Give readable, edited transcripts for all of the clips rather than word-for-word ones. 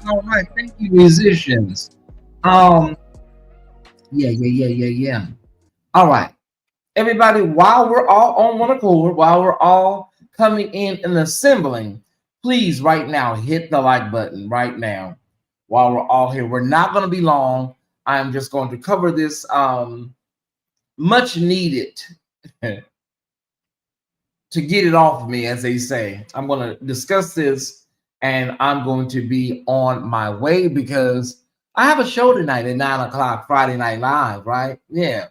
All right. Thank you, musicians. Um, yeah. All right. Everybody, while we're all on one accord, while we're all coming in and assembling, please right now hit the like button right now while we're all here. We're not going to be long. I'm just going to cover this much needed to get it off of me, as they say. I'm going to discuss this and I'm going to be on my way because I have a show tonight at 9 o'clock, Friday Night Live, right? Yeah.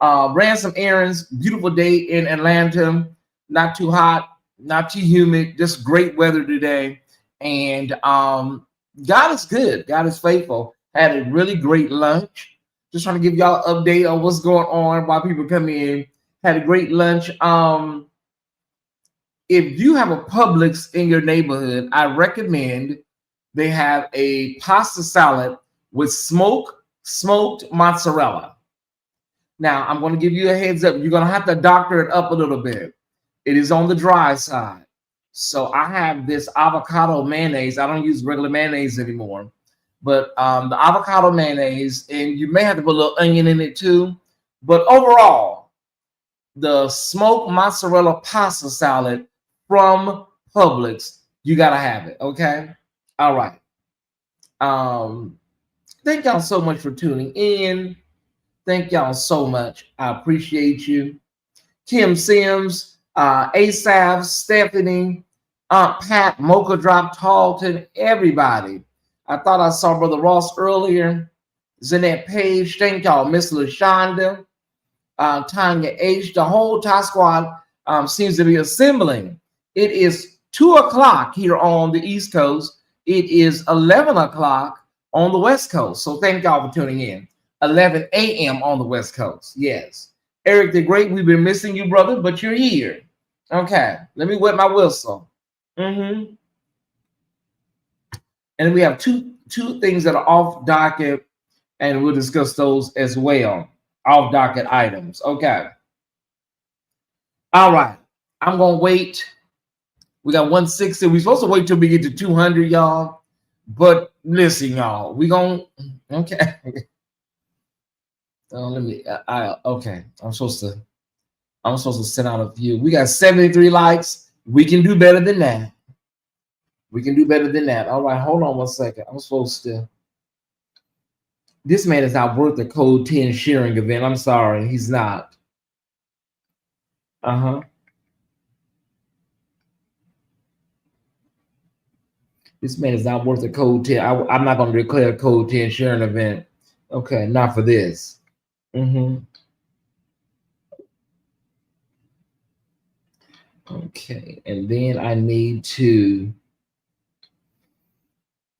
Ran some errands, beautiful day in Atlanta, not too hot, not too humid, just great weather today. And God is good, God is faithful. Had a really great lunch. Just trying to give y'all an update on what's going on while people come in. Had a great lunch. If you have a Publix in your neighborhood, I recommend they have a pasta salad with smoked mozzarella. Now, I'm going to give you a heads up. You're going to have to doctor it up a little bit. It is on the dry side. So I have this avocado mayonnaise. I don't use regular mayonnaise anymore. But the avocado mayonnaise, and you may have to put a little onion in it too. But overall, the smoked mozzarella pasta salad from Publix, you got to have it, okay? All right. Thank y'all so much for tuning in. Thank y'all so much. I appreciate you. Kim Sims, Asaph, Stephanie, Aunt Pat, Mocha Drop, Talton, everybody. I thought I saw Brother Ross earlier. Zanette Page, thank y'all. Miss LaShonda, Tanya H. The whole Thai squad seems to be assembling. It is 2 o'clock here on the East Coast. It is 11 o'clock on the West Coast. So thank y'all for tuning in. 11 a.m. on the West Coast. Yes. Eric the Great, we've been missing you, brother, but you're here. Okay. Let me wet my whistle. And we have two things that are off docket, and we'll discuss those as well. Off docket items. Okay. All right. I'm going to wait. We got 160. We're supposed to wait till we get to 200, y'all. But listen, y'all, we going to, okay. Let me, okay. I'm supposed to send out a few. We got 73 likes. We can do better than that. We can do better than that. All right, hold on 1 second. I'm supposed to. This man is not worth the Code 10 sharing event. I'm sorry, he's not. This man is not worth the Code 10. I'm not going to declare a Code 10 sharing event. Okay, not for this. Okay, and then I need to.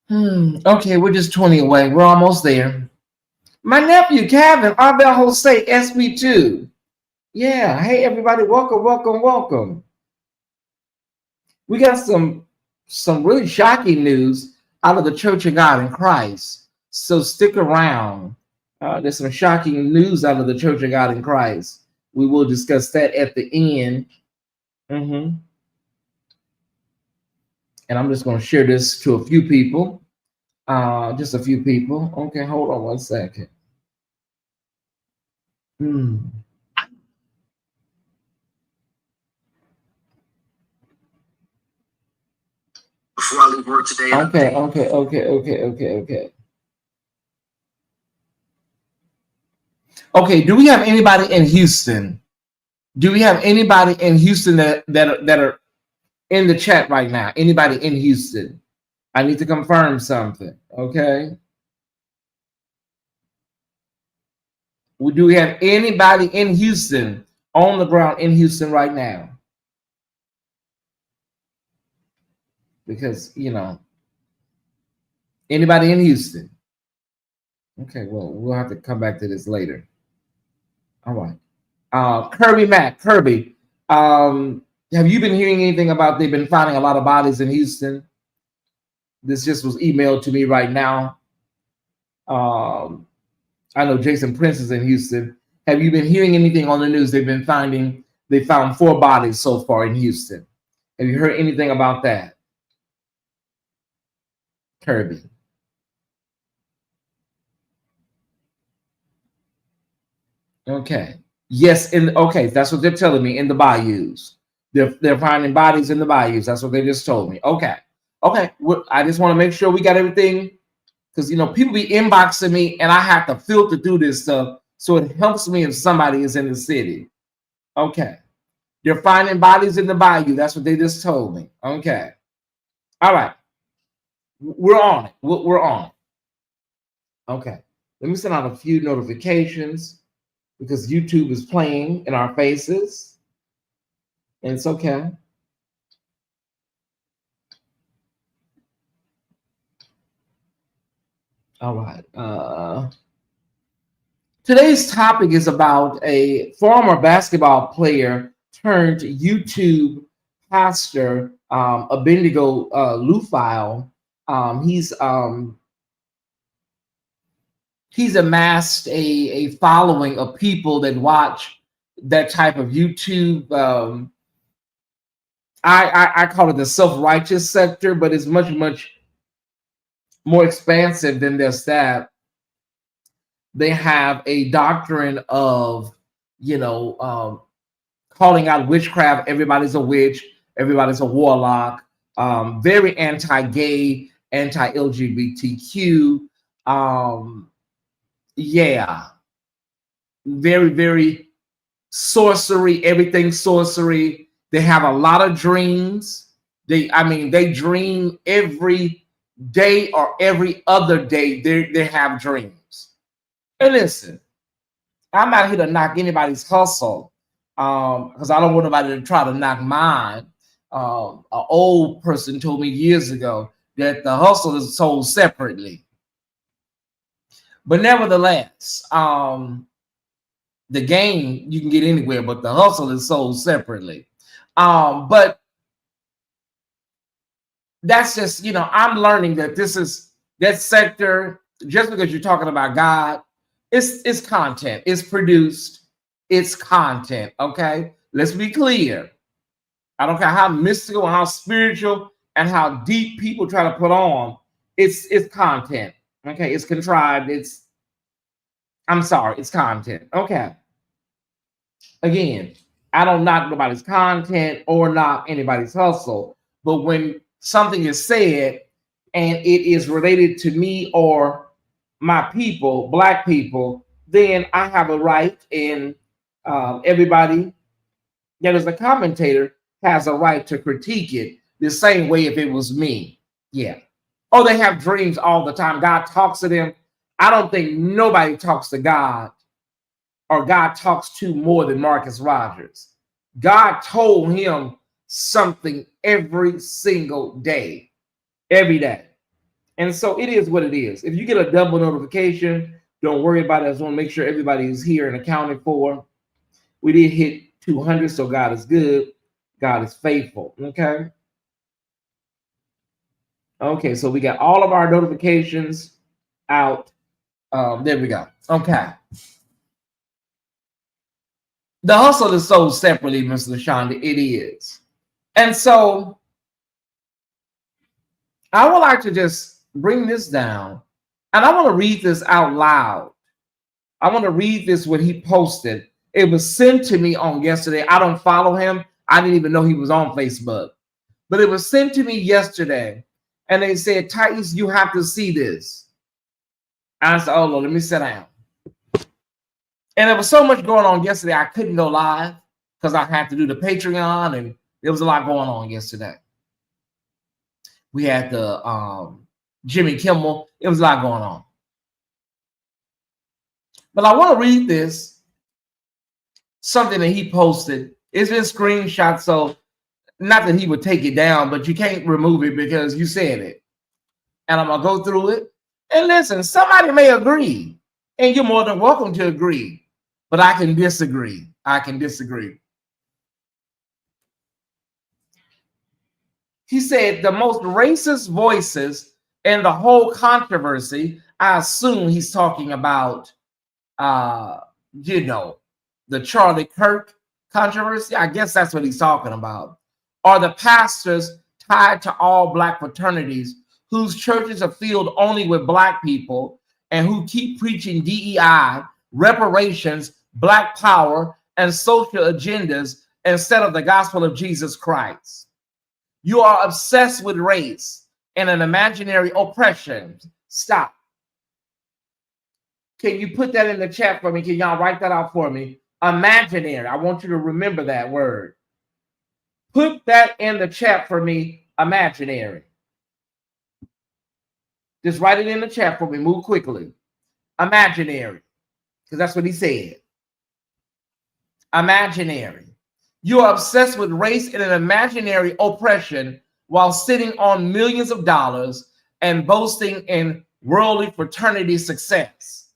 Okay, we're just 20 away. We're almost there. My nephew, Kevin, Arbel Jose, SB2. Yeah, hey, everybody, welcome. We got some really shocking news out of the Church of God in Christ. So stick around. There's some shocking news out of the Church of God in Christ. We will discuss that at the end. And I'm just going to share this to a few people. Just a few people. Okay, hold on 1 second. Before I leave work today. Okay. Okay, do we have anybody in Houston? Do we have anybody in Houston that are in the chat right now? Anybody in Houston? I need to confirm something. Okay. Do we have anybody in Houston, on the ground in Houston right now? Because, you know, anybody in Houston? Okay, well, we'll have to come back to this later. All right. Kirby Mack, Kirby, have you been hearing anything about they've been finding a lot of bodies in Houston? This just was emailed to me right now. I know Jason Prince is in Houston. Have you been hearing anything on the news? They found 4 bodies so far in Houston. Have you heard anything about that? Kirby. Okay. Yes, okay, that's what they're telling me in the bayous. They're finding bodies in the bayous. That's what they just told me. Okay. Okay. I just want to make sure we got everything, because people be inboxing me and I have to filter through this stuff. So it helps me if somebody is in the city. Okay. They're finding bodies in the bayou. That's what they just told me. Okay. All right. We're on it. We're on it. Okay. Let me send out a few notifications because YouTube is playing in our faces. And it's okay. All right. Today's topic is about a former basketball player turned YouTube pastor, ABENDEGO LUFILE. He's amassed a following of people that watch that type of YouTube. I call it the self-righteous sector, but it's much more expansive than just that. They have a doctrine of calling out witchcraft. Everybody's a witch, everybody's a warlock. Very anti-gay, anti-LGBTQ. Yeah, very sorcery, everything sorcery. They have a lot of dreams. They dream every day or every other day. They have dreams. And listen, I'm not here to knock anybody's hustle, because I don't want nobody to try to knock mine. An old person told me years ago that the hustle is sold separately. But nevertheless, the game you can get anywhere, but the hustle is sold separately. But that's just, I'm learning that this is that sector. Just because you're talking about God, it's content, it's produced, it's content. Okay, let's be clear. I don't care how mystical and how spiritual and how deep people try to put on. It's content. Okay, it's contrived. It's content. Okay. Again, I don't knock nobody's content or knock anybody's hustle, but when something is said and it is related to me or my people, Black people, then I have a right, and everybody that is a commentator has a right to critique it the same way if it was me. Yeah. Oh, they have dreams all the time. God talks to them. I don't think nobody talks to God, or God talks to more than Marcus Rogers. God told him something every single day, every day. And so it is what it is. If you get a double notification, don't worry about it. I just want to make sure everybody is here and accounted for. We did hit 200, so God is good. God is faithful. Okay. Okay, so we got all of our notifications out. There we go. Okay. The hustle is sold separately, Mr. Shonda. It is. And so I would like to just bring this down, and I want to read this out loud. I want to read this what he posted. It was sent to me on yesterday. I don't follow him. I didn't even know he was on Facebook. But it was sent to me yesterday. And they said, Tyesse, you have to see this. And I said, oh, Lord, let me sit down. And there was so much going on yesterday, I couldn't go live because I had to do the Patreon, and there was a lot going on yesterday. We had the Jimmy Kimmel. It was a lot going on. But I want to read this, something that he posted. It's been screenshot, so not that he would take it down, but you can't remove it because you said it. And I'm going to go through it. And listen, somebody may agree, and you're more than welcome to agree, but I can disagree. I can disagree. He said the most racist voices in the whole controversy, I assume he's talking about, the Charlie Kirk controversy. I guess that's what he's talking about. Are the pastors tied to all Black fraternities whose churches are filled only with Black people and who keep preaching DEI, reparations, Black power, and social agendas instead of the gospel of Jesus Christ. You are obsessed with race and an imaginary oppression. Stop. Can you put that in the chat for me? Can y'all write that out for me? Imaginary. I want you to remember that word. Put that in the chat for me. Imaginary. Just write it in the chat for me. Move quickly. Imaginary. Because that's what he said. Imaginary. You are obsessed with race and an imaginary oppression while sitting on millions of dollars and boasting in worldly fraternity success.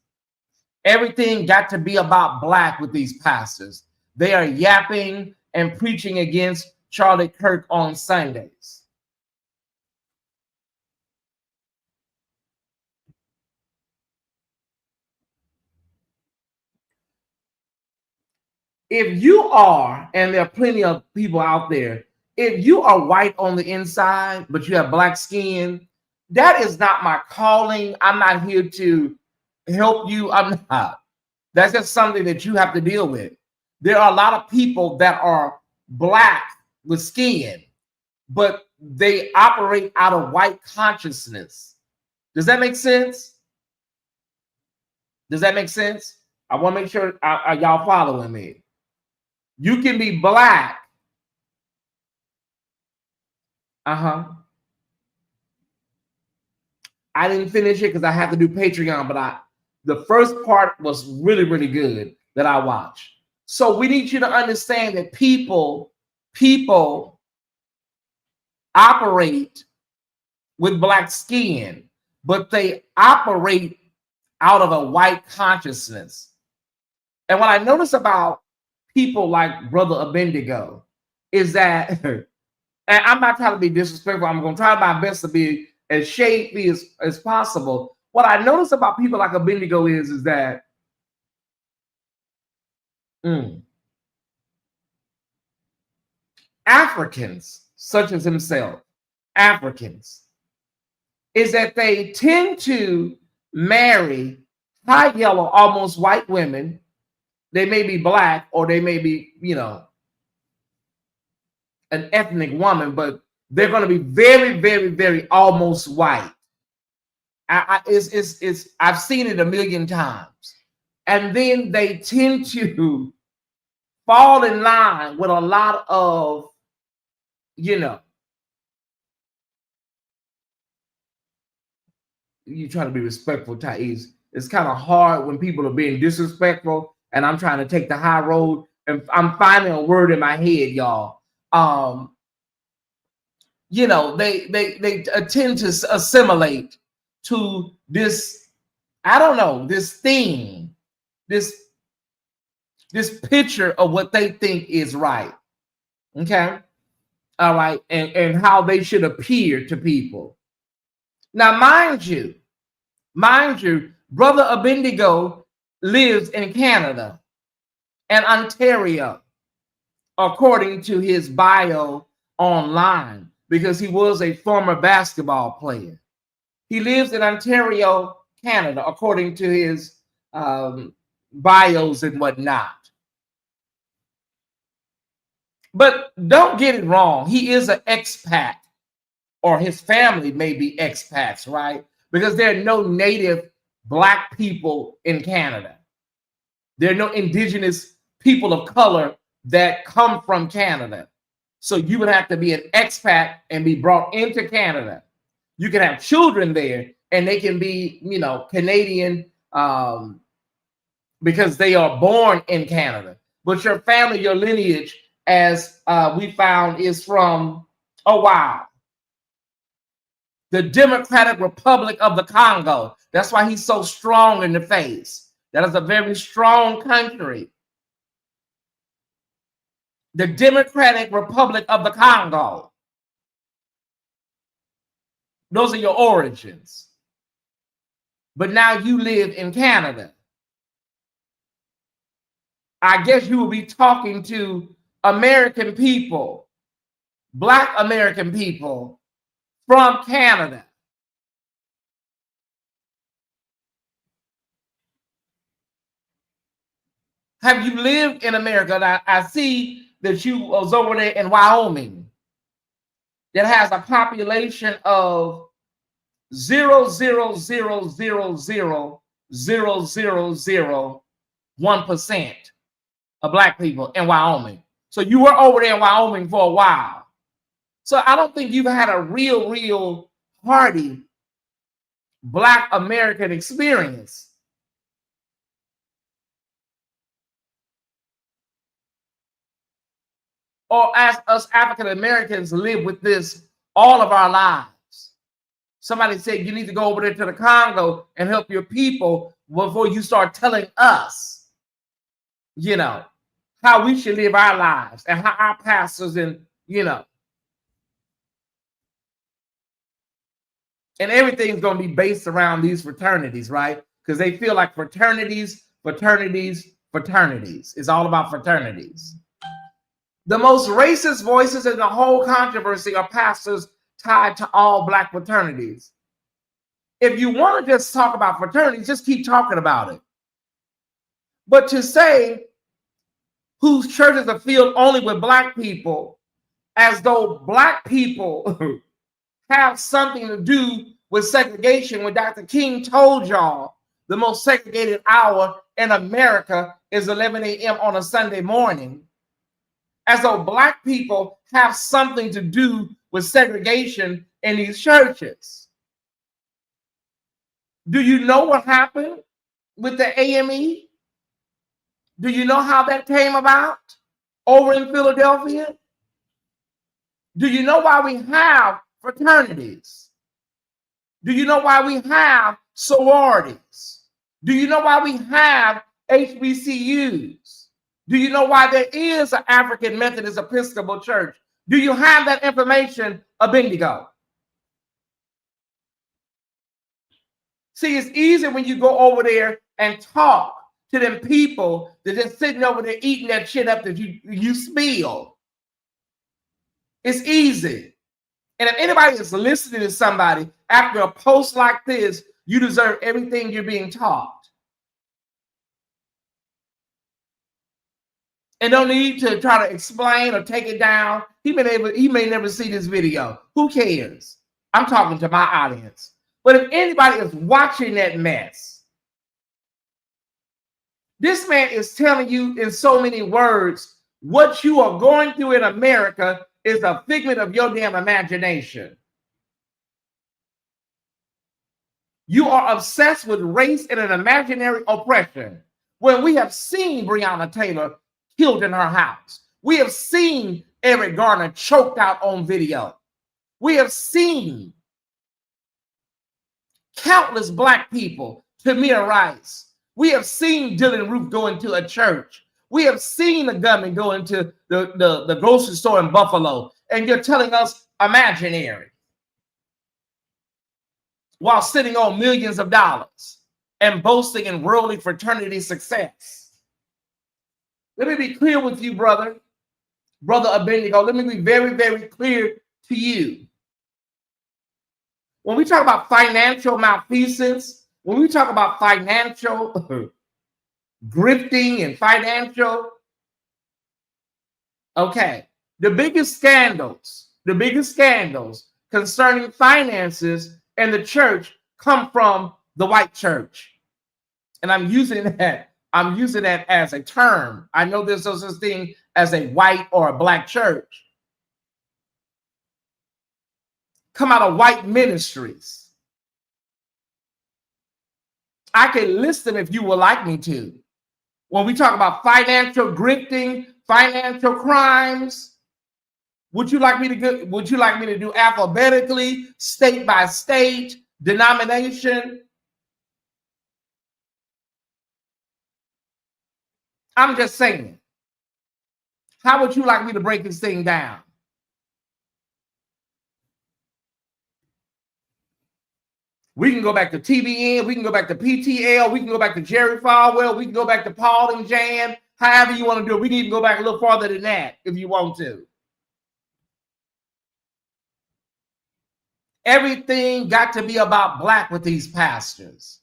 Everything got to be about black with these pastors. They are yapping and preaching against Charlie Kirk on Sundays. If you are, and there are plenty of people out there, if you are white on the inside, but you have black skin, that is not my calling. I'm not here to help you. I'm not. That's just something that you have to deal with. There are a lot of people that are black with skin, but they operate out of white consciousness. Does that make sense? Does that make sense? I want to make sure y'all following me. You can be black. I didn't finish it because I have to do Patreon, but the first part was really, really good that I watched. So we need you to understand that people operate with black skin, but they operate out of a white consciousness. And what I notice about people like Brother Abendigo is that, and I'm not trying to be disrespectful, I'm going to try my best to be as shady as possible. What I notice about people like Abendigo is that Africans, such as himself, Africans, is that they tend to marry high yellow, almost white women. They may be black or they may be, an ethnic woman, but they're going to be very, very, very almost white. I've seen it a million times. And then they tend to fall in line with a lot of, you try to be respectful, Tyesse. It's kind of hard when people are being disrespectful and I'm trying to take the high road and I'm finding a word in my head, y'all. They tend to assimilate to this, I don't know, this thing, this picture of what they think is right. Okay. All right. And how they should appear to people. Now, mind you, Brother Abendigo lives in Canada and Ontario, according to his bio online, because he was a former basketball player. He lives in Ontario, Canada, according to his bios and whatnot. But don't get it wrong. He is an expat, or his family may be expats, right? Because there are no native black people in Canada. There are no indigenous people of color that come from Canada. So you would have to be an expat and be brought into Canada. You can have children there and they can be, Canadian because they are born in Canada. But your family, your lineage, as we found, is from, the Democratic Republic of the Congo. That's why he's so strong in the face. That is a very strong country. The Democratic Republic of the Congo. Those are your origins. But now you live in Canada. I guess you will be talking to American people, Black American people from Canada. Have you lived in America? And I see that you was over there in Wyoming that has a population of 0.000000001% of black people in Wyoming. So you were over there in Wyoming for a while. So I don't think you've had a real hearty Black American experience. Or as us African Americans live with this all of our lives. Somebody said you need to go over there to the Congo and help your people before you start telling us, you know, how we should live our lives and how our pastors and, you know, and everything's going to be based around these fraternities, right? Because they feel like fraternities. It's all about fraternities. The most racist voices in the whole controversy are pastors tied to all Black fraternities. If you want to just talk about fraternities, just keep talking about it. But to say whose churches are filled only with Black people, as though Black people have something to do with segregation, when Dr. King told y'all the most segregated hour in America is 11 a.m. on a Sunday morning, as though Black people have something to do with segregation in these churches. Do you know what happened with the AME? Do you know how that came about over in Philadelphia? Do you know why we have fraternities? Do you know why we have sororities? Do you know why we have HBCUs? Do you know why there is an African Methodist Episcopal Church? Do you have that information, Abendigo? See, it's easy when you go over there and talk to them people that just sitting over there eating that shit up that you spill. It's easy. And if anybody is listening to somebody after a post like this, you deserve everything you're being taught. And don't need to try to explain or take it down. He may never see this video. Who cares? I'm talking to my audience. But if anybody is watching that mess, this man is telling you in so many words, what you are going through in America is a figment of your damn imagination. You are obsessed with race and an imaginary oppression, when we have seen Breonna Taylor killed in her house. We have seen Eric Garner choked out on video. We have seen countless Black people, Tamir Rice. We have seen Dylan Roof go into a church. We have seen a gunman go into the grocery store in Buffalo, and you're telling us imaginary while sitting on millions of dollars and boasting in worldly fraternity success. Let me be clear with you, brother Abendigo. Let me be very clear to you. When we talk about financial malfeasance, when we talk about financial grifting and financial, okay, the biggest scandals concerning finances in the church come from the white church. And I'm using that as a term. I know there's no such thing as a white or a Black church. Come out of white ministries. I can list them if you would like me to. When we talk about financial grifting, financial crimes, would you like me to do alphabetically, state by state, denomination? I'm just saying. How would you like me to break this thing down? We can go back to TBN, we can go back to PTL, we can go back to Jerry Falwell, we can go back to Paul and Jan, however you want to do it. We can even go back a little farther than that if you want to. Everything got to be about Black with these pastors.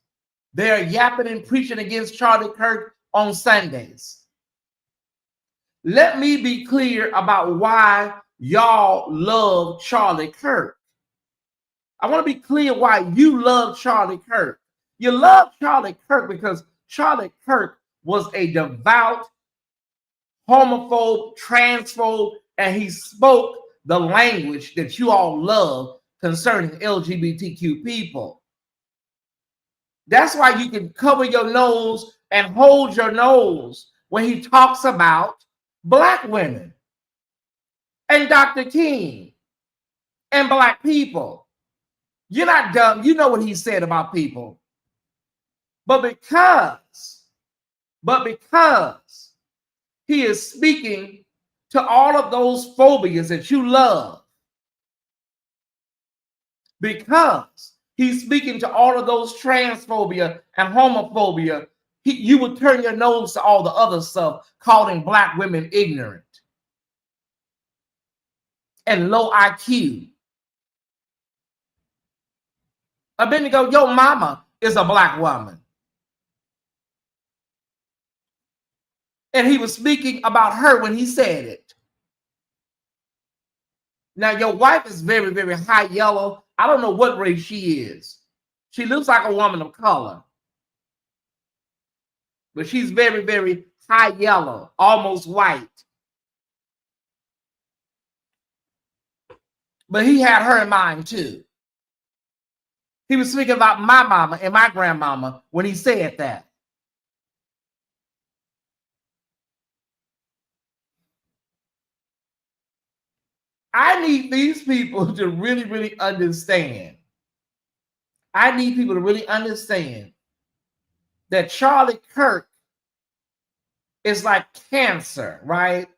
They're yapping and preaching against Charlie Kirk on Sundays. Let me be clear about why y'all love Charlie Kirk. I want to be clear why you love Charlie Kirk. You love Charlie Kirk because Charlie Kirk was a devout homophobe, transphobe, and he spoke the language that you all love concerning LGBTQ people. That's why you can cover your nose and hold your nose when he talks about Black women and Dr. King and Black people. You're not dumb. You know what he said about people. But because he is speaking to all of those phobias that you love, because he's speaking to all of those transphobia and homophobia, you would turn your nose to all the other stuff, calling Black women ignorant and low IQ. Abednego, your mama is a Black woman. And he was speaking about her when he said it. Now, your wife is very, very high yellow. I don't know what race she is. She looks like a woman of color. But she's very, very high yellow, almost white. But he had her in mind too. He was speaking about my mama and my grandmama when he said that. I need these people to really, really understand. I need people to really understand that Charlie Kirk is like cancer, right?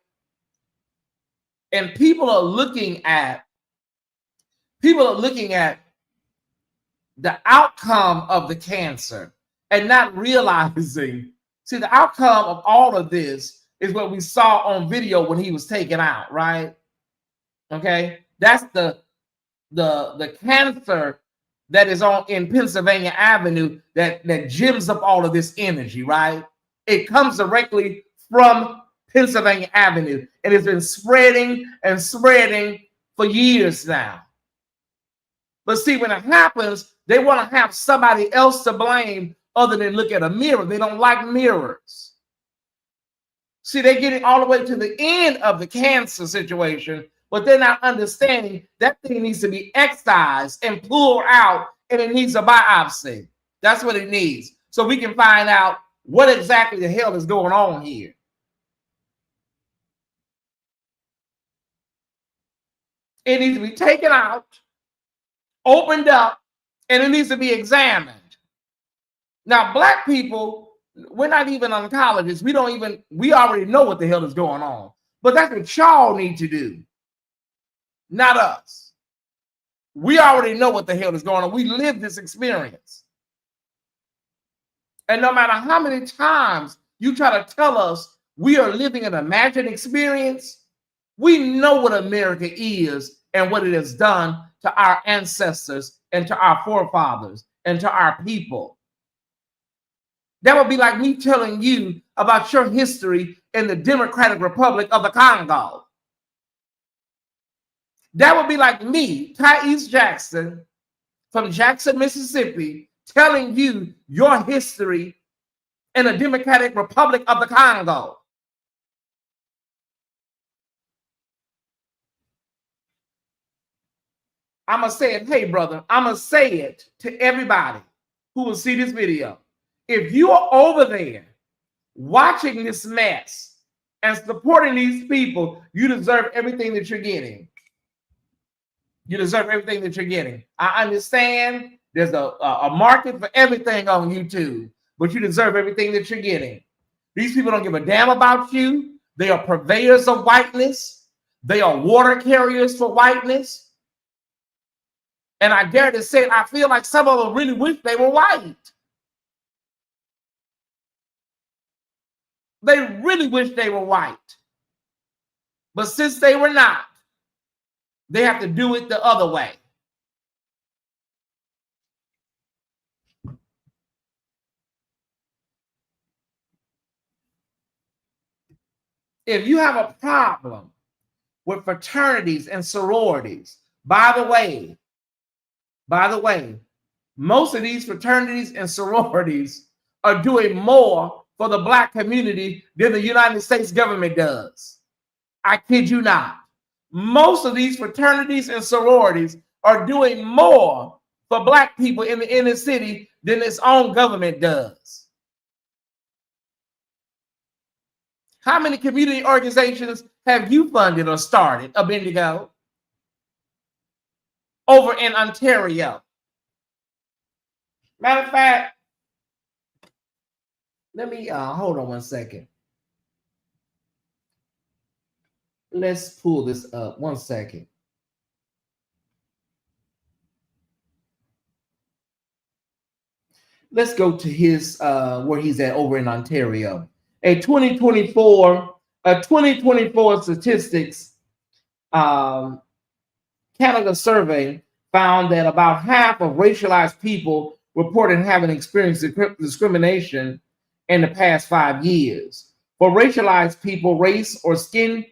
And people are looking at the outcome of the cancer and not realizing, see, the outcome of all of this is what we saw on video when he was taken out, right? Okay, that's the cancer that is on in Pennsylvania Avenue that gyms up all of this energy, right? It comes directly from Pennsylvania Avenue and it's been spreading and spreading for years now. But see, when it happens, they want to have somebody else to blame other than look at a mirror. They don't like mirrors. See, they're getting all the way to the end of the cancer situation, but they're not understanding that thing needs to be excised and pulled out, and it needs a biopsy. That's what it needs. So we can find out what exactly the hell is going on here. It needs to be taken out, opened up, and it needs to be examined. Now, Black people, we're not even oncologists. We already know what the hell is going on. But that's what y'all need to do, not us. We already know what the hell is going on. We live this experience. And no matter how many times you try to tell us we are living an imagined experience, we know what America is and what it has done to our ancestors and to our forefathers and to our people. That would be like me telling you about your history in the Democratic Republic of the Congo. That would be like me, Tyesse Jackson, from Jackson, Mississippi, telling you your history in the Democratic Republic of the Congo. I'm going to say it, hey, brother, I'm going to say it to everybody who will see this video. If you are over there watching this mess and supporting these people, you deserve everything that you're getting. You deserve everything that you're getting. I understand there's a market for everything on YouTube, but you deserve everything that you're getting. These people don't give a damn about you. They are purveyors of whiteness. They are water carriers for whiteness. And I dare to say it, I feel like some of them really wish they were white. They really wish they were white. But since they were not, they have to do it the other way. If you have a problem with fraternities and sororities, by the way, most of these fraternities and sororities are doing more for the Black community than the United States government does. I kid you not. Most of these fraternities and sororities are doing more for Black people in the inner city than its own government does. How many community organizations have you funded or started, Abendigo, over in Ontario? Matter of fact, let me hold on one second. Let's pull this up 1 second. Let's go to his where he's at over in Ontario. A 2024 statistics Canada survey found that about half of racialized people reported having experienced discrimination in the past 5 years. For racialized people, race or skin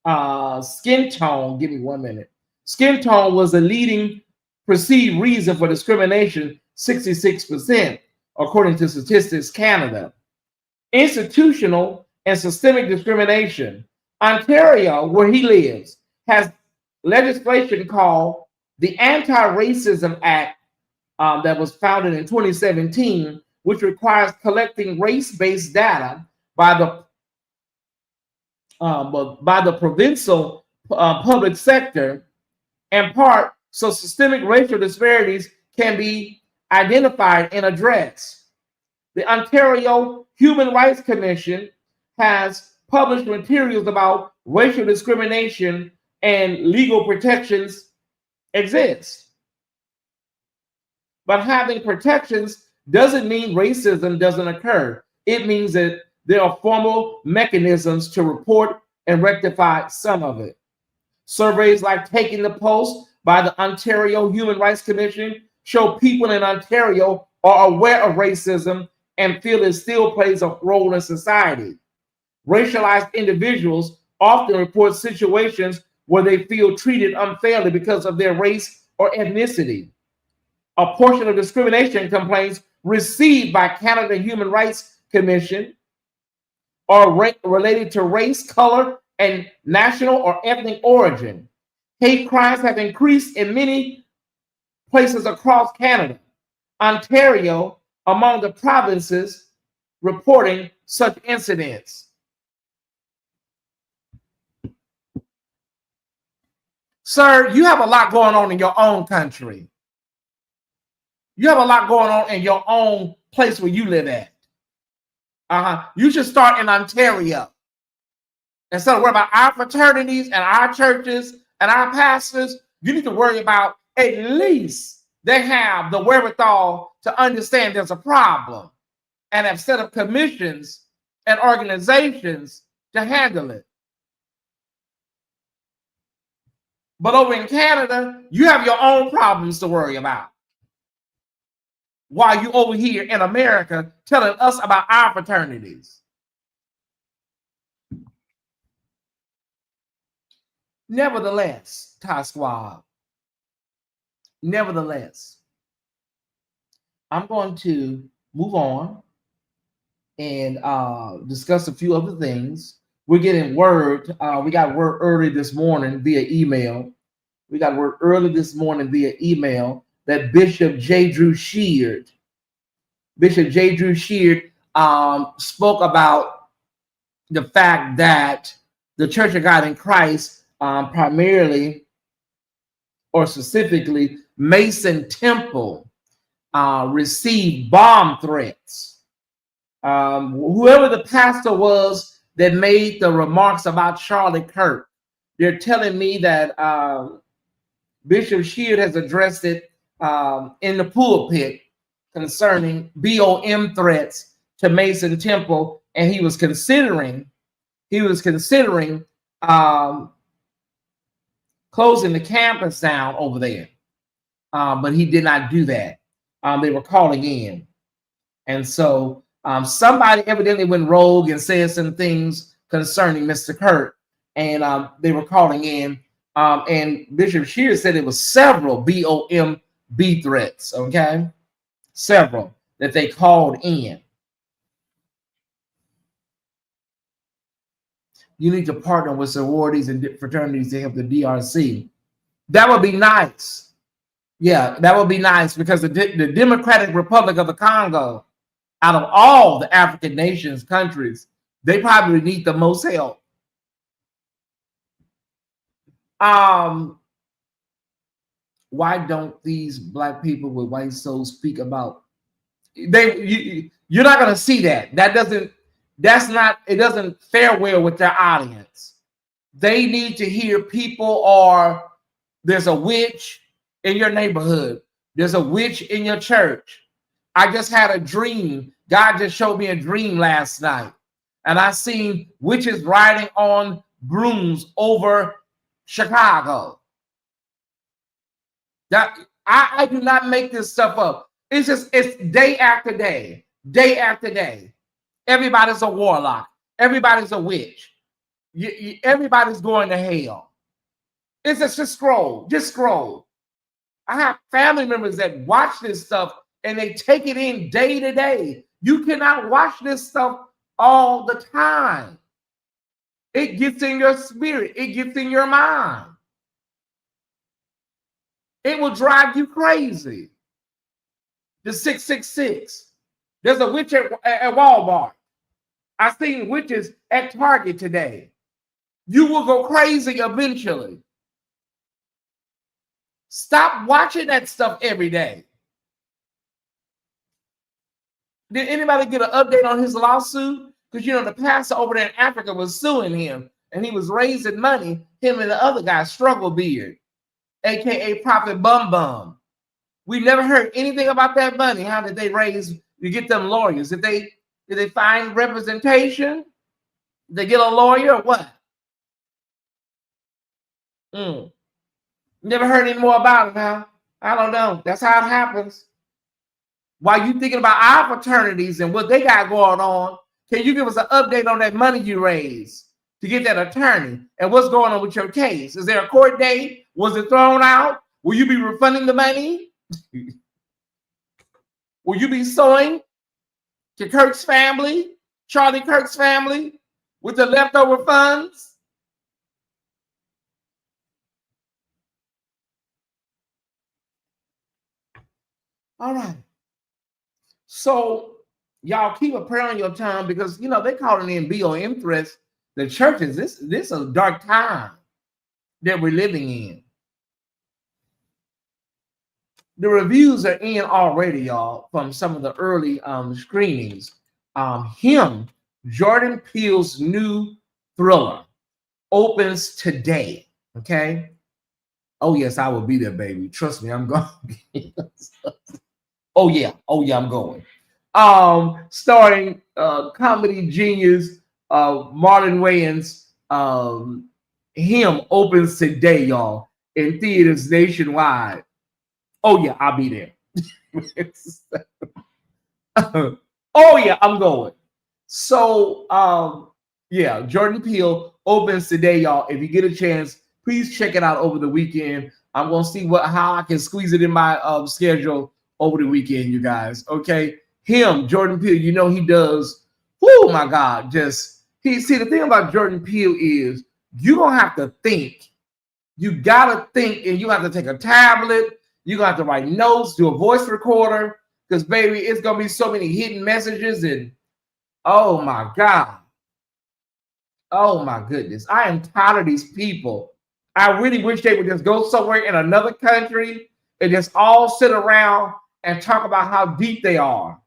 tone, give me 1 minute. Skin tone was the leading perceived reason for discrimination, 66%, according to Statistics Canada. Institutional and systemic discrimination. Ontario, where he lives, has legislation called the Anti-Racism Act that was founded in 2017, which requires collecting race-based data by the provincial public sector, in part so systemic racial disparities can be identified and addressed. The Ontario Human Rights Commission has published materials about racial discrimination and legal protections exist. But having protections doesn't mean racism doesn't occur. It means that there are formal mechanisms to report and rectify some of it. Surveys like Taking the Pulse by the Ontario Human Rights Commission show people in Ontario are aware of racism and feel it still plays a role in society. Racialized individuals often report situations where they feel treated unfairly because of their race or ethnicity. A portion of discrimination complaints received by Canada Human Rights Commission are related to race, color, and national or ethnic origin. Hate crimes have increased in many places across Canada. Ontario, among the provinces reporting such incidents. Sir, you have a lot going on in your own country. You have a lot going on in your own place where you live at. You should start in Ontario. Instead of worrying about our fraternities and our churches and our pastors, you need to worry about at least they have the wherewithal to understand there's a problem and have set up commissions and organizations to handle it. But over in Canada, you have your own problems to worry about. While you over here in America telling us about our fraternities. Nevertheless, Tyesse, nevertheless, I'm going to move on and discuss a few other things. We're getting word. We got word early this morning via email. That Bishop J. Drew Sheard spoke about the fact that the Church of God in Christ, primarily or specifically Mason Temple, received bomb threats. Whoever the pastor was that made the remarks about Charlie Kirk, they're telling me that Bishop Sheard has addressed it in the pulpit concerning BOM threats to Mason Temple, and he was considering closing the campus down over there, but he did not do that. They were calling in, and so somebody evidently went rogue and said some things concerning Mr. Kurt, and they were calling in, and Bishop Shear said it was several BOMB threats, okay? Several that they called in. You need to partner with sororities and fraternities to help the DRC. That would be nice. Yeah, that would be nice, because the Democratic Republic of the Congo, out of all the African nations, countries, they probably need the most help. Why don't these black people with white souls speak about? You're not going to see that. It doesn't fare well with their audience. They need to hear there's a witch in your neighborhood. There's a witch in your church. I just had a dream. God just showed me a dream last night, and I seen witches riding on brooms over Chicago. That I do not make this stuff up. It's day after day, day after day. Everybody's a warlock. Everybody's a witch. Everybody's going to hell. It's just scroll. Just scroll. I have family members that watch this stuff and they take it in day to day. You cannot watch this stuff all the time. It gets in your spirit. It gets in your mind. It will drive you crazy. The 666. There's a witch at Walmart. I've seen witches at Target today. You will go crazy eventually. Stop watching that stuff every day. Did anybody get an update on his lawsuit? Because, the pastor over there in Africa was suing him, and he was raising money, him and the other guy, Struggle Beard, a.k.a. Prophet Bum Bum. We never heard anything about that money. How did they raise to get them lawyers? Did they find representation? Did they get a lawyer or what? Never heard any more about it, huh? I don't know. That's how it happens. While you thinking about our fraternities and what they got going on, can you give us an update on that money you raised to get that attorney and what's going on with your case? Is there a court date? Was it thrown out? Will you be refunding the money? Will you be suing to Kirk's family, Charlie Kirk's family, with the leftover funds? All right. So y'all keep a prayer on your tongue, because they calling in BOM threats. The churches, this is a dark time that we're living in. The reviews are in already, y'all, from some of the early screenings. Jordan Peele's new thriller opens today. Okay. Oh yes, I will be there, baby. Trust me, I'm going. Oh yeah, I'm going. Starring comedy genius Marlon Wayans. Him opens today, y'all, in theaters nationwide. Oh yeah, I'll be there. Oh yeah, I'm going. So yeah, Jordan Peele opens today, y'all. If you get a chance, please check it out over the weekend. I'm gonna see how I can squeeze it in my schedule over the weekend, you guys. Okay, Jordan Peele. He does. Oh my God, see the thing about Jordan Peele is you don't have to think. You gotta think, and you have to take a tablet. You have to write notes, do a voice recorder, because baby, it's gonna be so many hidden messages, and oh my God. Oh my goodness. I am tired of these people. I really wish they would just go somewhere in another country and just all sit around and talk about how deep they are.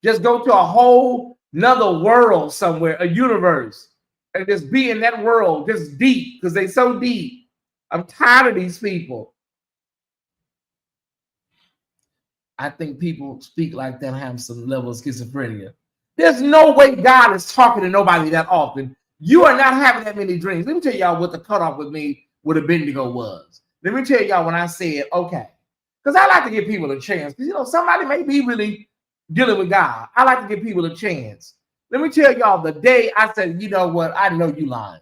Just go to a whole nother world somewhere, a universe, and just be in that world, just deep, because they're so deep. I'm tired of these people. I think people speak like that have some level of schizophrenia. There's no way God is talking to nobody that often. You are not having that many dreams. Let me tell y'all what the cutoff with me with ABENDEGO was. Let me tell y'all when I said, okay, because I like to give people a chance. Because, somebody may be really dealing with God. I like to give people a chance. Let me tell y'all the day I said, you know what? I know you lying.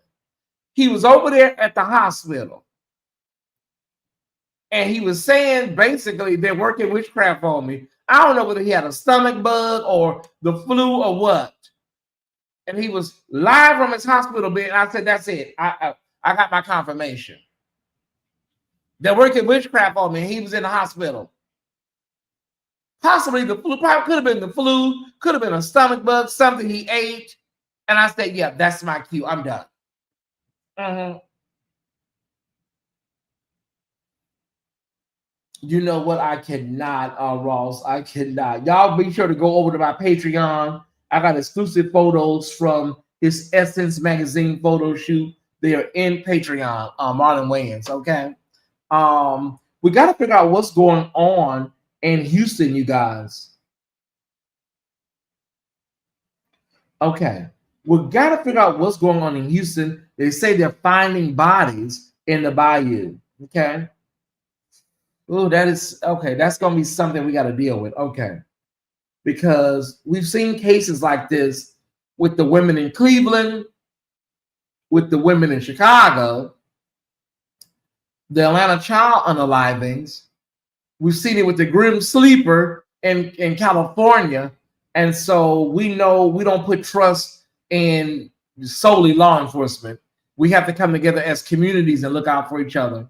He was over there at the hospital. And he was saying basically they're working witchcraft on me. I don't know whether he had a stomach bug or the flu or what. And he was live from his hospital bed. And I said, that's it. I got my confirmation. They're working witchcraft on me. He was in the hospital. Possibly the flu, probably could have been the flu, could have been a stomach bug, something he ate. And I said, yeah, that's my cue. I'm done. You know what? I cannot, Ross. I cannot. Y'all be sure to go over to my Patreon. I got exclusive photos from his Essence magazine photo shoot. They are in Patreon, Marlon Wayans. Okay. We got to figure out what's going on in Houston, you guys. Okay. We got to figure out what's going on in Houston. They say they're finding bodies in the bayou. Okay. Oh, that is okay. That's going to be something we got to deal with. Okay. Because we've seen cases like this with the women in Cleveland, with the women in Chicago, the Atlanta child unalivings. We've seen it with the Grim Sleeper in California. And so we know we don't put trust in solely law enforcement. We have to come together as communities and look out for each other.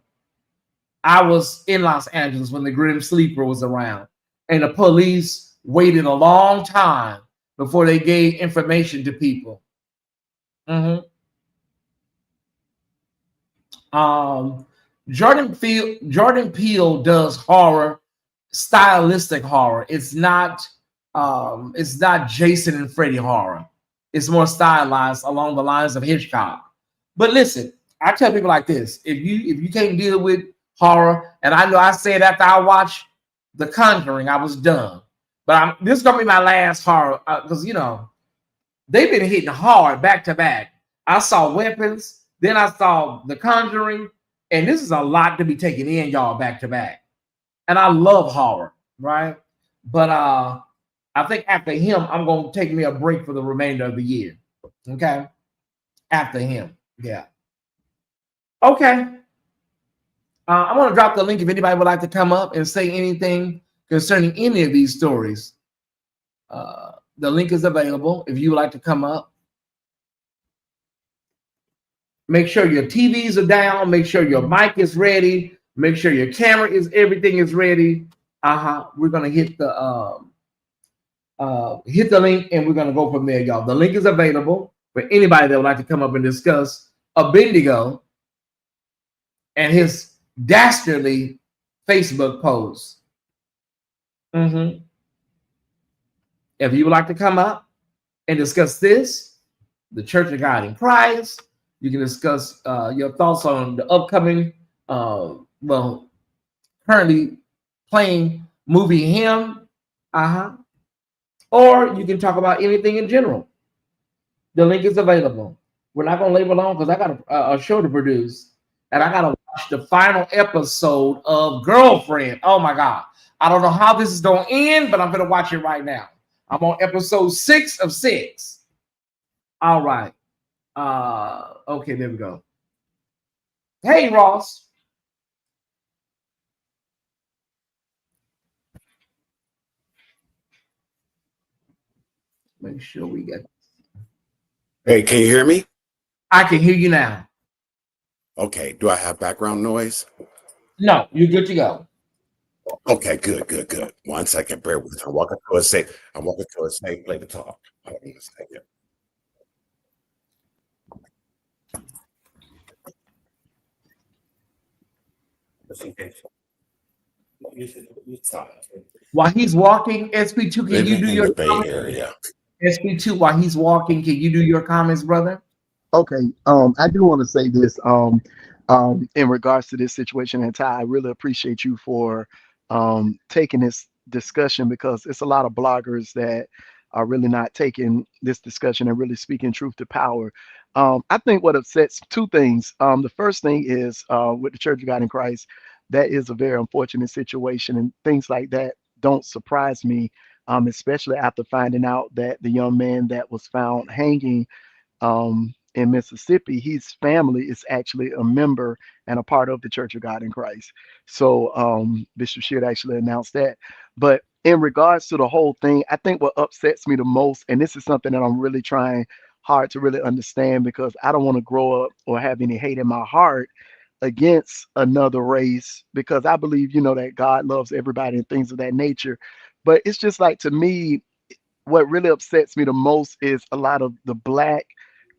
I was in Los Angeles when the Grim Sleeper was around, and the police waited a long time before they gave information to people. Jordan Peele does horror, stylistic horror. It's not Jason and Freddy horror. It's more stylized along the lines of Hitchcock. But listen, I tell people like this: if you can't deal with horror, and I know I said after I watched The Conjuring, I was done. But this is gonna be my last horror because you know they've been hitting hard back to back. I saw Weapons, then I saw The Conjuring, and this is a lot to be taken in, y'all, back to back. And I love horror, right? But I think after him, I'm gonna take me a break for the remainder of the year. Okay, after him, yeah. Okay. I want to drop the link if anybody would like to come up and say anything concerning any of these stories. The link is available if you would like to come up. Make sure your TVs are down. Make sure your mic is ready. Make sure your camera everything is ready. We're gonna hit the link and we're gonna go from there, y'all. The link is available for anybody that would like to come up and discuss Abendigo and his dastardly Facebook post. If you would like to come up and discuss this, the Church of God in Christ, you can discuss your thoughts on the upcoming, currently playing movie Him, or you can talk about anything in general. The link is available. We're not going to labor long because I got a show to produce, and I got to watch the final episode of Girlfriend. Oh my God. I don't know how this is going to end, but I'm going to watch it right now. I'm on episode 6 of 6. All right. Okay, there we go. Hey, Ross. Make sure we get. Hey, can you hear me? I can hear you now. Okay. Do I have background noise? No, you're good to go. Okay, good. 1 second, bear with me. I'm walking to a safe place to talk. Hold on a second. While he's walking, SP2, can you do your Bay Area? SP2, while he's walking, can you do your comments, brother? Okay. I do want to say this. In regards to this situation, and Ty, I really appreciate you for taking this discussion because it's a lot of bloggers that are really not taking this discussion and really speaking truth to power. I think what upsets two things. The first thing is with the Church of God in Christ, that is a very unfortunate situation, and things like that don't surprise me especially after finding out that the young man that was found hanging in Mississippi, his family is actually a member and a part of the Church of God in Christ. So Bishop Sheard actually announced that. But in regards to the whole thing, I think what upsets me the most, and this is something that I'm really trying hard to really understand, because I don't want to grow up or have any hate in my heart against another race, because I believe, that God loves everybody and things of that nature. But it's just like, to me, what really upsets me the most is a lot of the black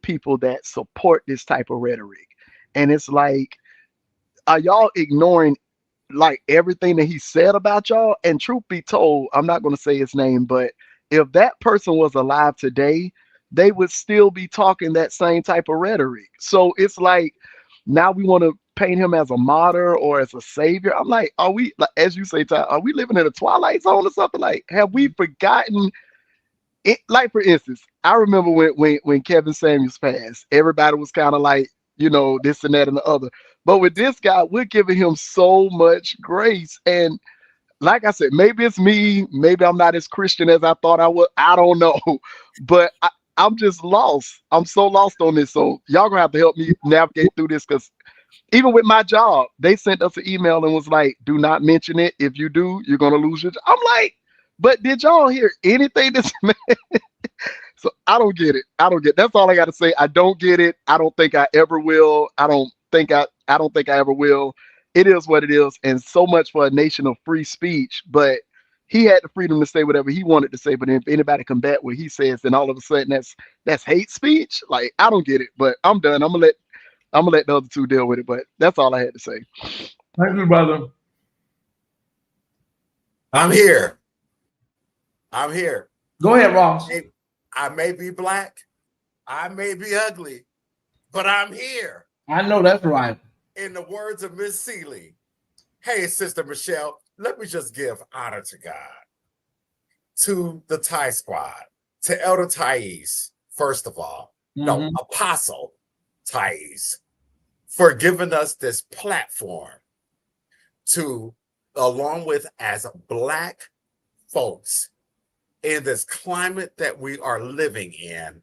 people that support this type of rhetoric. And it's like, are y'all ignoring like everything that he said about y'all? And truth be told, I'm not going to say his name, but if that person was alive today, they would still be talking that same type of rhetoric. So it's like, now we want to paint him as a martyr or as a savior. I'm like, are we, like, as you say, Ty, are we living in a twilight zone or something? Like, have we forgotten it? Like, for instance, I remember when Kevin Samuels passed, everybody was kind of like, this and that and the other. But with this guy, we're giving him so much grace. And like I said, maybe it's me. Maybe I'm not as Christian as I thought I would. I don't know. But I'm just lost. I'm so lost on this. So y'all gonna have to help me navigate through this, because even with my job, they sent us an email and was like, do not mention it. If you do, you're gonna lose your job. I'm like, but did y'all hear anything this man? So I don't get it. I don't get. That's all I got to say. I don't get it. I don't think I ever will. I don't think I ever will. It is what it is, and so much for a nation of free speech. But he had the freedom to say whatever he wanted to say. But if anybody combat what he says, then all of a sudden that's hate speech. Like, I don't get it. But I'm done. I'm gonna let the other two deal with it. But that's all I had to say. Thank you, brother. I'm here. I'm here. Go ahead, Ross. I may be black, I may be ugly, but I'm here. I know that's right. In the words of Miss Seeley, hey, Sister Michelle, let me just give honor to God, to the Thai squad, to Elder Tyesse, first of all, no, Apostle Tyesse, for giving us this platform to, along with as black folks, in this climate that we are living in,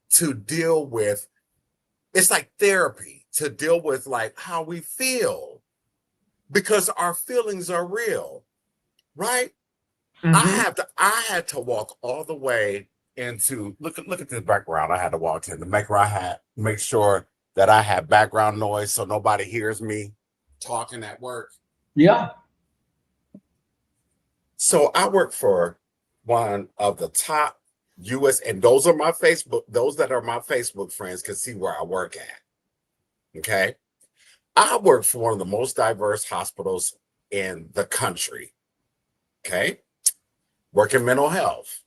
to deal with, it's like therapy, to deal with like how we feel, because our feelings are real, right? I had to walk all the way into, look at this background I had to walk in to make sure that I have background noise so nobody hears me talking at work. Yeah. So I work for one of the top US, and those that are my Facebook friends can see where I work at. Okay. I work for one of the most diverse hospitals in the country. Okay. Work in mental health.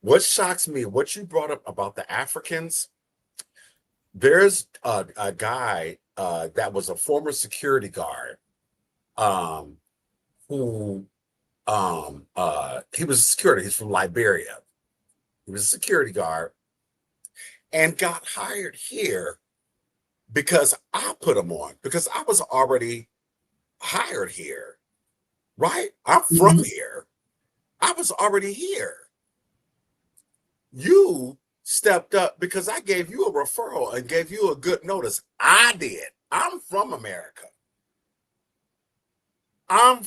What shocks me, what you brought up about the Africans, there's a guy that was a former security guard who he was a security, he's from Liberia. He was a security guard and got hired here because I put him on, because I was already hired here, right? I'm from here. I was already here. You stepped up because I gave you a referral and gave you a good notice. I did. I'm from America. I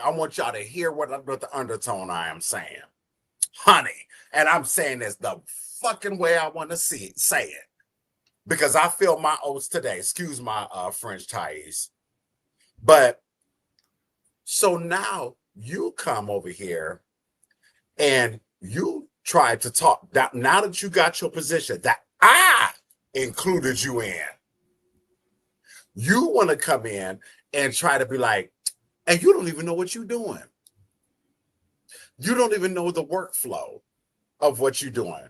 want y'all to hear what the undertone I am saying. Honey. And I'm saying this the fucking way I want to say it. Because I feel my oats today. Excuse my French, Tyesse. But so now you come over here and you try to talk. Now that you got your position that I included you in, you want to come in and try to be like, and you don't even know what you're doing. You don't even know the workflow of what you're doing.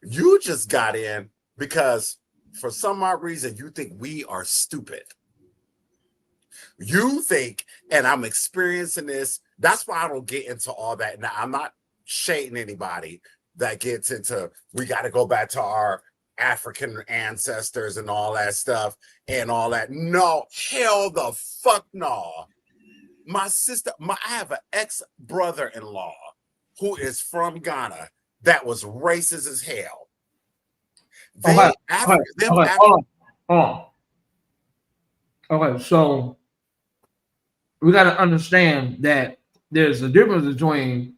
You just got in because for some odd reason you think we are stupid. You think, and I'm experiencing this. That's why I don't get into all that. Now, I'm not shading anybody that gets into, we got to go back to our African ancestors and all that stuff and all that. No, hell the fuck no. My sister, I have an ex-brother-in-law who is from Ghana that was racist as hell. Okay, hold on. Okay, so we got to understand that there's a difference between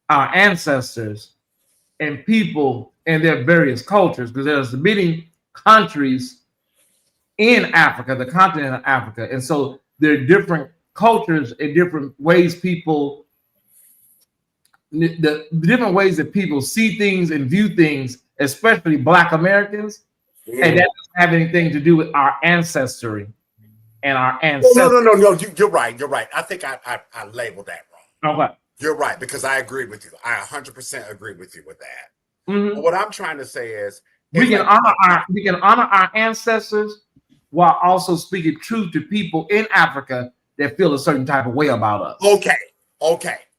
our ancestors and people and their various cultures, because there's many countries in Africa, the continent of Africa, and so there are different cultures and different ways people, the different ways that people see things and view things, especially Black Americans, and that doesn't have anything to do with our ancestry and our ancestors. No. You're right. I think I labeled that wrong. Okay. You're right, because I agree with you. I 100% agree with you with that. Mm-hmm. What I'm trying to say is we can honor our ancestors while also speaking truth to people in Africa that feel a certain type of way about us. Okay,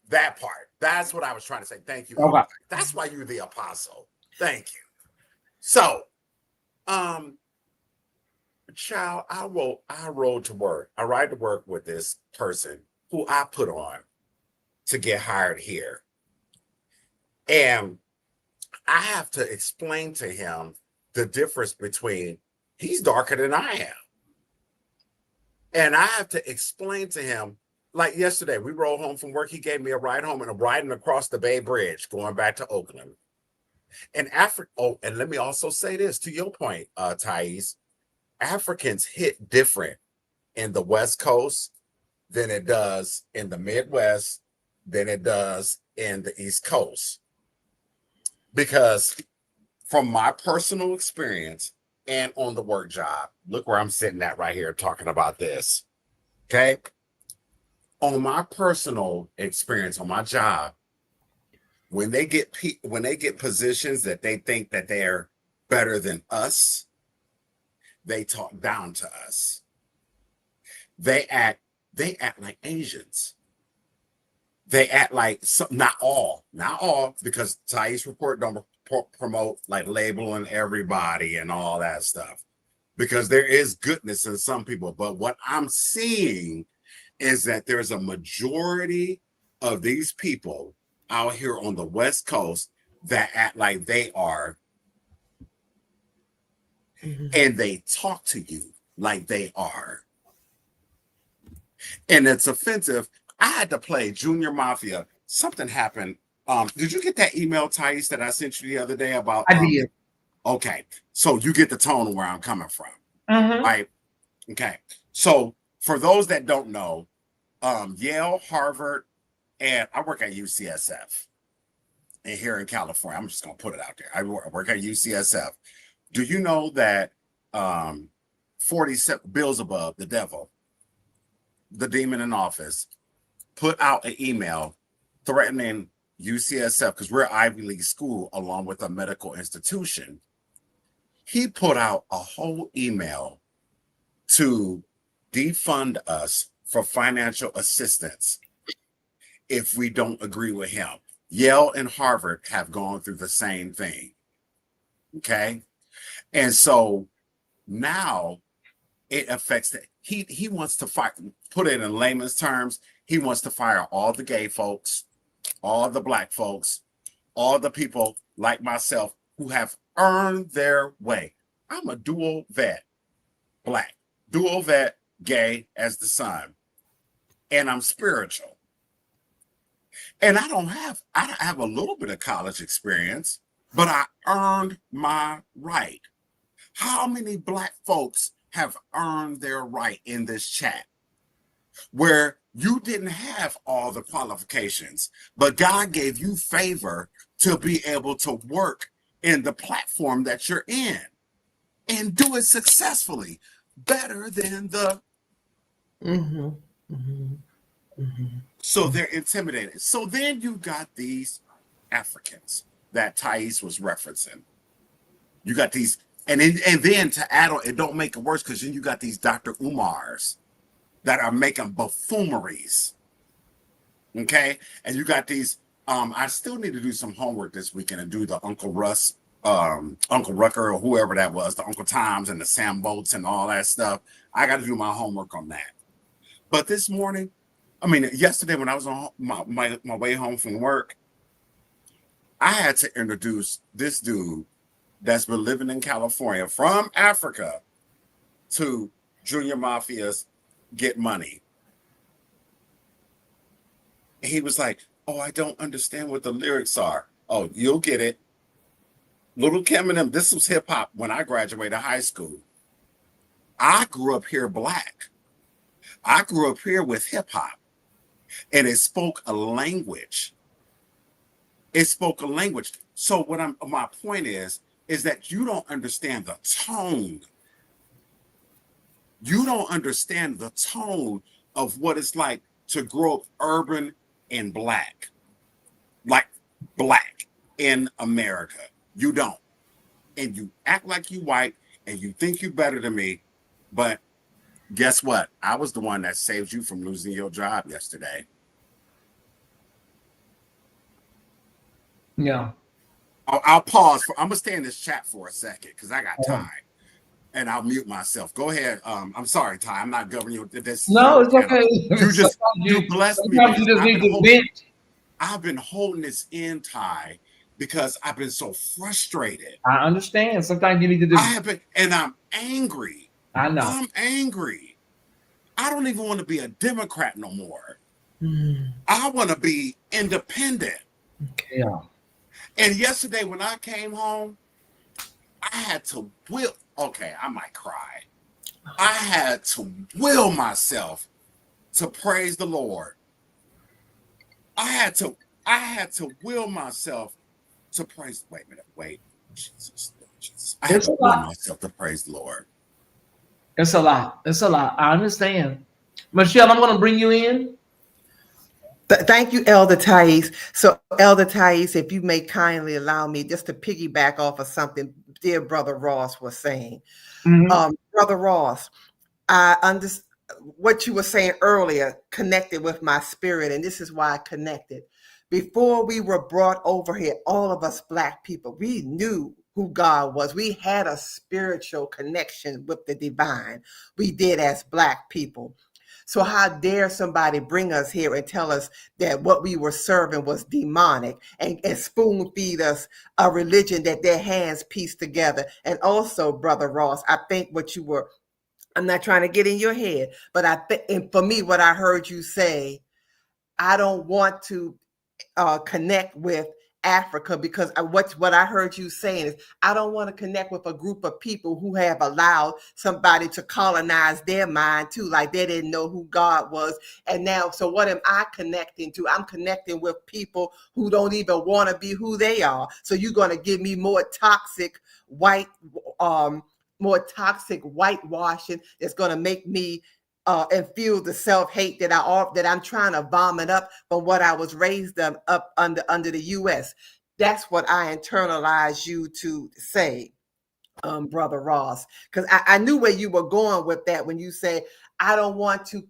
that part. That's what I was trying to say. Thank you. Okay. That's why you're the apostle. Thank you. So, child, I rode to work. I ride to work with this person who I put on to get hired here. And I have to explain to him the difference between, he's darker than I am. And I have to explain to him, like yesterday, we rode home from work. He gave me a ride home, and I'm riding across the Bay Bridge going back to Oakland. And and let me also say this to your point, Tyesse. Africans hit different in the West Coast than it does in the Midwest, than it does in the East Coast. Because from my personal experience and on the work job, look where I'm sitting at right here talking about this. Okay. On my personal experience, on my job, when they get positions that they think that they're better than us, they talk down to us. They act like Asians. They act like not all, because Tyesse Report don't promote like labeling everybody and all that stuff, because there is goodness in some people. But what I'm seeing is that there's a majority of these people out here on the West Coast that act like they are, and they talk to you like they are. And it's offensive. I had to play Junior Mafia. Something happened. Did you get that email, Tyesse, that I sent you the other day about? I did. Okay. So you get the tone of where I'm coming from. Mm-hmm. Right? Okay. So for those that don't know, Yale, Harvard, and I work at UCSF. And here in California, I'm just going to put it out there. I work at UCSF. Do you know that 47 Beelzebub, the devil, the demon in office, put out an email threatening UCSF, because we're Ivy League school along with a medical institution. He put out a whole email to defund us for financial assistance if we don't agree with him. Yale and Harvard have gone through the same thing. Okay. And so now it affects that. He wants to put it in layman's terms. He wants to fire all the gay folks, all the Black folks, all the people like myself who have earned their way. I'm a dual vet, Black, dual vet, gay as the sun, and I'm spiritual. And I have a little bit of college experience, but I earned my right. How many Black folks have earned their right in this chat where you didn't have all the qualifications, but God gave you favor to be able to work in the platform that you're in and do it successfully, better than the... So they're intimidated. So then you got these Africans that Tyesse was referencing. You got these, and then to add on, it don't make it worse, because then you got these Dr. Umars that are making buffooneries. Okay? And you got these, I still need to do some homework this weekend and do the Uncle Russ, Uncle Rucker, or whoever that was, the Uncle Toms and the Sam Boats and all that stuff. I got to do my homework on that. But this morning, yesterday when I was on my way home from work, I had to introduce this dude that's been living in California from Africa to Junior Mafia's Get Money. And he was like, oh, I don't understand what the lyrics are. Oh, you'll get it. Little Kim and them, this was hip hop when I graduated high school. I grew up here black. I grew up here with hip hop. And it spoke a language. It spoke a language. So my point is that you don't understand the tone. You don't understand the tone of what it's like to grow up urban and black, like black in America. You don't. And you act like you white and you think you better than me. But guess what? I was the one that saved you from losing your job yesterday. Yeah. I'll pause. I'm going to stay in this chat for a second because I got time. And I'll mute myself. Go ahead. I'm sorry, Ty. I'm not governing you. No, it's okay. You blessed me. You just need to vent. I've been holding this in, Ty, because I've been so frustrated. I understand. Sometimes you need to do. I have been, and I'm angry. I know. I'm angry. I don't even want to be a Democrat no more. I want to be independent. Yeah. And yesterday when I came home, I had to will. Okay, I might cry. I had to will myself to praise the Lord. I had to will myself to praise. Wait a minute. Wait. Jesus. I had to will myself to praise the Lord. It's a lot. It's a lot. I understand. Michelle, I'm going to bring you in. Thank you, Elder Tyesse. So, Elder Tyesse, if you may kindly allow me just to piggyback off of something dear Brother Ross was saying. Brother Ross, I understand what you were saying earlier connected with my spirit, and this is why I connected. Before we were brought over here, all of us Black people, we knew who God was. We had a spiritual connection with the divine. We did as Black people. So how dare somebody bring us here and tell us that what we were serving was demonic and spoon feed us a religion that their hands pieced together. And also, Brother Ross, I think what you were, I'm not trying to get in your head, but I think, and for me, what I heard you say, I don't want to connect with Africa because what I heard you saying is I don't want to connect with a group of people who have allowed somebody to colonize their mind too, like they didn't know who God was. And now, so what am I connecting to? I'm connecting with people who don't even want to be who they are. So you're going to give me more toxic whitewashing that's going to make me and feel the self-hate that I'm trying to vomit up from what I was raised up under the U.S. That's what I internalized you to say, Brother Ross, because I knew where you were going with that when you say, I don't want to,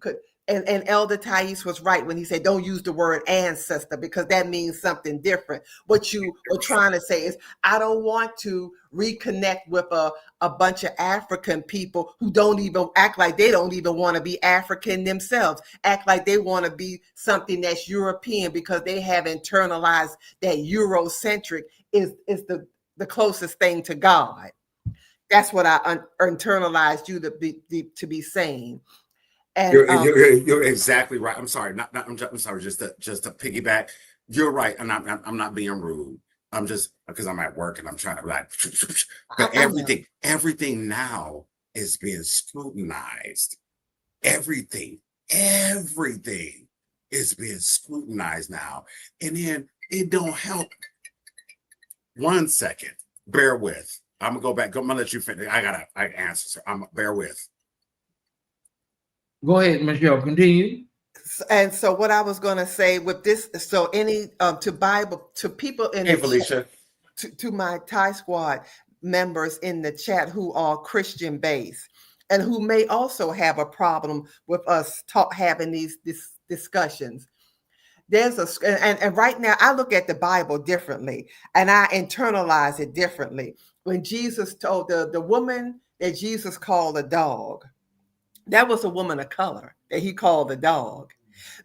and Elder Tyesse was right when he said, don't use the word ancestor because that means something different. What you were trying to say is, I don't want to reconnect with a bunch of African people who don't even act like they don't even want to be African themselves, act like they want to be something that's European because they have internalized that Eurocentric is the closest thing to God. That's what I internalized you to be saying. And you're exactly right. I'm sorry. I'm sorry. Just to piggyback. You're right. And I'm not being rude. I'm just because I'm at work and I'm trying to like. But everything now is being scrutinized. Everything is being scrutinized now, and then it don't help. 1 second. Bear with. I'm gonna go back. I'm gonna let you finish. I answer. Bear with. Go ahead, Michelle. Continue. And so, what I was going to say with this, so any to people in hey, Felicia, to my Thai Squad members in the chat who are Christian based and who may also have a problem with us having these discussions. There's and right now I look at the Bible differently and I internalize it differently. When Jesus told the woman that Jesus called a dog, that was a woman of color that he called a dog.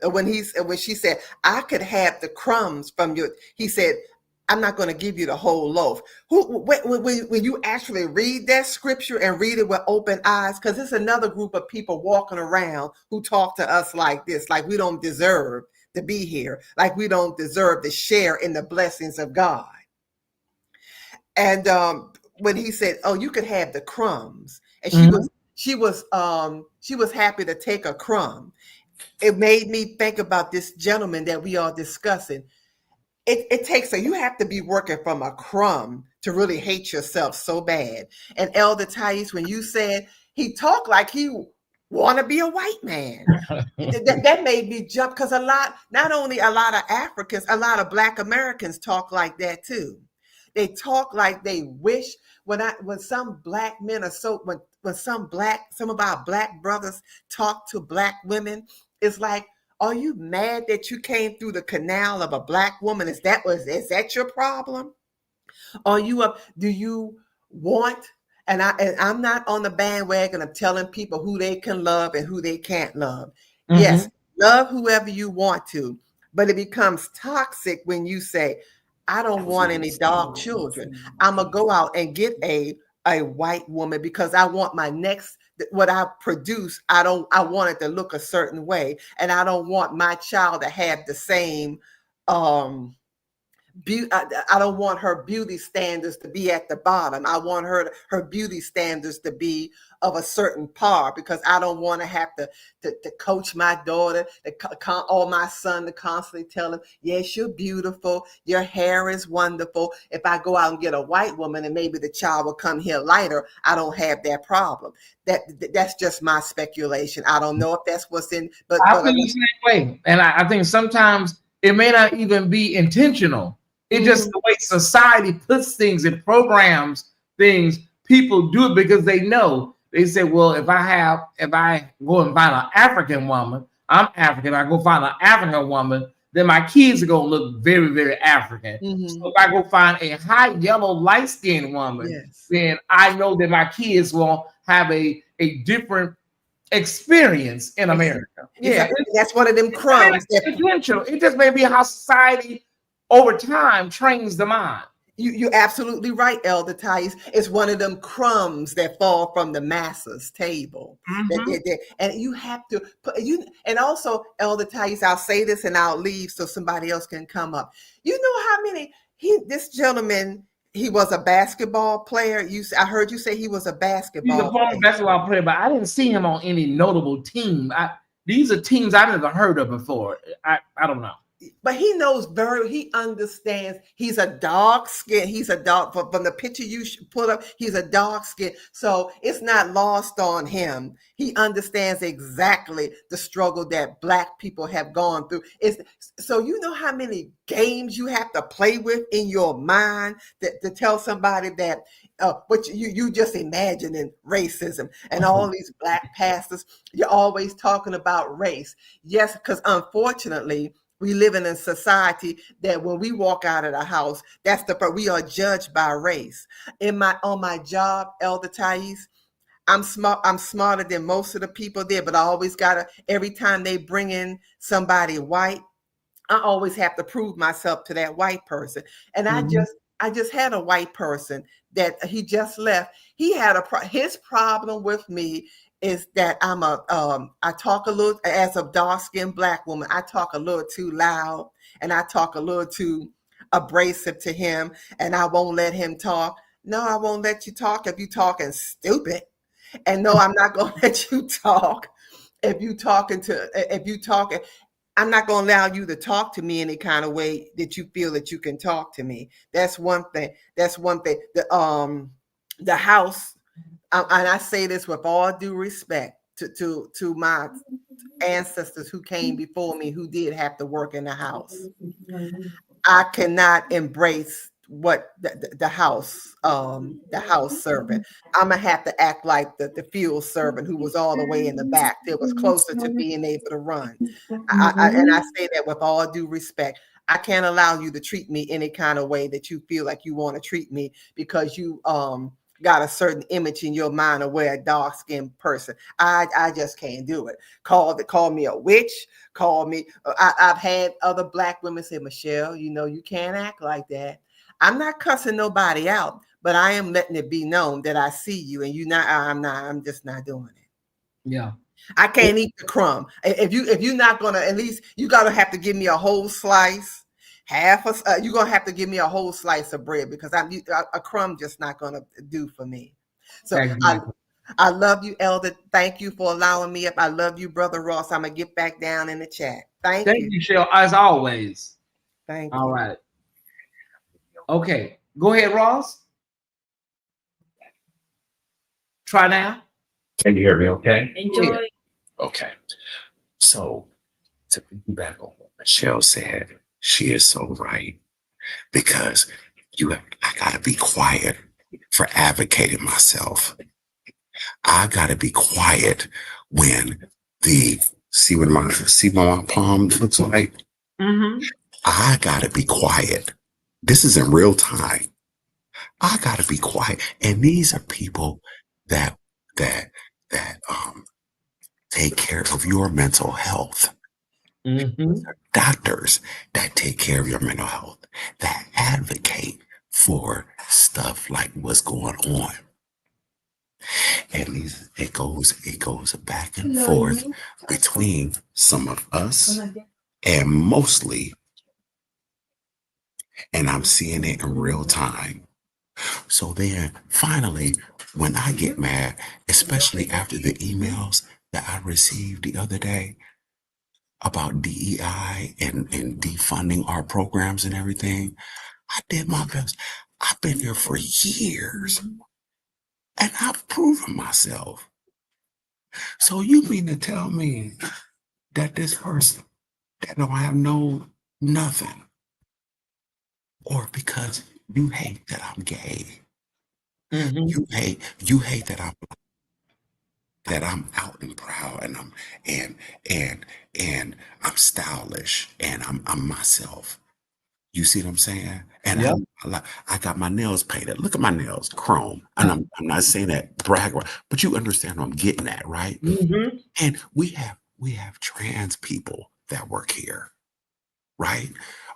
When she said, I could have the crumbs from your, he said, I'm not going to give you the whole loaf. When you actually read that scripture and read it with open eyes, because it's another group of people walking around who talk to us like this, like we don't deserve to be here, like we don't deserve to share in the blessings of God. And when he said, "Oh, you could have the crumbs," and she was happy to take a crumb, it made me think about this gentleman that we are discussing. It takes you have to be working from a crumb to really hate yourself so bad. And Elder Tyesse, when you said he talked like he want to be a white man, that made me jump, because not only a lot of Africans, a lot of Black Americans talk like that too. They talk like they wish when some Black men are so when some of our Black brothers talk to Black women, it's like, are you mad that you came through the canal of a Black woman? Is that your problem? Are you up? Do you want? And I'm not on the bandwagon of telling people who they can love and who they can't love. Yes, love whoever you want to, but it becomes toxic when you say, I don't want any dog children. I'm gonna go out and get a white woman because I want my next, what I produce, I want it to look a certain way, and I don't want my child to have the same I don't want her beauty standards to be at the bottom. I want her beauty standards to be of a certain par, because I don't want to have to coach my daughter or my son to constantly tell him, yes, you're beautiful, your hair is wonderful. If I go out and get a white woman and maybe the child will come here lighter, I don't have that problem. That's just my speculation. I don't know if that's what's in, but I feel the same way. And I think sometimes it may not even be intentional. It's just the way society puts things and programs things. People do it because they know. They say, well, if I go and find an African woman, I'm African, I go find an African woman, then my kids are going to look very, very African. So if I go find a high yellow, light-skinned woman, then I know that my kids will have a different experience in America. Yeah, that's one of them crumbs. It just may be how society over time trains the mind. You're absolutely right, Elder Tyesse. It's one of them crumbs that fall from the masses table. And you have to and also, Elder Tyesse, I'll say this and I'll leave so somebody else can come up. You know how many this gentleman, he was a basketball player. I heard you say he was a basketball He's a former basketball player, but I didn't see him on any notable team. These are teams I've never heard of before. I don't know. But he he understands. He's a dark skin. He's a dark, from the picture you put up, he's a dark skin. So it's not lost on him. He understands exactly the struggle that Black people have gone through. So you know how many games you have to play with in your mind to tell somebody that but you just imagining racism and all these Black pastors, you're always talking about race. Yes, because unfortunately, we live in a society that when we walk out of the house, we are judged by race. On my job, Elder Tyesse, I'm smarter than most of the people there, but I always every time they bring in somebody white, I always have to prove myself to that white person. And I just had a white person that he just left. He had his problem with me is that I talk a little, as a dark-skinned Black woman, I talk a little too loud and I talk a little too abrasive to him, and I won't let him talk. No, I won't let you talk if you talking stupid. And no, I'm not going to let you talk if you talking, I'm not going to allow you to talk to me any kind of way that you feel that you can talk to me. That's one thing. The house, and I say this with all due respect to my ancestors who came before me, who did have to work in the house. I cannot embrace what the house servant. I'm gonna have to act like the field servant who was all the way in the back. That was closer to being able to run. And I say that with all due respect. I can't allow you to treat me any kind of way that you feel like you want to treat me because you got a certain image in your mind of where a dark-skinned person. I just can't do it. Call me a witch. Call me. I've had other Black women say, Michelle, you can't act like that. I'm not cussing nobody out, but I am letting it be known that I see you and I'm just not doing it. Yeah. I can't eat the crumb. If you're not gonna, at least you gotta have to give me a whole slice, you're gonna have to give me a whole slice of bread, because a crumb just not gonna do for me. So Exactly. I love you, Elder. Thank you for allowing me up. I love you, Brother Ross. I'm gonna get back down in the chat. Thank you, Shell, as always. Thank you. All right. Okay, go ahead, Ross. Try now. Can you hear me okay? Enjoy. Okay. So to piggyback on what Michelle said, she is so right. Because I gotta be quiet for advocating myself. I gotta be quiet when see what my palm looks like? I gotta be quiet. This is in real time. I gotta be quiet. And these are people that take care of your mental health. Doctors that take care of your mental health, that advocate for stuff like what's going on. And it goes back and forth between some of us and mostly, and I'm seeing it in real time. So then finally, when I get mad, especially after the emails that I received the other day about DEI and defunding our programs and everything, I did my best. I've been here for years and I've proven myself. So you mean to tell me that this person that don't have nothing, or because you hate that I'm gay, you hate that I'm out and proud and I'm stylish and I'm myself. You see what I'm saying? And I got my nails painted. Look at my nails, chrome. And I'm not saying that brag, but you understand what I'm getting at, right? And we have trans people that work here, right?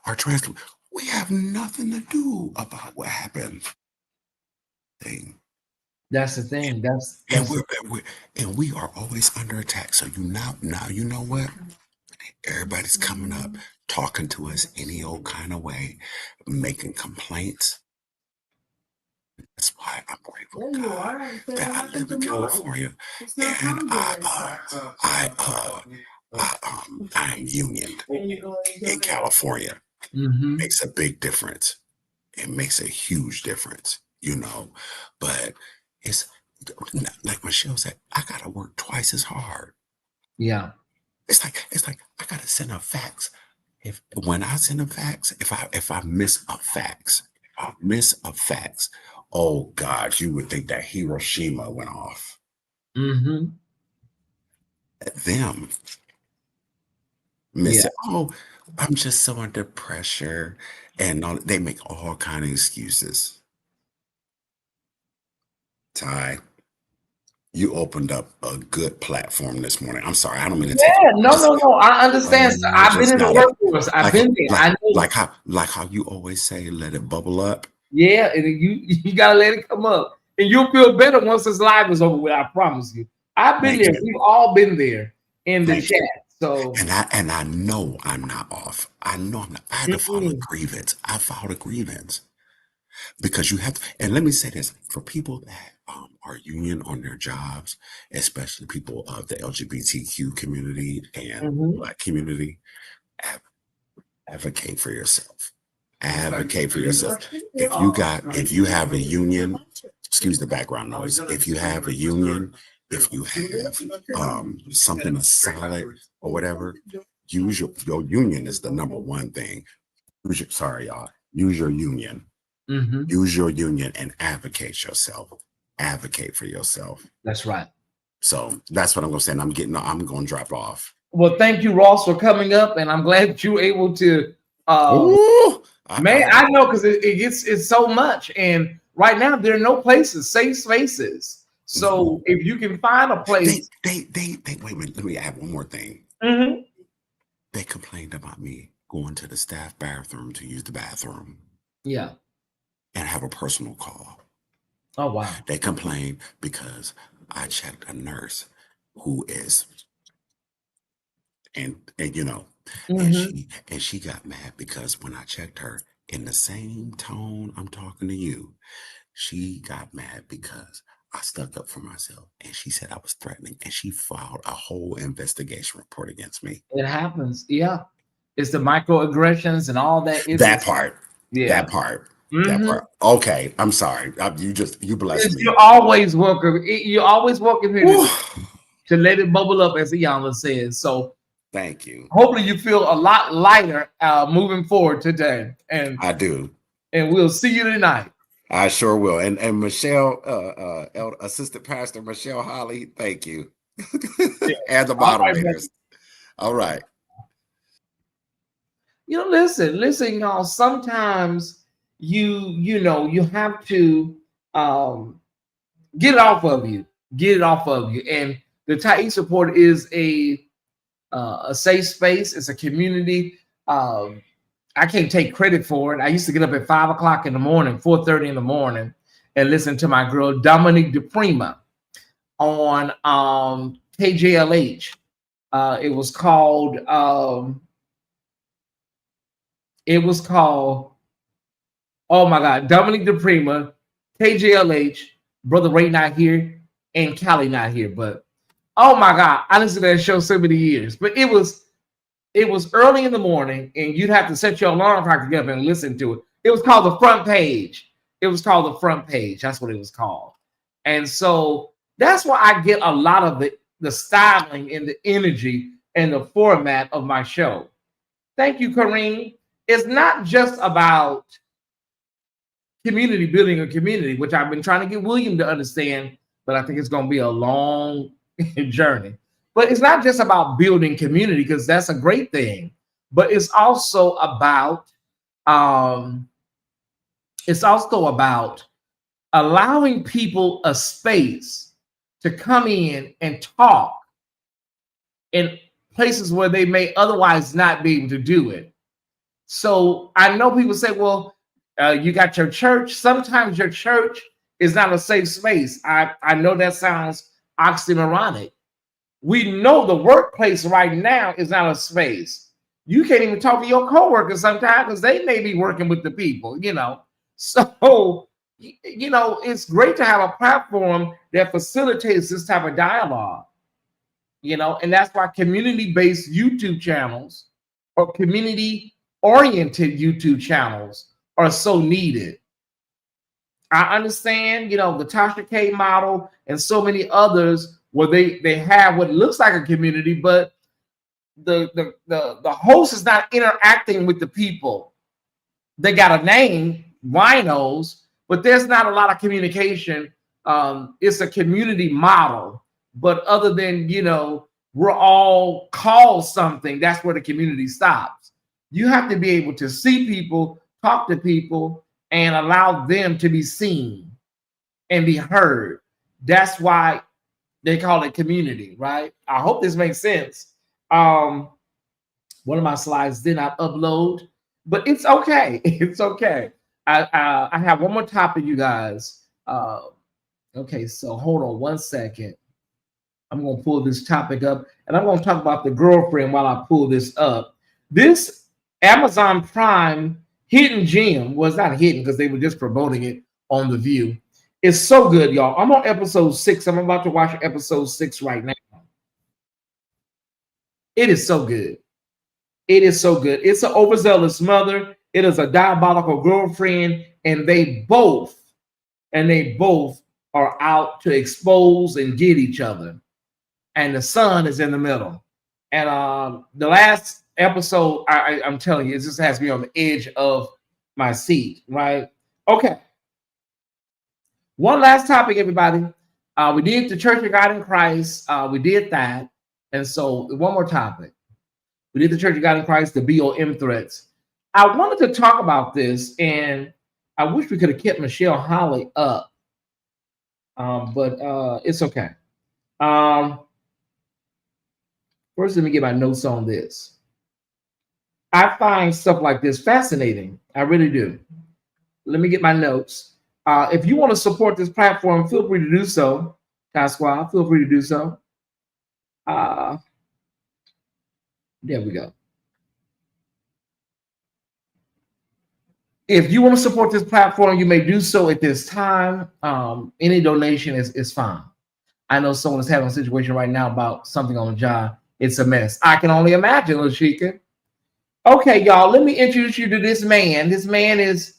Our trans, we have nothing to do about what happened. That's the thing. And we are always under attack. So now you know what? Everybody's coming up, talking to us any old kind of way, making complaints. That's why I'm grateful to God that I live in California and I am unioned in California. Makes a big difference. It makes a huge difference, but it's like Michelle said, I gotta work twice as hard. Yeah. It's like I gotta send a fax. When I send a fax, if I miss a fax, oh God, you would think that Hiroshima went off. Them miss it. Oh, I'm just so under pressure, and they make all kind of excuses. Ty, you opened up a good platform this morning. I'm sorry, I don't mean to take it. No. I understand. I've been in the workforce. I've been there. I know. Like how you always say, let it bubble up. Yeah, and you gotta let it come up, and you'll feel better once this live is over with. I promise you. I've been there. We've all been there in the chat. So and I know I'm not off. I know I'm not. I had to file a grievance. I filed a grievance because you have to. And let me say this for people that are union on their jobs, especially people of the LGBTQ community and Black community, advocate for yourself. Advocate for yourself. If you have a union, excuse the background noise. If you have a union, if you have something that's solid or whatever, use your union is the number one thing. Sorry, y'all. Use your union. Use your union and advocate yourself. Advocate for yourself. That's right. So that's what I'm gonna say. And I'm going to drop off. Well, thank you, Ross, for coming up, and I'm glad that you were able to. I know, because it's so much, and right now there are no places, safe spaces. So if you can find a place, they wait a minute. Let me add one more thing. They complained about me going to the staff bathroom to use the bathroom. Yeah. and have a personal call. Oh, wow. They complain because I checked a nurse who is, and you know, Mhm. and she got mad because when I checked her in the same tone I'm talking to you, she got mad because I stuck up for myself and she said I was threatening and she filed a whole investigation report against me. It happens. Yeah. It's the microaggressions and all that. That part, Yeah. that part, that Mhm. part. Okay, I'm sorry. You blessed me. You're always welcome. You're always welcome here Whew. to let it bubble up, as Iyanla says. So Thank you. hopefully you feel a lot lighter moving forward today. And I do. we'll see you tonight. I sure will. And Michelle, Assistant Pastor Michelle Holly, thank you. Yeah. And the All right, moderators. All right. listen, y'all. Sometimes you have to get it off of you. Get it off of you. And the Tyesse Report is a safe space. It's a community. I can't take credit for it. I used to get up at 5 o'clock in the morning, 4:30 in the morning, and listen to my girl Dominique DePrima on KJLH. It was called oh my God, Dominique DePrima, KJLH, Brother Ray not here, and Callie not here. But oh my God, I listened to that show so many years. But it was early in the morning, and you'd have to set your alarm clock together and listen to it. It was called The Front Page. It was called The Front Page. That's what it was called. And so that's why I get a lot of the styling and the energy and the format of my show. Thank you, Kareem. It's not just about community building a community, which I've been trying to get William to understand, but I think it's going to be a long journey. But it's not just about building community, because that's a great thing, but it's also about allowing people a space to come in and talk in places where they may otherwise not be able to do it. So I know people say, well, you got your church. Sometimes your church is not a safe space. I know that sounds oxymoronic. We know the workplace right now is not a space. You can't even talk to your coworkers sometimes because they may be working with the people, So, it's great to have a platform that facilitates this type of dialogue, and that's why community-based YouTube channels or community-oriented YouTube channels are so needed. I understand, the Tasha K model and so many others where they have what looks like a community, but the host is not interacting with the people. They got a name, winos, but there's not a lot of communication. It's a community model, but other than we're all called something, that's where the community stops. You have to be able to see people, talk to people, and allow them to be seen and be heard. That's why they call it community, right? I hope this makes sense. One of my slides did not upload, but it's okay. It's okay. I have one more topic, you guys. Okay, so hold on one second. I'm going to pull this topic up, and I'm going to talk about the girlfriend while I pull this up. This Amazon Prime hidden gem was not hidden because they were just promoting it on The View. It's so good, y'all. I'm on episode 6. I'm about to watch episode 6 right now. It is so good. It is so good. It's an overzealous mother. It is a diabolical girlfriend, and they both are out to expose and get each other. And the son is in the middle. And the last episode, I'm telling you, it just has me on the edge of my seat, right? Okay. One last topic, everybody. We did the Church of God in Christ. We did that. And so one more topic. We did the Church of God in Christ, the BOM threats. I wanted to talk about this, and I wish we could have kept Michelle Holly up, but it's okay. First, let me get my notes on this. I find stuff like this fascinating. I really do. Let me get my notes. If you want to support this platform, feel free to do so. Squad, feel free to do so. There we go. If you want to support this platform, you may do so at this time. Any donation is fine. I know someone is having a situation right now about something on the job. It's a mess. I can only imagine, Lashika. Okay, y'all, let me introduce you to this man. This man is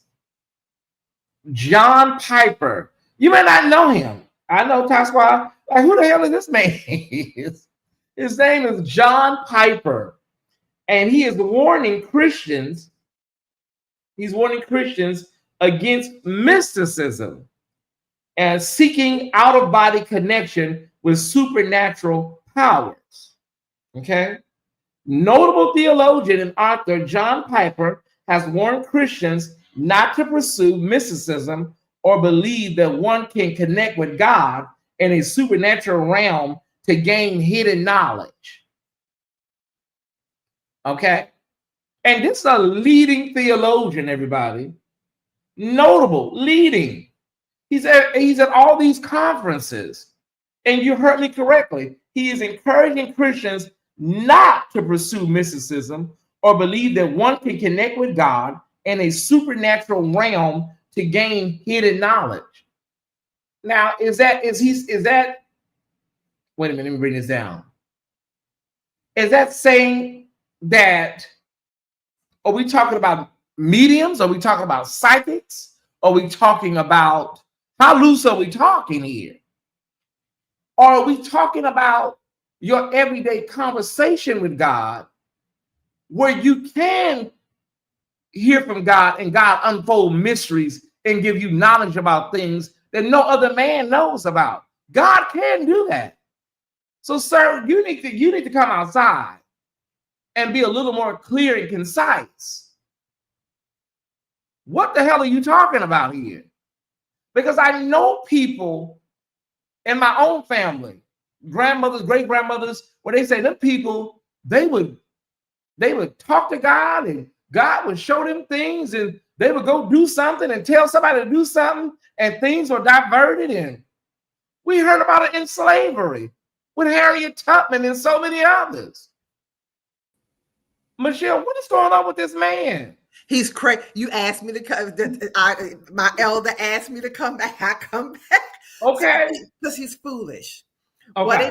John Piper. You may not know him. I know Taswa. Like, who the hell is this man? His name is John Piper. And he is warning Christians. He's warning Christians against mysticism and seeking out-of-body connection with supernatural powers. Okay? Notable theologian and author John Piper has warned Christians not to pursue mysticism or believe that one can connect with God in a supernatural realm to gain hidden knowledge. Okay? And this is a leading theologian, everybody. Notable, leading. He's at all these conferences. And you heard me correctly. He is encouraging Christians not to pursue mysticism or believe that one can connect with God in a supernatural realm to gain hidden knowledge. Now, is that wait a minute, let me bring this down. Is that saying that, are we talking about mediums? Are we talking about psychics? Are we talking about, how loose are we talking here? Or are we talking about your everyday conversation with God where you can hear from God and God unfold mysteries and give you knowledge about things that no other man knows about? God can do that. So, sir, you need to come outside and be a little more clear and concise. What the hell are you talking about here? Because I know people in my own family, grandmothers, great grandmothers, where they say them people, they would talk to God and God would show them things and they would go do something and tell somebody to do something and things were diverted. And we heard about it in slavery with Harriet Tubman and so many others. Michelle, what is going on with this man? He's crazy. You asked me to come. My elder asked me to come back. I come back. Okay. Because he's foolish. Okay. What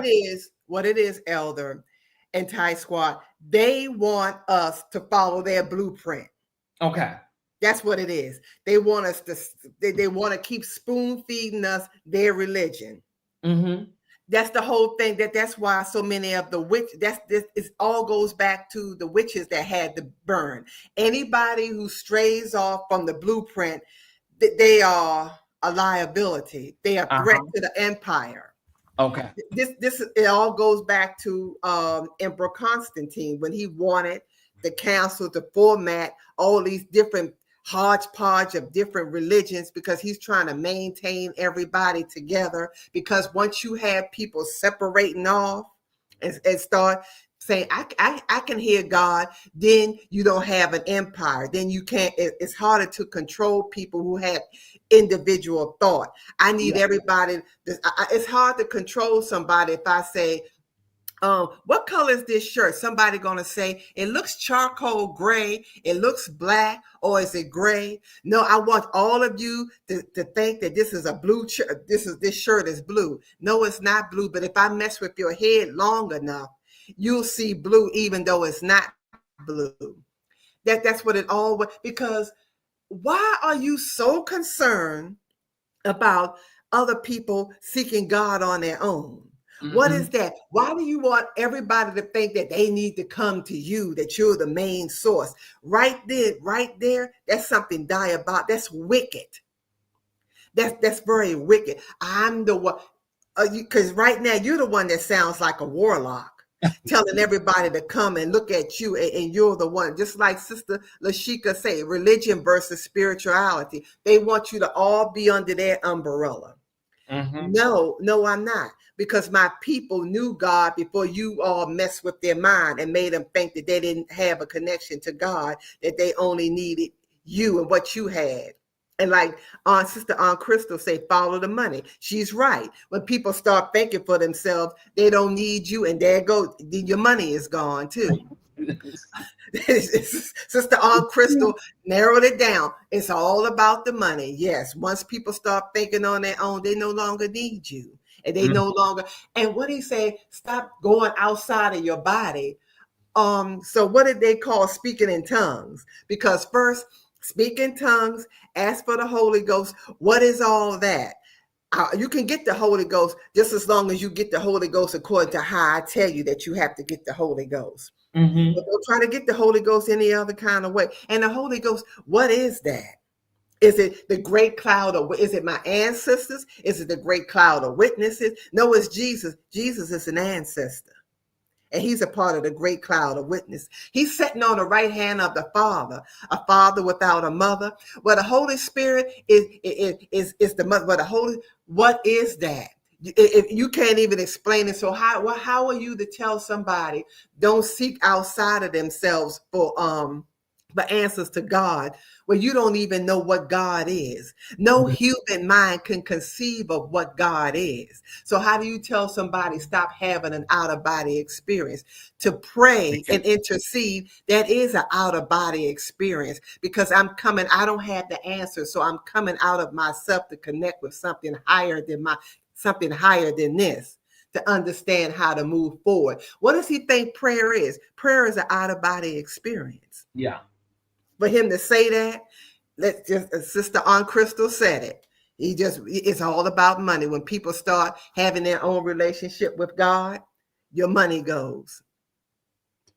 it is, elder and Ty Squad, they want us to follow their blueprint. Okay. That's what it is. They want us to, they want to keep spoon feeding us their religion. Mm-hmm. That's the whole thing. That's why so many of the it all goes back to the witches that had to burn. Anybody who strays off from the blueprint, they are a liability. They are a threat to the empire. Okay. It all goes back to Emperor Constantine when he wanted the council to format all these different hodgepodge of different religions because he's trying to maintain everybody together. Because once you have people separating off and start saying, I can hear God, then you don't have an empire. Then you can't, it's harder to control people who have individual thought. I need everybody. It's hard to control somebody if I say, what color is this shirt? Somebody gonna say it looks charcoal gray, it looks black, or is it gray? No, I want all of you to think that this is a blue shirt. This shirt is blue. No, it's not blue. But if I mess with your head long enough, you'll see blue, even though it's not blue. That's what it all. Because why are you so concerned about other people seeking God on their own? Mm-hmm. What is that? Why do you want everybody to think that they need to come to you, that you're the main source? Right there, that's something diabolical. That's wicked. That's very wicked. I'm the one, because right now you're the one that sounds like a warlock, telling everybody to come and look at you, and you're the one. Just like Sister Lashika say, religion versus spirituality. They want you to all be under their umbrella. Mm-hmm. No, I'm not. Because my people knew God before you all messed with their mind and made them think that they didn't have a connection to God, that they only needed you and what you had. And like Sister Aunt Crystal say, follow the money. She's right. When people start thinking for themselves, they don't need you, and there go your money is gone too. Sister Aunt Crystal narrowed it down. It's all about the money. Yes, once people start thinking on their own, they no longer need you, and they no longer. And what he say? Stop going outside of your body. So what did they call speaking in tongues? Because first, speak in tongues, ask for the Holy Ghost. What is all that? You can get the Holy Ghost just as long as you get the Holy Ghost according to how I tell you that you have to get the Holy Ghost. But don't try to get the Holy Ghost any other kind of way. And the Holy Ghost, what is that? Is it the great cloud of, is it my ancestors? Is it the great cloud of witnesses? No, it's Jesus. Jesus is an ancestor. And he's a part of the great cloud of witness. He's sitting on the right hand of the Father, a father without a mother. Well, the Holy Spirit is the mother. But the Holy, what is that? If you can't even explain it, so how are you to tell somebody don't seek outside of themselves for answers to God, where you don't even know what God is? No human mind can conceive of what God is. So how do you tell somebody stop having an out-of-body experience? To pray and intercede, that is an out-of-body experience, because I don't have the answer, so I'm coming out of myself to connect with something higher than this, to understand how to move forward. What does he think prayer is? Prayer is an out-of-body experience. Yeah. For him to say that, let's just, Sister Aunt Crystal said it. It's all about money. When people start having their own relationship with God, your money goes.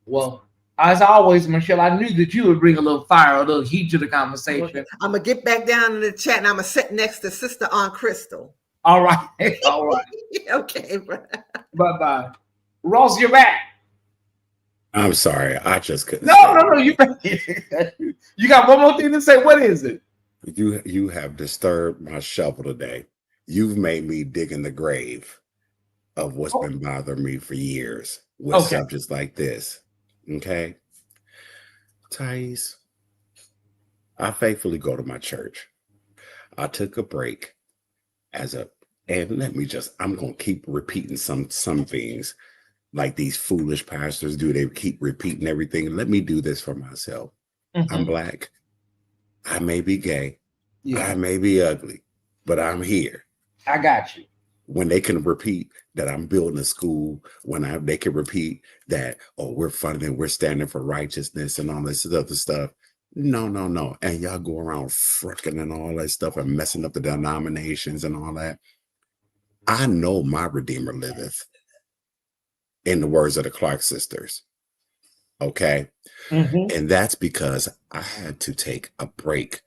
Well, as always, Michelle, I knew that you would bring a little fire, a little heat to the conversation. I'm going to get back down in the chat, and I'm going to sit next to Sister Aunt Crystal. All right. All right. Okay. Bye-bye. Ross, you're back. I'm sorry, I just couldn't. No. You got one more thing to say. What is it? You have disturbed my shovel today. You've made me dig in the grave of what's been bothering me for years with subjects like this. Okay, Tyesse, I faithfully go to my church. I took a break and I'm gonna keep repeating some things like these foolish pastors do. They keep repeating everything. Let me do this for myself. I'm Black. I may be gay. Yeah. I may be ugly, but I'm here. I got you. When they can repeat that I'm building a school, they can repeat that, we're funding, we're standing for righteousness and all this other stuff. No. And y'all go around fricking and all that stuff and messing up the denominations and all that. I know my Redeemer liveth, in the words of the Clark sisters. Okay. And that's because I had to take a break.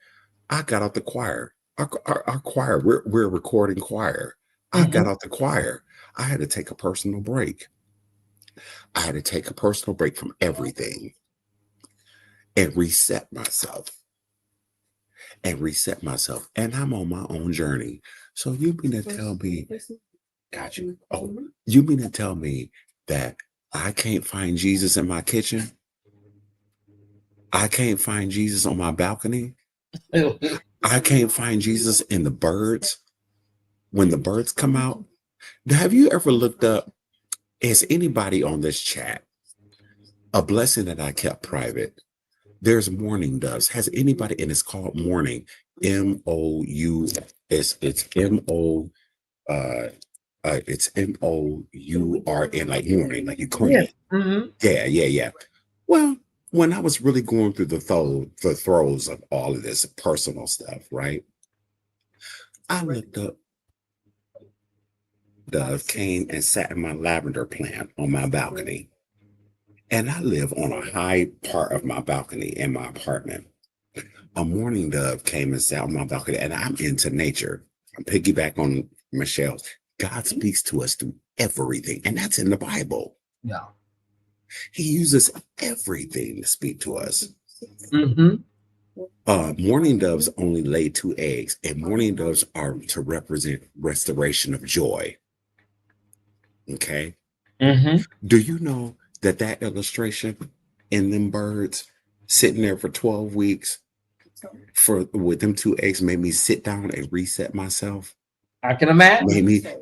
I got out the choir. Our choir, we're a recording choir. I got out the choir. I had to take a personal break. I had to take a personal break from everything and reset myself. And I'm on my own journey. So you mean to tell me, got you. You mean to tell me that I can't find Jesus in my kitchen? I can't find Jesus on my balcony? I can't find Jesus in the birds when the birds come out? Have you ever looked up, is anybody on this chat, a blessing that I kept private? There's mourning doves. Has anybody, and it's called mourning, M-O-U, it's M-O, it's M-O-U-R-N, like mourning, like Ukraine. Yeah. Well, when I was really going through the throes of all of this personal stuff, right? I looked up, dove came and sat in my lavender plant on my balcony. And I live on a high part of my balcony in my apartment. A mourning dove came and sat on my balcony, and I'm into nature. I'm piggyback on Michelle. God speaks to us through everything, and that's in the Bible. Yeah. He uses everything to speak to us. Mourning doves only lay 2 eggs, and mourning doves are to represent restoration of joy. Okay. Do you know that illustration in them birds sitting there for 12 weeks with them 2 eggs made me sit down and reset myself. I can imagine.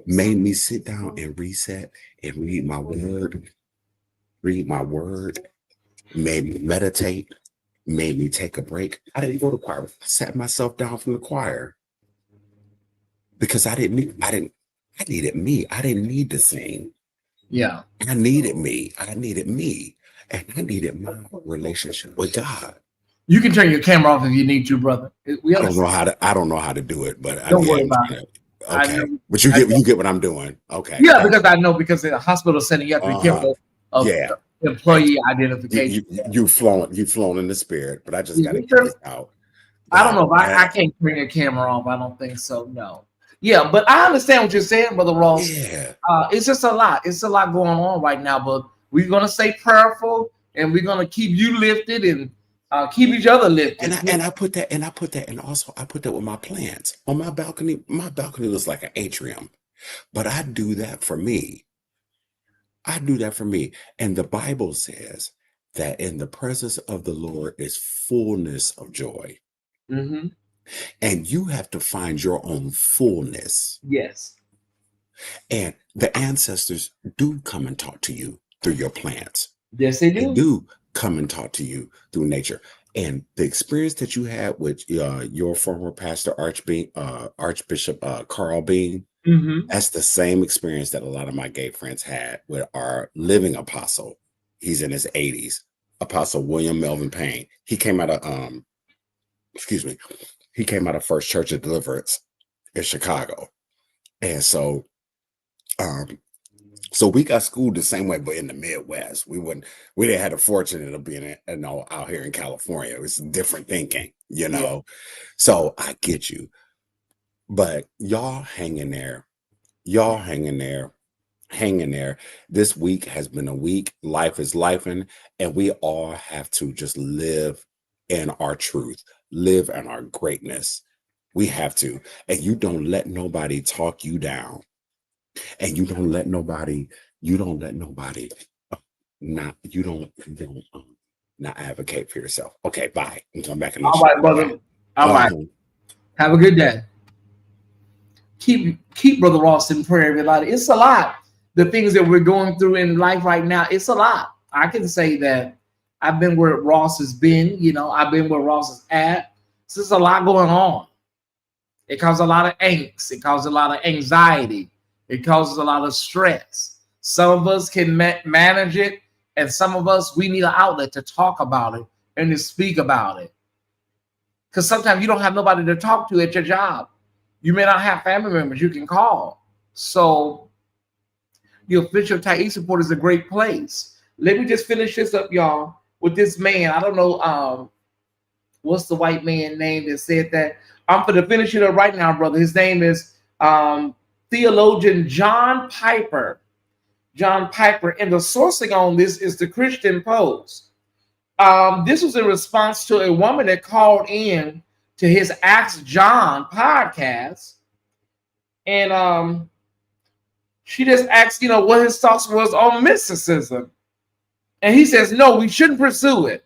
Made me sit down and reset and read my word, made me meditate, made me take a break. I didn't go to choir. I sat myself down from the choir because I needed me. I didn't need to sing. Yeah. I needed me. And I needed my relationship with God. You can turn your camera off if you need to, brother. I don't know how to do it, but don't worry about it. Okay. But you get what I'm doing. Okay. Yeah, because in a hospital setting, you have to be careful of employee identification. You've flown in the spirit, but I just got to get this out. I don't know if I can't turn your camera off. I don't think so. No. Yeah, but I understand what you're saying, Brother Ross. Yeah. It's just a lot. It's a lot going on right now, but we're gonna stay prayerful and we're gonna keep you lifted and keep each other lifted. And I put that, and also I put that with my plants on my balcony. My balcony looks like an atrium, but I do that for me. And the Bible says that in the presence of the Lord is fullness of joy. Mm-hmm. And you have to find your own fullness. Yes. And the ancestors do come and talk to you through your plants. Yes, they do. They do come and talk to you through nature. And the experience that you had with your former pastor, Archbishop Carl Bean, mm-hmm. That's the same experience that a lot of my gay friends had with our living apostle. He's in his 80s, Apostle William Melvin Payne. He came out of First Church of Deliverance in Chicago. And so we got schooled the same way, but in the Midwest. We didn't have the fortune of being out here in California. It was different thinking, Yeah. So I get you. But y'all hang in there. This week has been a week. Life is lifing, and we all have to just live in our truth, live in our greatness. We have to. And you don't let nobody talk you down. And you don't let nobody not advocate for yourself. Okay, bye. I'm coming back in. All right, brother. All right. Have a good day. Keep Brother Ross in prayer, everybody. It's a lot. The things that we're going through in life right now, it's a lot. I can say that I've been where Ross has been. I've been where Ross is at. So there's a lot going on. It causes a lot of angst. It causes a lot of anxiety. It causes a lot of stress. Some of us can manage it, and some of us, we need an outlet to talk about it and to speak about it. Because sometimes you don't have nobody to talk to at your job. You may not have family members you can call. So the official Tyesse Report is a great place. Let me just finish this up, y'all, with this man. I don't know what's the white man name that said that. I'm going to finish it up right now, brother. His name is theologian John Piper. And the sourcing on this is the Christian Post. This was in response to a woman that called in to his Ask John podcast. And she just asked, what his thoughts was on mysticism. And he says, no, we shouldn't pursue it.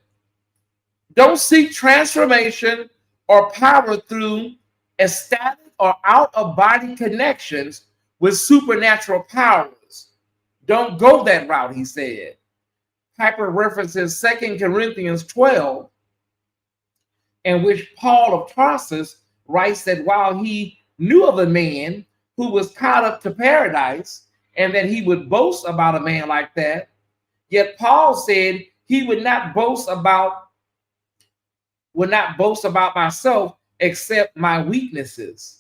Don't seek transformation or power through ecstatic or out-of-body connections with supernatural powers. Don't go that route, he said. Piper references 2 Corinthians 12, in which Paul of Tarsus writes that while he knew of a man who was caught up to paradise and that he would boast about a man like that, yet Paul said he would not boast about myself except my weaknesses.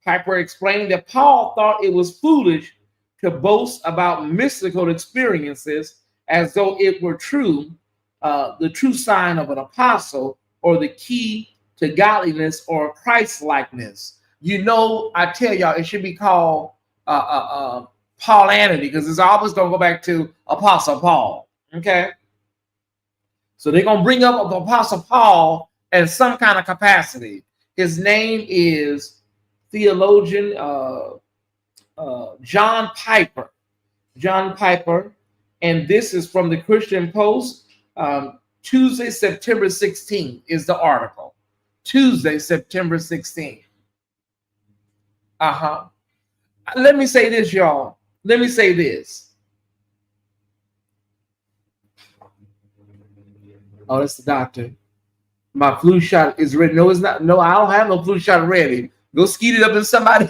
Piper explained that Paul thought it was foolish to boast about mystical experiences as though it were true, the true sign of an apostle or the key to godliness or Christ-likeness. I tell y'all, it should be called Paulanity, because it's always going to go back to Apostle Paul, okay? So they're going to bring up the Apostle Paul in some kind of capacity. His name is theologian John Piper. And this is from the Christian Post. Tuesday, September 16th is the article. Tuesday, September 16th. Let me say this, y'all. Let me say this. Oh, that's the doctor. My flu shot is ready. No, it's not. No, I don't have no flu shot ready. Go skeet it up in somebody.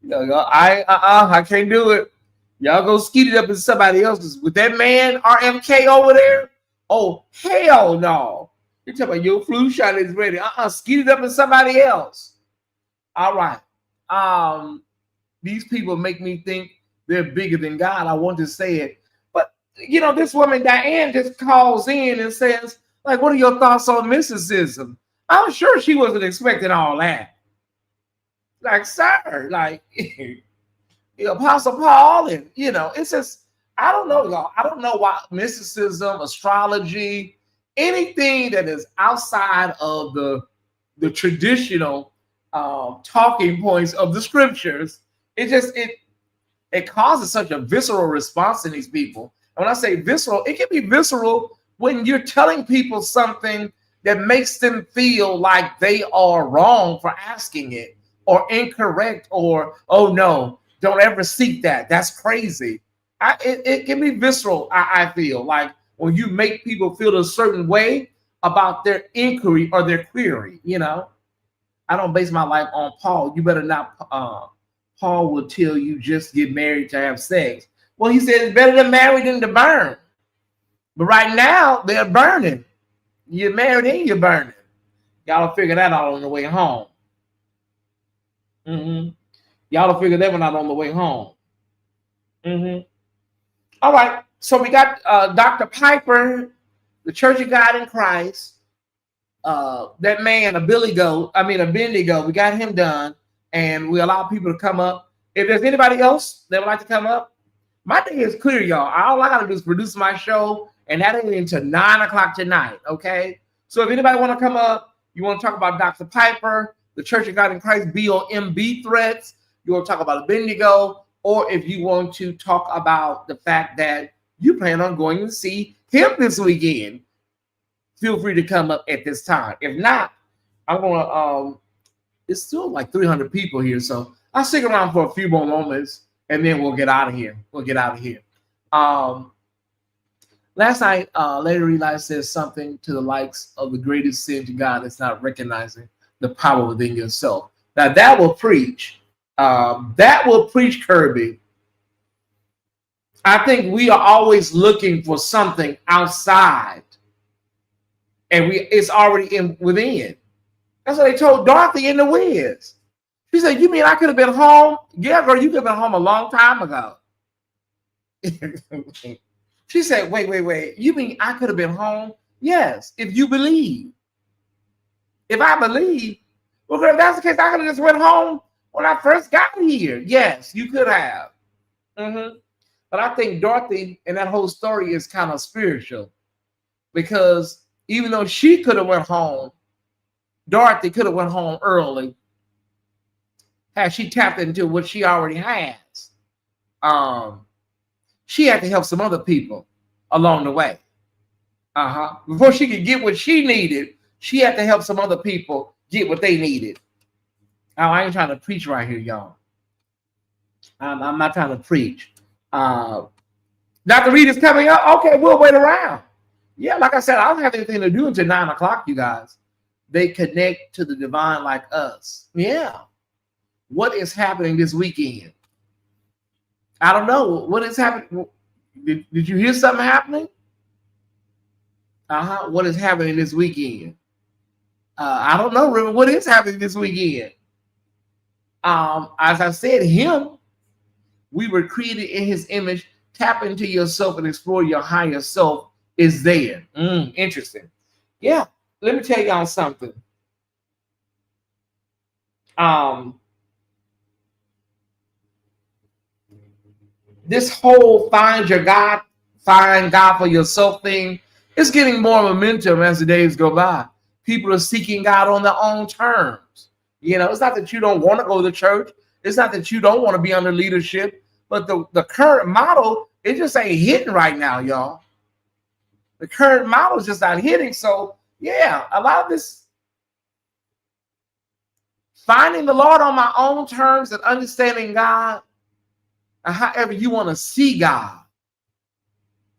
I can't do it. Y'all go skeet it up in somebody else's. With that man RMK over there? Oh, hell no. You're talking about your flu shot is ready. Skeet it up in somebody else. All right. These people make me think they're bigger than God. I want to say it. But, this woman, Diane, just calls in and says, like, what are your thoughts on mysticism? I'm sure she wasn't expecting all that. Like, sir, like, the Apostle Paul, and, it's just, I don't know, y'all. I don't know why mysticism, astrology, anything that is outside of the traditional talking points of the scriptures, it causes such a visceral response in these people. And when I say visceral, it can be visceral when you're telling people something that makes them feel like they are wrong for asking it, or incorrect, or, oh no, don't ever seek that. That's crazy. It can be visceral, I feel, like when you make people feel a certain way about their inquiry or their query, I don't base my life on Paul. You better not. Paul will tell you just get married to have sex. Well, he said it's better to marry than to burn. But right now, they're burning. You're married and you're burning. Y'all will figure that out on the way home. Y'all will figure that one out on the way home. All right. So we got Dr. Piper, the Church of God in Christ. That man, Abendigo, we got him done. And we allow people to come up. If there's anybody else that would like to come up, my day is clear, y'all. All I got to do is produce my show, and that ain't until 9 o'clock tonight, okay? So if anybody want to come up, you want to talk about Dr. Piper, the Church of God in Christ, BOMB threats, you want to talk about Abendigo, or if you want to talk about the fact that you plan on going to see him this weekend, feel free to come up at this time. If not, I'm going to... it's still like 300 people here, so I'll stick around for a few more moments, and then we'll get out of here. Last night, Lady Eli says something to the likes of the greatest sin to God is not recognizing the power within yourself. Now, that will preach. Kirby. I think we are always looking for something outside, and it's already within. That's what they told Dorothy in The Wiz. She said, you mean I could have been home? Yeah, girl, you could have been home a long time ago. She said, wait. You mean I could have been home? Yes, if you believe. If I believe, well, girl, if that's the case, I could have just went home when I first got here. Yes, you could have. But I think Dorothy and that whole story is kind of spiritual, because even though she could have went home, Dorothy could have went home early had she tapped into what she already has. She had to help some other people along the way. Before she could get what she needed, she had to help some other people get what they needed. Now, I ain't trying to preach right here, y'all. I'm not trying to preach. Dr. Reed is coming up. Okay, we'll wait around. Yeah, like I said, I don't have anything to do until 9 o'clock, you guys. They connect to the divine like us. Yeah. What is happening this weekend? I don't know. What is happening? Did you hear something happening? What is happening this weekend? I don't know, River. What is happening this weekend? As I said, we were created in his image. Tap into yourself and explore your higher self is there. Interesting. Yeah. Let me tell y'all something. This whole find God for yourself thing is getting more momentum as the days go by. People are seeking God on their own terms. It's not that you don't want to go to church. It's not that you don't want to be under leadership. But the current model, it just ain't hitting right now, y'all. The current model is just not hitting. So, Yeah, a lot of this finding the Lord on my own terms and understanding God, and however you want to see God.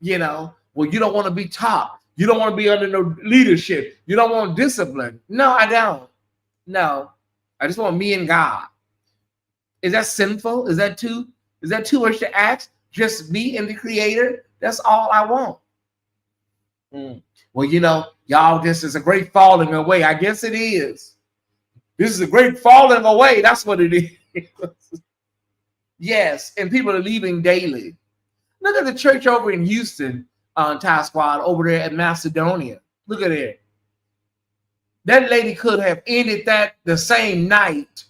You know, well, you don't want to be taught. You don't want to be under no leadership. You don't want discipline. No, I don't. No, I just want me and God. Is that sinful? Is that too much to ask? Just me and the Creator? That's all I want. Well, you know, y'all, this is a great falling away. I guess it is. This is a great falling away. That's what it is. Yes, and people are leaving daily. Look at the church over in Houston, Tyesse Squad, over there at Macedonia. Look at it. That lady could have ended that the same night.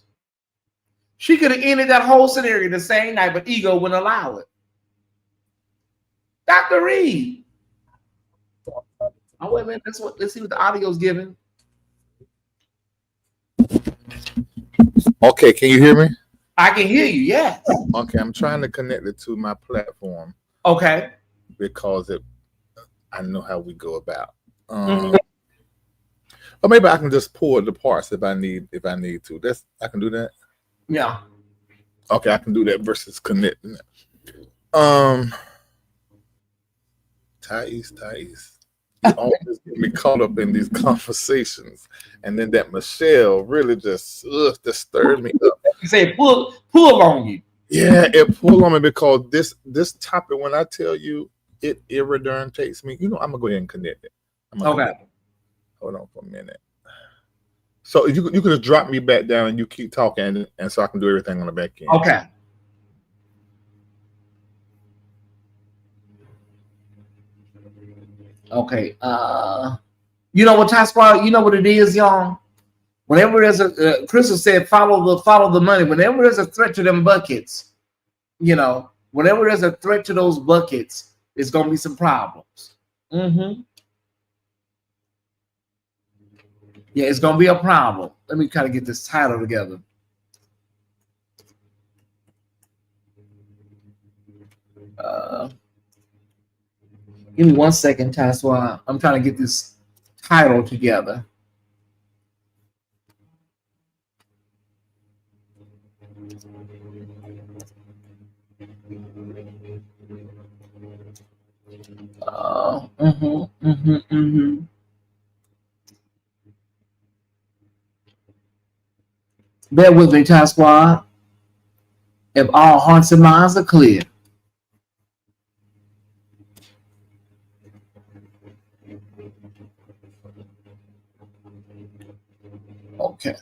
She could have ended that whole scenario the same night, but ego wouldn't allow it. Dr. Reed. Oh, wait a minute. Let's see what the audio's giving. Okay, can you hear me? I can hear you, yes. Okay, I'm trying to connect it to my platform. Okay. Because I know how we go about. Or maybe I can just pull the parts if I need to. I can do that. Yeah. Okay, I can do that versus connecting it. Tyesse. You always get me caught up in these conversations, and then that Michelle really just stirred me up. You say pull on you. Yeah, it pulled on me because this topic, when I tell you it irredarn me, you know, I'm gonna go ahead and connect it. Okay. Hold on for a minute. So you could just drop me back down and you keep talking, and so I can do everything on the back end. Okay. Okay. You know what, Tyesse Squad? You know what it is, y'all? Whenever there's a Crystal said, follow the money. Whenever there's a threat to them buckets, you know, whenever there's a threat to those buckets, it's gonna be some problems. Yeah, it's gonna be a problem. Let me kind of get this title together. Give me 1 second, Tyesse, while I'm trying to get this title together. Bear with me, Tyesse Squad. If all hearts and minds are clear. Okay.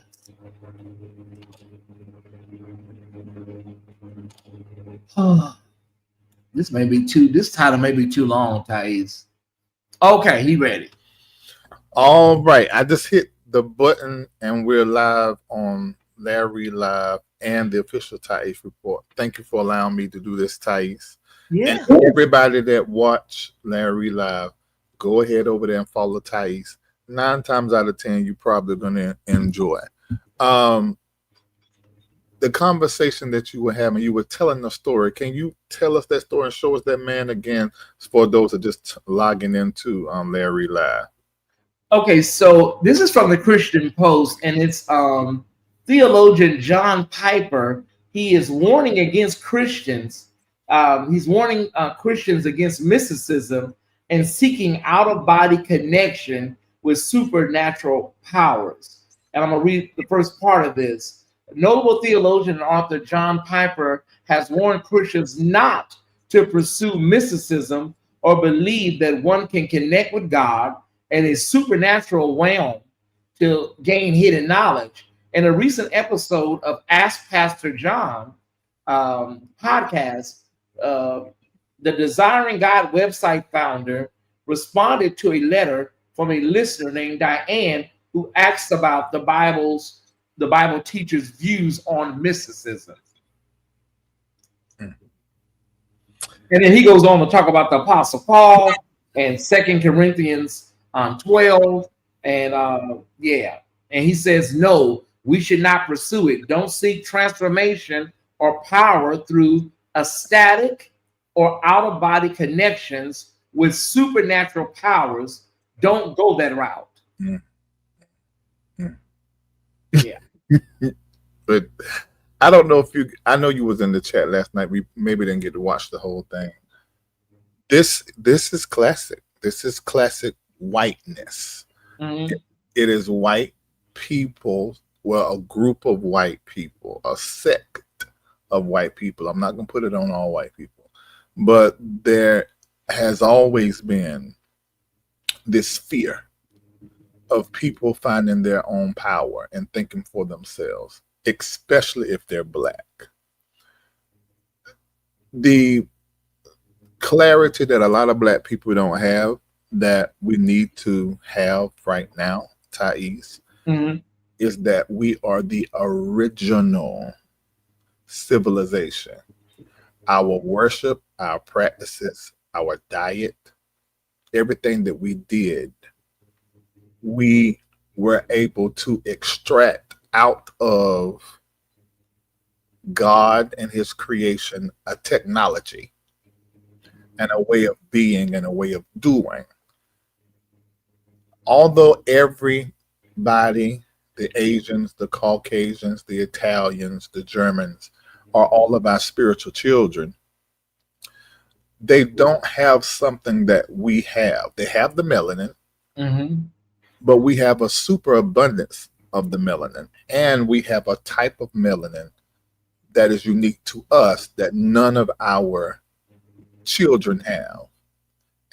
This title may be too long, Tyesse. Okay, he ready. All right. I just hit the button and we're live on Larry Live and the official Tyesse Report. Thank you for allowing me to do this, Tyesse. Yeah. And everybody that watch Larry Live, go ahead over there and follow Tyesse. 9 times out of 10, you're probably going to enjoy. The conversation that you were having, you were telling the story. Can you tell us that story and show us that man again for those that are just logging into Larry Live? Okay, so this is from the Christian Post, and it's theologian John Piper. He is warning against Christians. He's warning Christians against mysticism and seeking out-of-body connection with supernatural powers. And I'm going to read the first part of this. Notable theologian and author John Piper has warned Christians not to pursue mysticism or believe that one can connect with God in a supernatural realm to gain hidden knowledge. In a recent episode of Ask Pastor John podcast, the Desiring God website founder responded to a letter from a listener named Diane who asked about the Bible teacher's views on mysticism. And then he goes on to talk about the Apostle Paul and 2 Corinthians 12. And and he says, no, we should not pursue it. Don't seek transformation or power through ecstatic or out-of-body connections with supernatural powers. Don't go that route. Mm. Mm. Yeah. But I don't know if I know you was in the chat last night. We maybe didn't get to watch the whole thing. This is classic. This is classic whiteness. Mhm. It is white people, well, a group of white people, a sect of white people. I'm not going to put it on all white people, but there has always been this fear of people finding their own power and thinking for themselves, especially if they're black. The clarity that a lot of black people don't have that we need to have right now, Tyesse, is that we are the original civilization. Our worship, our practices, our diet, everything that we did, we were able to extract out of God and his creation a technology and a way of being and a way of doing. Although everybody, the Asians, the Caucasians, the Italians, the Germans, are all of our spiritual children, they don't have something that we have. They have the melanin, but we have a superabundance of the melanin, and we have a type of melanin that is unique to us that none of our children have,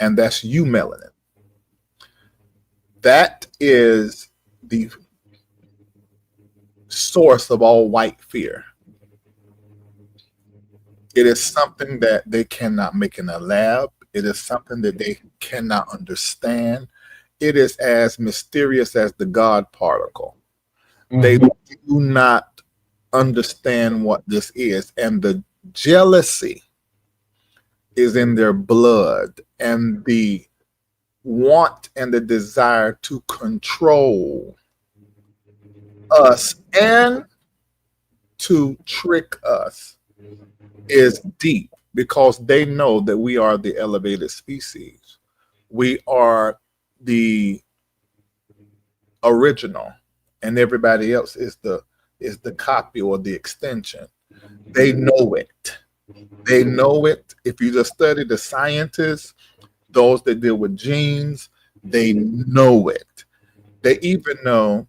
and that's eumelanin. That is the source of all white fear. It is something that they cannot make in a lab. It is something that they cannot understand. It is as mysterious as the God particle. They do not understand what this is, and the jealousy is in their blood, and the want and the desire to control us and to trick us is deep, because they know that we are the elevated species. We are the original, and everybody else is the copy or the extension. They know it. They know it. If you just study the scientists, those that deal with genes, they know it. They even know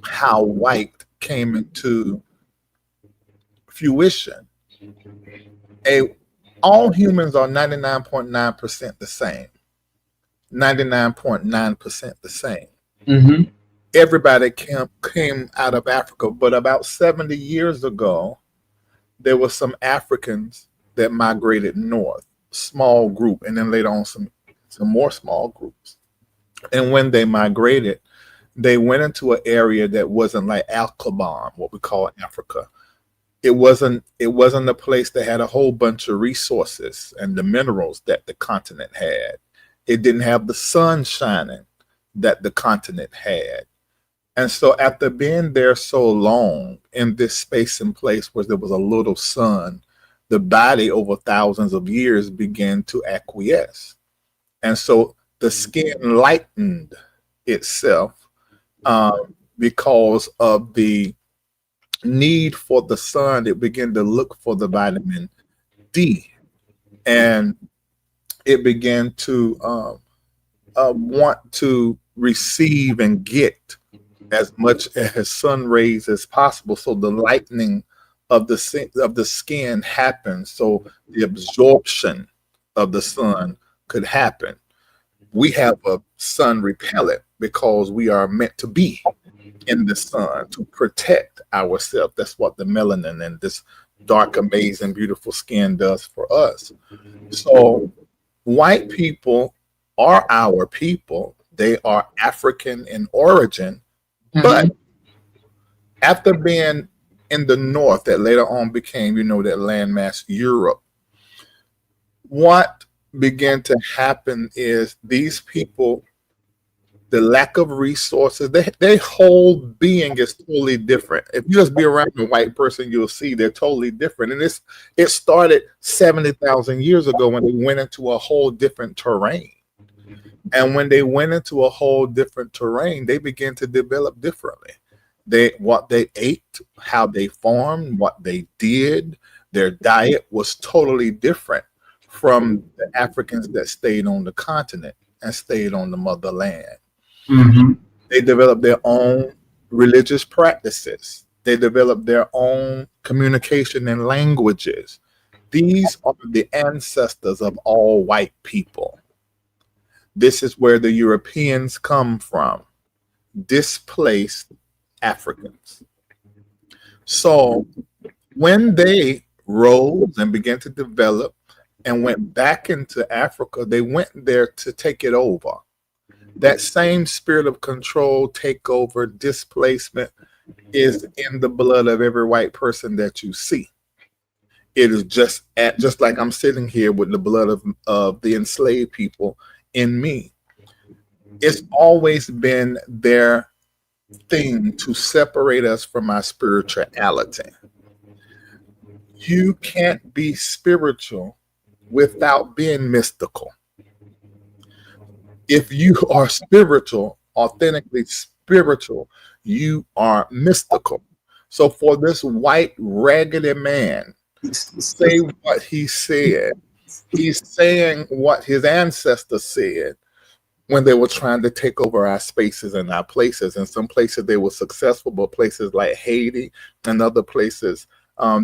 how white came into fruition. All humans are 99.9% the same. 99.9% the same. Everybody came out of Africa, but about 70 years ago, there were some Africans that migrated north, small group, and then later on some more small groups. And when they migrated, they went into an area that wasn't like Alkebulan, what we call Africa. It wasn't a place that had a whole bunch of resources and the minerals that the continent had. It didn't have the sun shining that the continent had. And so after being there so long in this space and place where there was a little sun, the body over thousands of years began to acquiesce. And so the skin lightened itself because of the need for the sun. It began to look for the vitamin D, and it began to want to receive and get as much as sun rays as possible. So the lightening of the skin happened, so the absorption of the sun could happen. We have a sun repellent because we are meant to be in the sun to protect ourselves. That's what the melanin and this dark, amazing, beautiful skin does for us. So white people are our people. They are African in origin, but after being in the north, that later on became, that landmass Europe, what began to happen is these people, the lack of resources, their whole being is totally different. If you just be around a white person, you'll see they're totally different. And it started 70,000 years ago when they went into a whole different terrain. And when they went into a whole different terrain, they began to develop differently. What they ate, how they formed, what they did, their diet was totally different from the Africans that stayed on the continent and stayed on the motherland. Mm-hmm. They developed their own religious practices. They developed their own communication and languages. These are the ancestors of all white people. This is where the Europeans come from, displaced Africans. So when they rose and began to develop and went back into Africa, they went there to take it over. That same spirit of control, takeover, displacement is in the blood of every white person that you see. It is just like I'm sitting here with the blood of the enslaved people in me. It's always been their thing to separate us from our spirituality. You can't be spiritual without being mystical. If you are spiritual, authentically spiritual, you are mystical. So for this white raggedy man to say what he said, he's saying what his ancestors said when they were trying to take over our spaces and our places. In some places they were successful, but places like Haiti and other places,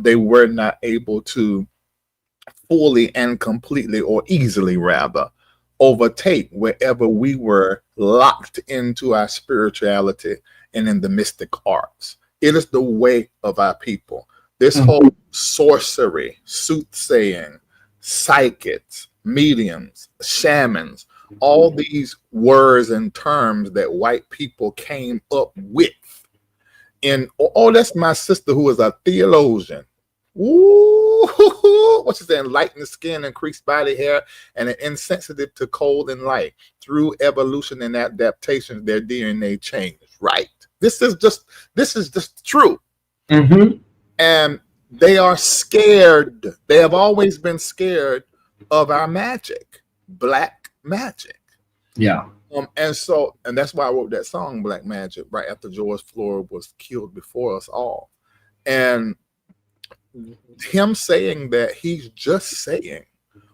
they were not able to fully and completely, or easily rather, overtake wherever we were locked into our spirituality and in the mystic arts. It is the way of our people. This whole sorcery, soothsaying, psychics, mediums, shamans, all these words and terms that white people came up with. And that's my sister who is a theologian. Ooh, what she said, enlightened skin, increased body hair, and insensitive to cold and light. Through evolution and adaptation, their DNA changed. Right. This is just true. Mm-hmm. And they are scared. They have always been scared of our magic, black magic. Yeah. And that's why I wrote that song, Black Magic, right after George Floyd was killed before us all. And him saying that, he's just saying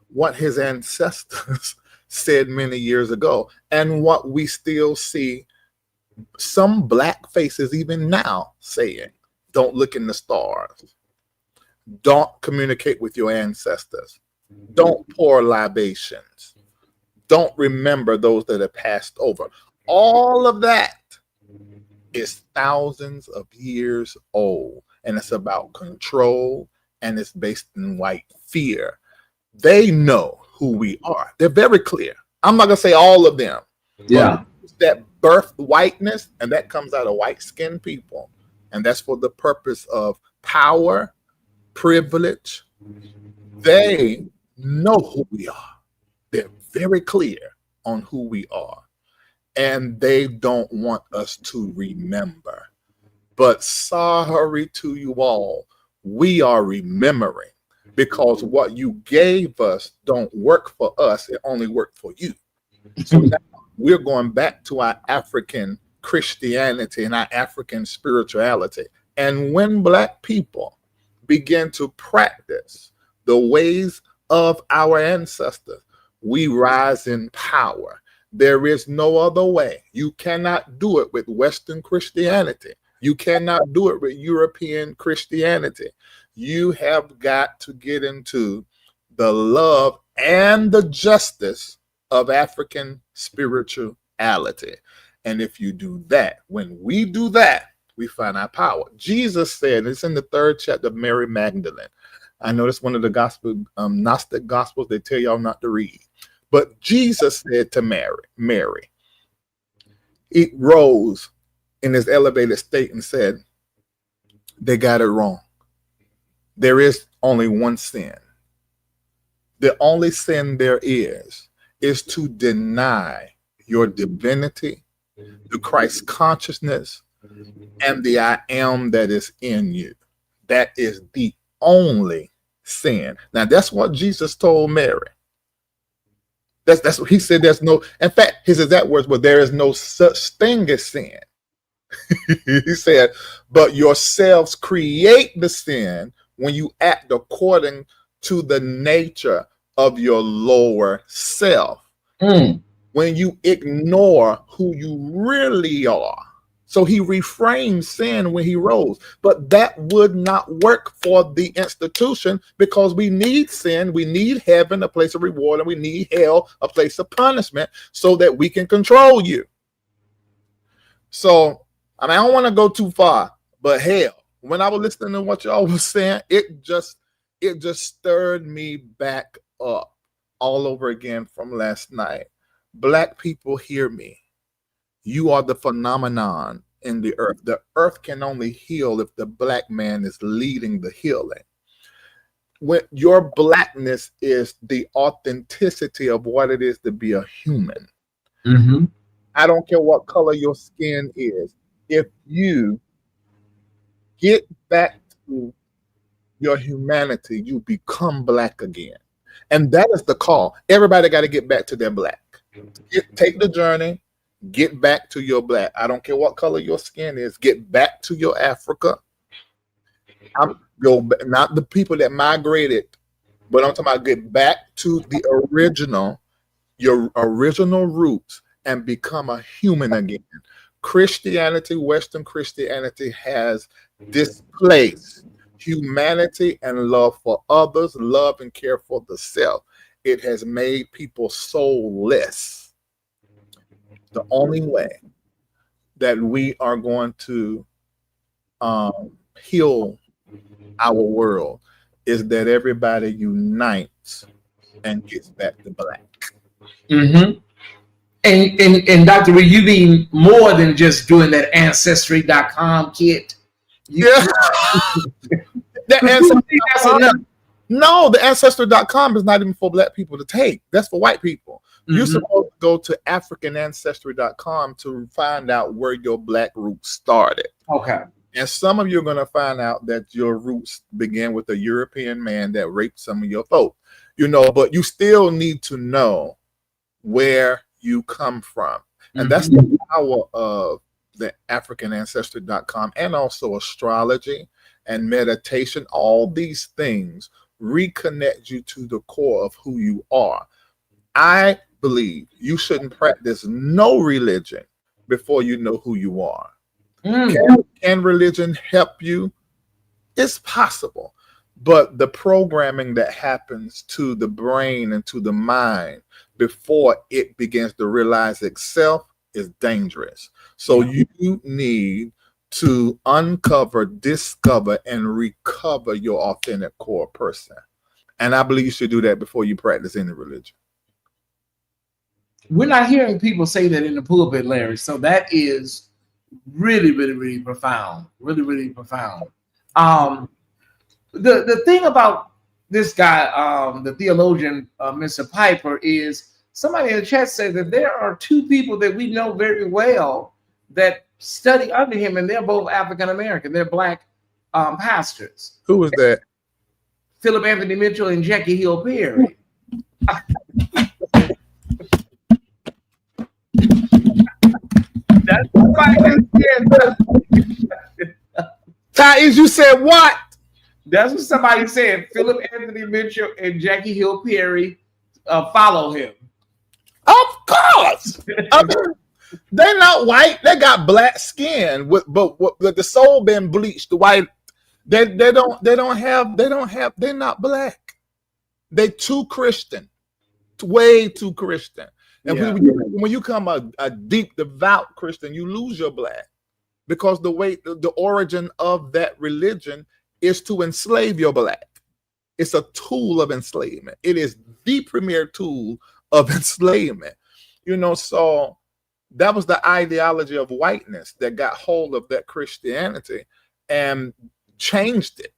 what his ancestors said many years ago, and what we still see some black faces even now saying. Don't look in the stars. Don't communicate with your ancestors. Don't pour libations. Don't remember those that have passed over. All of that is thousands of years old, and it's about control, and it's based in white fear. They know who we are. They're very clear. I'm not going to say all of them. Yeah. That birth whiteness, and that comes out of white-skinned people. And that's for the purpose of power, privilege. They know who we are. They're very clear on who we are. And they don't want us to remember. But sorry to you all, we are remembering, because what you gave us don't work for us. It only worked for you. So now we're going back to our African Christianity and our African spirituality. And when black people begin to practice the ways of our ancestors, we rise in power. There is no other way. You cannot do it with Western Christianity. You cannot do it with European Christianity. You have got to get into the love and the justice of African spirituality. And if you do that, when we do that, we find our power. Jesus said, it's in the 3rd chapter of Mary Magdalene. I know it's one of the gospel, Gnostic gospels they tell y'all not to read. But Jesus said to Mary, he rose in his elevated state and said, they got it wrong. There is only one sin. The only sin there is to deny your divinity, the Christ consciousness, and the I am that is in you. That is the only sin. Now, that's what Jesus told Mary. That's what he said. There's no, in fact, his exact words were, there is no such thing as sin. He said, but yourselves create the sin when you act according to the nature of your lower self. When you ignore who you really are. So he reframed sin when he rose, but that would not work for the institution, because we need sin, we need heaven, a place of reward, and we need hell, a place of punishment, so that we can control you. So, I mean, I don't want to go too far, but hell, when I was listening to what y'all was saying, it just stirred me back up all over again from last night. Black people, hear me. You are the phenomenon in the earth. The earth can only heal if the black man is leading the healing. When your blackness is the authenticity of what it is to be a human. I don't care what color your skin is. If you get back to your humanity, you become black again. And that is the call. Everybody got to get back to their black. Take the journey. Get back to your black. I don't care what color your skin is. Get back to your Africa. Not the people that migrated, but I'm talking about get back to the original, your original roots, and become a human again. Christianity, Western Christianity, has displaced humanity and love for others, love and care for the self. It has made people soulless. The only way that we are going to heal our world is that everybody unites and gets back to black. And Dr. Reed, you mean more than just doing that Ancestry.com kit? No, the Ancestry.com is not even for black people to take. That's for white people. You're supposed to go to AfricanAncestry.com to find out where your black roots started. Okay. And some of you are going to find out that your roots began with a European man that raped some of your folk. But you still need to know where you come from. And that's the power of the AfricanAncestry.com, and also astrology and meditation. All these things reconnect you to the core of who you are. I believe you shouldn't practice no religion before you know who you are. Can religion help you? It's possible. But the programming that happens to the brain and to the mind before it begins to realize itself is dangerous. So you need to uncover, discover, and recover your authentic core person. And I believe you should do that before you practice any religion. We're not hearing people say that in the pulpit, Larry. So that is really, really, really profound. Really, really profound. The thing about this guy, the theologian, Mr. Piper, is somebody in the chat said that there are two people that we know very well that study under him, and they're both African American. They're black pastors. Who was that? Philip Anthony Mitchell and Jackie Hill Perry. That's somebody that said. Tyesse, you said what? That's what somebody said. Philip Anthony Mitchell and Jackie Hill Perry follow him. Of course. They're not white. They got black skin, but the soul been bleached. The white, they're not black. They too Christian, way too Christian. And when you become a deep, devout Christian, you lose your black, because the origin of that religion is to enslave your black. It's a tool of enslavement. It is the premier tool of enslavement. So that was the ideology of whiteness that got hold of that Christianity and changed it.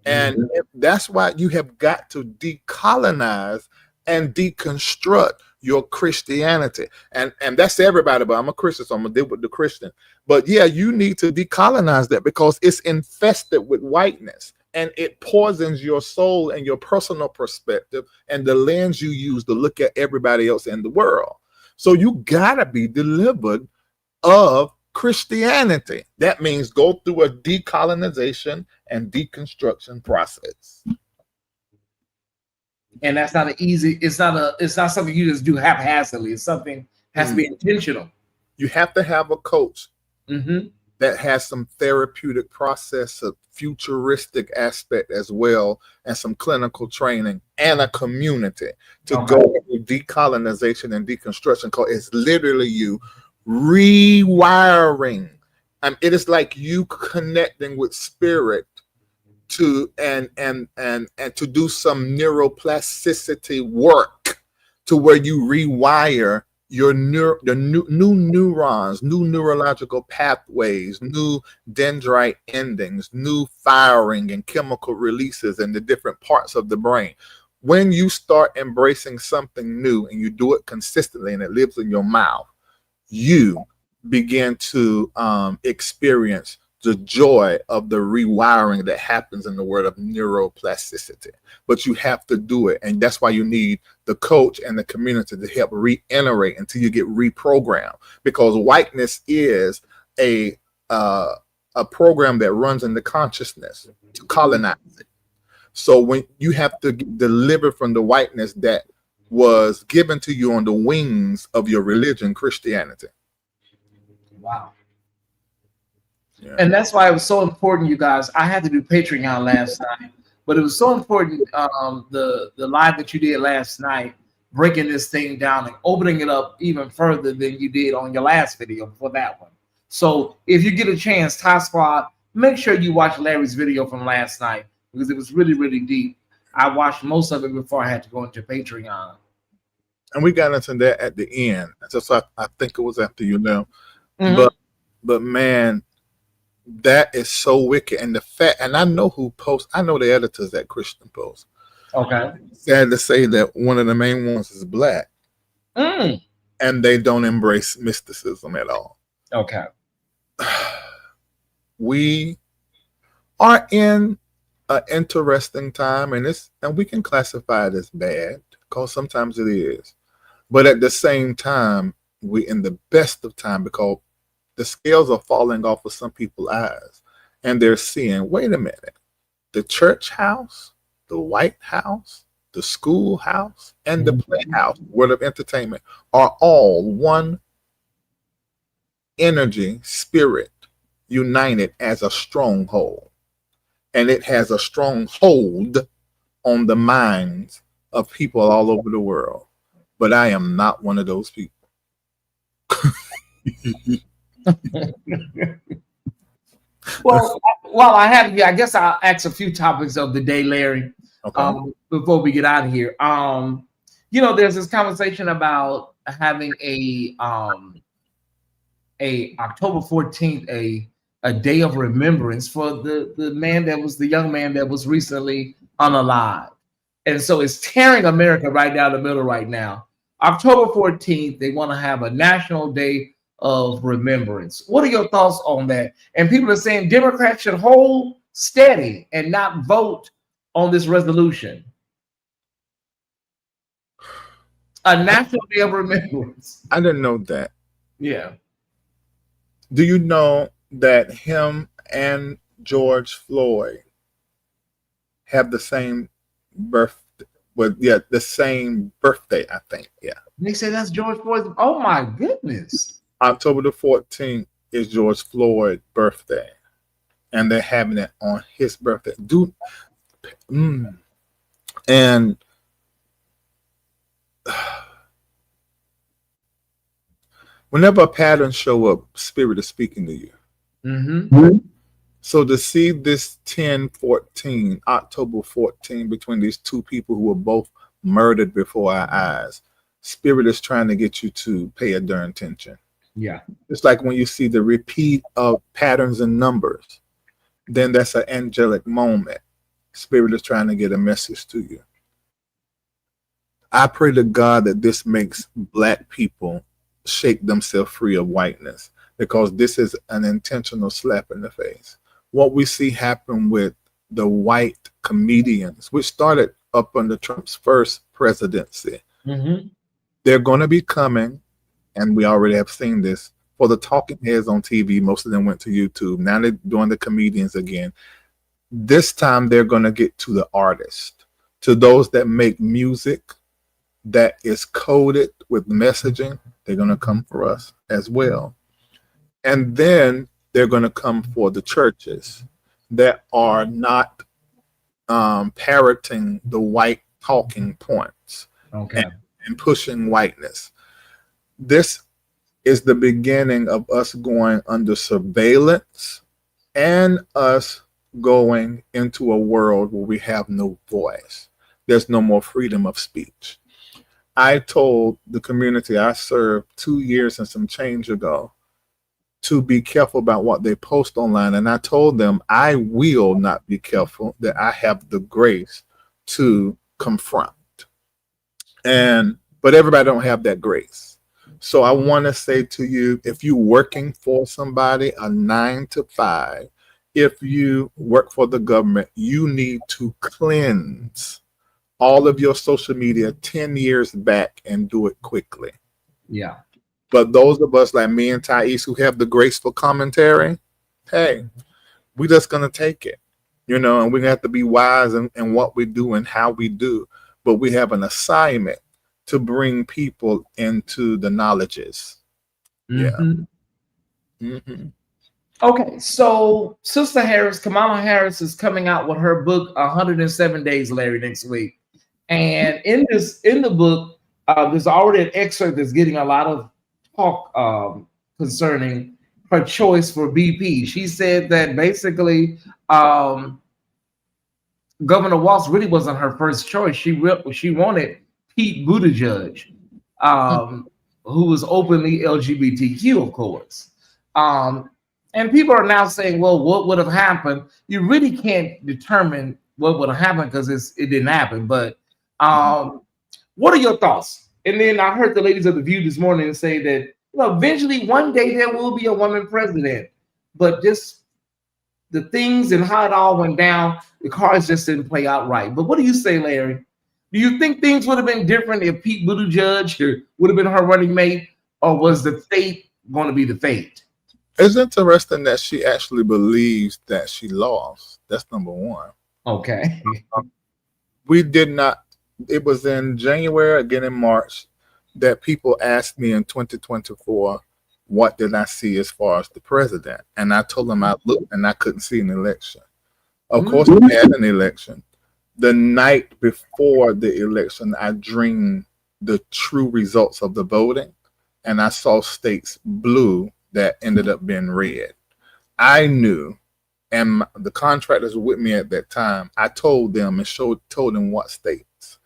And that's why you have got to decolonize and deconstruct your Christianity. And that's everybody, but I'm a Christian, so I'm gonna deal with the Christian. But yeah, you need to decolonize that, because it's infested with whiteness. and it poisons your soul and your personal perspective and the lens you use to look at everybody else in the world. So you gotta be delivered of Christianity. That means go through a decolonization and deconstruction process. And that's not an easy, it's not something you just do haphazardly. It's something has to be intentional. You have to have a coach Mm-hmm. that has some therapeutic process, a futuristic aspect as well, and some clinical training and a community to go through decolonization and deconstruction. Because it's literally you rewiring. It is like you connecting with spirit to and to do some neuroplasticity work to where you rewire your new neurons, new neurological pathways, new dendrite endings, new firing and chemical releases in the different parts of the brain. When you start embracing something new and you do it consistently and it lives in your mouth, you begin to experience the joy of the rewiring that happens in the world of neuroplasticity. But you have to do it. And that's why you need the coach and the community to help reiterate until you get reprogrammed. Because whiteness is a program that runs in the consciousness to colonize it. So when you have to get delivered from the whiteness that was given to you on the wings of your religion, Christianity. Wow. Yeah. And that's why it was so important, you guys. I had to do Patreon last night, but it was so important, the live that you did last night, breaking this thing down and opening it up even further than you did on your last video for that one. So if you get a chance, Tyesse Squad, make sure you watch Larry's video from last night because it was really, really deep. I watched most of it before I had to go into Patreon. And we got into that at the end. So I think it was after you know. Mm-hmm. But man, that is so wicked. And the fact, and I know who posts, I know the editors at Christian Post. Okay. Sad to say that one of the main ones is black. Mm. And they don't embrace mysticism at all. Okay. We are in an interesting time, and we can classify it as bad because sometimes it is. But at the same time, we're in the best of time because the scales are falling off of some people's eyes, and they're seeing, wait a minute, the church house, the White House, the schoolhouse, and the playhouse, world of entertainment, are all one energy, spirit, united as a stronghold. And it has a strong hold on the minds of people all over the world. But I am not one of those people. Well, while I have you, I guess I'll ask a few topics of the day, Larry. Okay. Before we get out of here, there's this conversation about having a October 14th, a day of remembrance for the young man that was recently unalived, and so it's tearing America right down the middle right now. October 14th, they want to have a national day of remembrance. What are your thoughts on that? And people are saying Democrats should hold steady and not vote on this resolution. A national day of remembrance. I didn't know that. Yeah. Do you know that him and George Floyd have the same birthday? Well, yeah, the same birthday, I think. Yeah. They say that's George Floyd's. Oh my goodness. October the 14th is George Floyd's birthday, and they're having it on his birthday. And whenever a pattern show up, spirit is speaking to you. Mm-hmm. So to see this 10-14, October 14, between these two people who were both murdered before our eyes, spirit is trying to get you to pay a darn attention. Yeah. It's like when you see the repeat of patterns and numbers, then that's an angelic moment. Spirit is trying to get a message to you. I pray to God that this makes black people shake themselves free of whiteness, because this is an intentional slap in the face. What we see happen with the white comedians, which started up under Trump's first presidency. They're going to be coming, and we already have seen this, for the talking heads on TV. Most of them went to YouTube. Now they're doing the comedians again. This time they're going to get to the artist, to those that make music that is coded with messaging. They're going to come for us as well. And then they're going to come for the churches that are not parroting the white talking points and pushing whiteness. This is the beginning of us going under surveillance and us going into a world where we have no voice. There's no more freedom of speech. I told the community I served 2 years and some change ago to be careful about what they post online. And I told them I will not be careful, that I have the grace to confront. But everybody don't have that grace. So I want to say to you, if you're working for somebody, a 9 to 5, if you work for the government, you need to cleanse all of your social media 10 years back and do it quickly. Yeah. But those of us like me and Tyesse who have the graceful commentary, hey, we're just going to take it, and we have to be wise in what we do and how we do. But we have an assignment to bring people into the knowledges. Okay, so Sister Harris, Kamala Harris, is coming out with her book 107 Days, Larry, next week. And in the book, there's already an excerpt that's getting a lot of talk concerning her choice for BP. She said that basically Governor Walz really wasn't her first choice. She wanted Pete Buttigieg, who was openly LGBTQ, of course. And people are now saying, well, what would have happened? You really can't determine what would have happened because it didn't happen. But what are your thoughts? And then I heard the ladies of The View this morning say that eventually one day there will be a woman president. But just the things and how it all went down, the cards just didn't play out right. But what do you say, Larry? Do you think things would have been different if Pete Buttigieg would have been her running mate, or was the fate going to be the fate? It's interesting that she actually believes that she lost. That's number one. Okay. We did not. It was in January, again in March, that people asked me in 2024, what did I see as far as the president? And I told them I looked and I couldn't see an election. Of course, we had an election. The night before the election, I dreamed the true results of the voting, and I saw states blue that ended up being red. I knew, and the contractors were with me at that time. I told them and told them what states.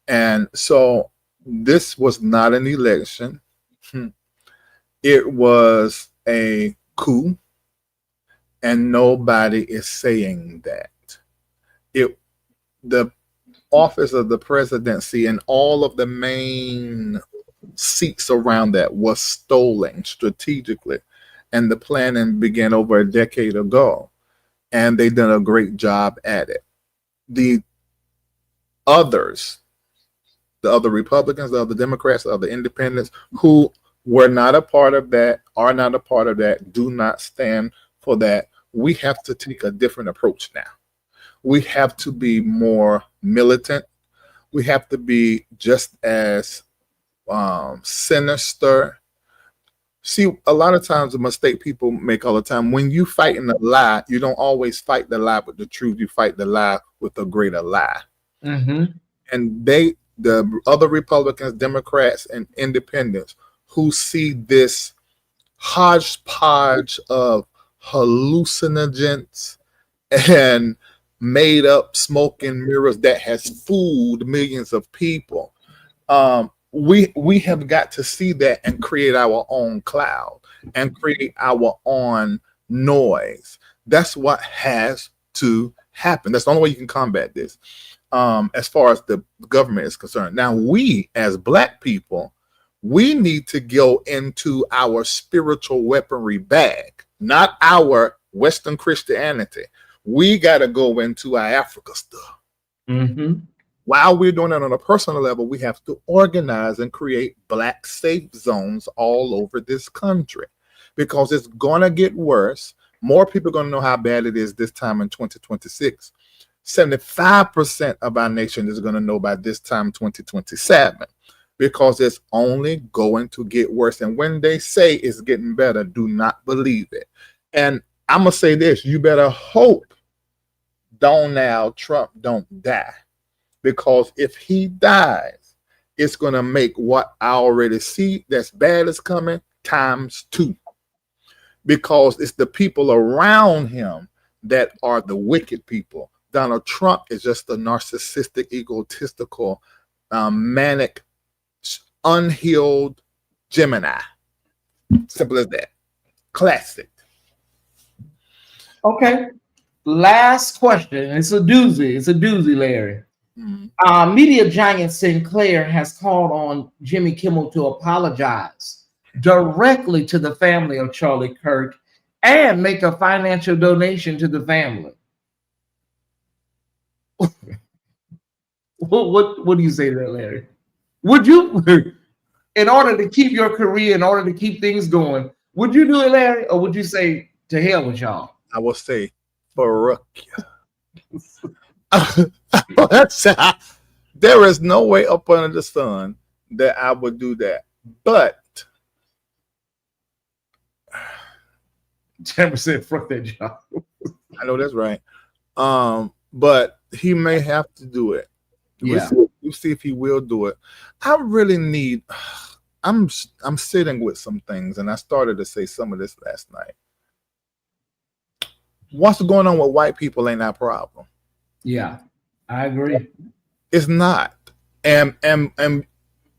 And so this was not an election. It was a coup, and nobody is saying that. The office of the presidency and all of the main seats around that was stolen strategically, and the planning began over a decade ago, and they done a great job at it. The other Republicans, the other Democrats, the other independents who were not a part of that, are not a part of that, do not stand for that. We have to take a different approach now. We have to be more militant. We have to be just as sinister. See, a lot of times the mistake people make all the time, when you fighting a lie, you don't always fight the lie with the truth. You fight the lie with a greater lie. And the other Republicans, Democrats, and independents who see this hodgepodge of hallucinogens and made up smoke and mirrors that has fooled millions of people. We have got to see that and create our own cloud and create our own noise. That's what has to happen. That's the only way you can combat this, as far as the government is concerned. Now, we as Black people, we need to go into our spiritual weaponry bag, not our Western Christianity. We got to go into our Africa stuff. While we're doing it on a personal level, we have to organize and create Black safe zones all over this country, because it's going to get worse. More people are going to know how bad it is this time in 2026. 75% of our nation is going to know by this time 2027, because it's only going to get worse. And when they say it's getting better, do not believe it. And I'm going to say this, you better hope Donald Trump don't die, because if he dies, it's going to make what I already see that's bad is coming ×2, because it's the people around him that are the wicked people. Donald Trump is just a narcissistic, egotistical, manic, unhealed Gemini. Simple as that. Classic. Okay. Last question. It's a doozy. It's a doozy, Larry. Media giant Sinclair has called on Jimmy Kimmel to apologize directly to the family of Charlie Kirk and make a financial donation to the family. What do you say to that, Larry? Would you, in order to keep your career, in order to keep things going, would you do it, Larry, or would you say to hell with y'all? I will say, Baruch. There is no way up under the sun that I would do that. But 10% fuck that job. I know that's right. But he may have to do it. Yeah. We'll see if he will do it. I really need. I'm sitting with some things, and I started to say some of this last night. What's going on with white people ain't our problem. Yeah, I agree. It's not. And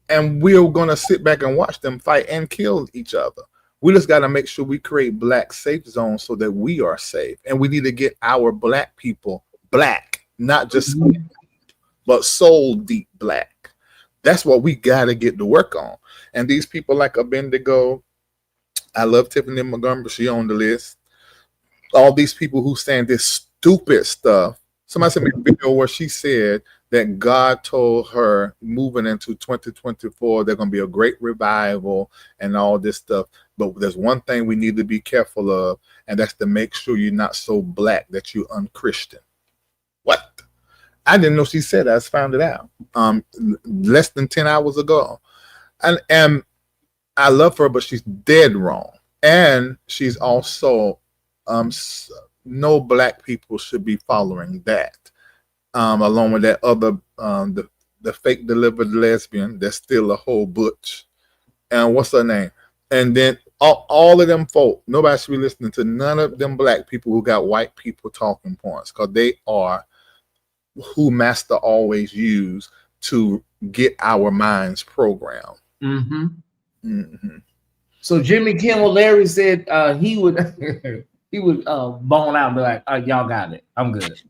we're gonna sit back and watch them fight and kill each other. We just got to make sure we create Black safe zones so that we are safe. And we need to get our Black people Black, not just skin, but soul deep Black. That's what we got to get to work on. And these people like ABENDEGO, I love Tiffany Montgomery, she on the list. All these people who saying this stupid stuff. Somebody sent me a video where she said that God told her moving into 2024, there's going to be a great revival and all this stuff. But there's one thing we need to be careful of, and that's to make sure you're not so Black that you're unchristian. What? I didn't know she said that. I just found it out less than 10 hours ago. And I love her, but she's dead wrong. And she's also, no Black people should be following that. Along with that other, the fake delivered lesbian that's still a whole butch. And what's her name? And then all of them folk, nobody should be listening to none of them Black people who got white people talking points, because they are who Master always used to get our minds programmed. So Jimmy Kimmel, Larry said he would he would bone out and be like, y'all got it. I'm good.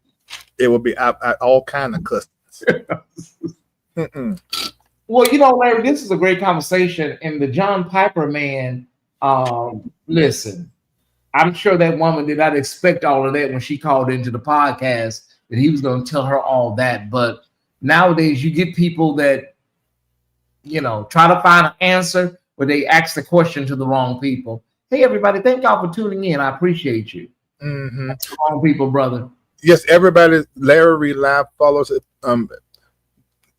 It would be all kind of customs. Well, you know, Larry, this is a great conversation. And the John Piper man, listen, I'm sure that woman did not expect all of that when she called into the podcast, that he was going to tell her all that. But nowadays you get people that, you know, try to find an answer, but they ask the question to the wrong people. Hey, everybody, thank y'all for tuning in. I appreciate you. That's the wrong people, brother. Yes, everybody, Larry Live follows it.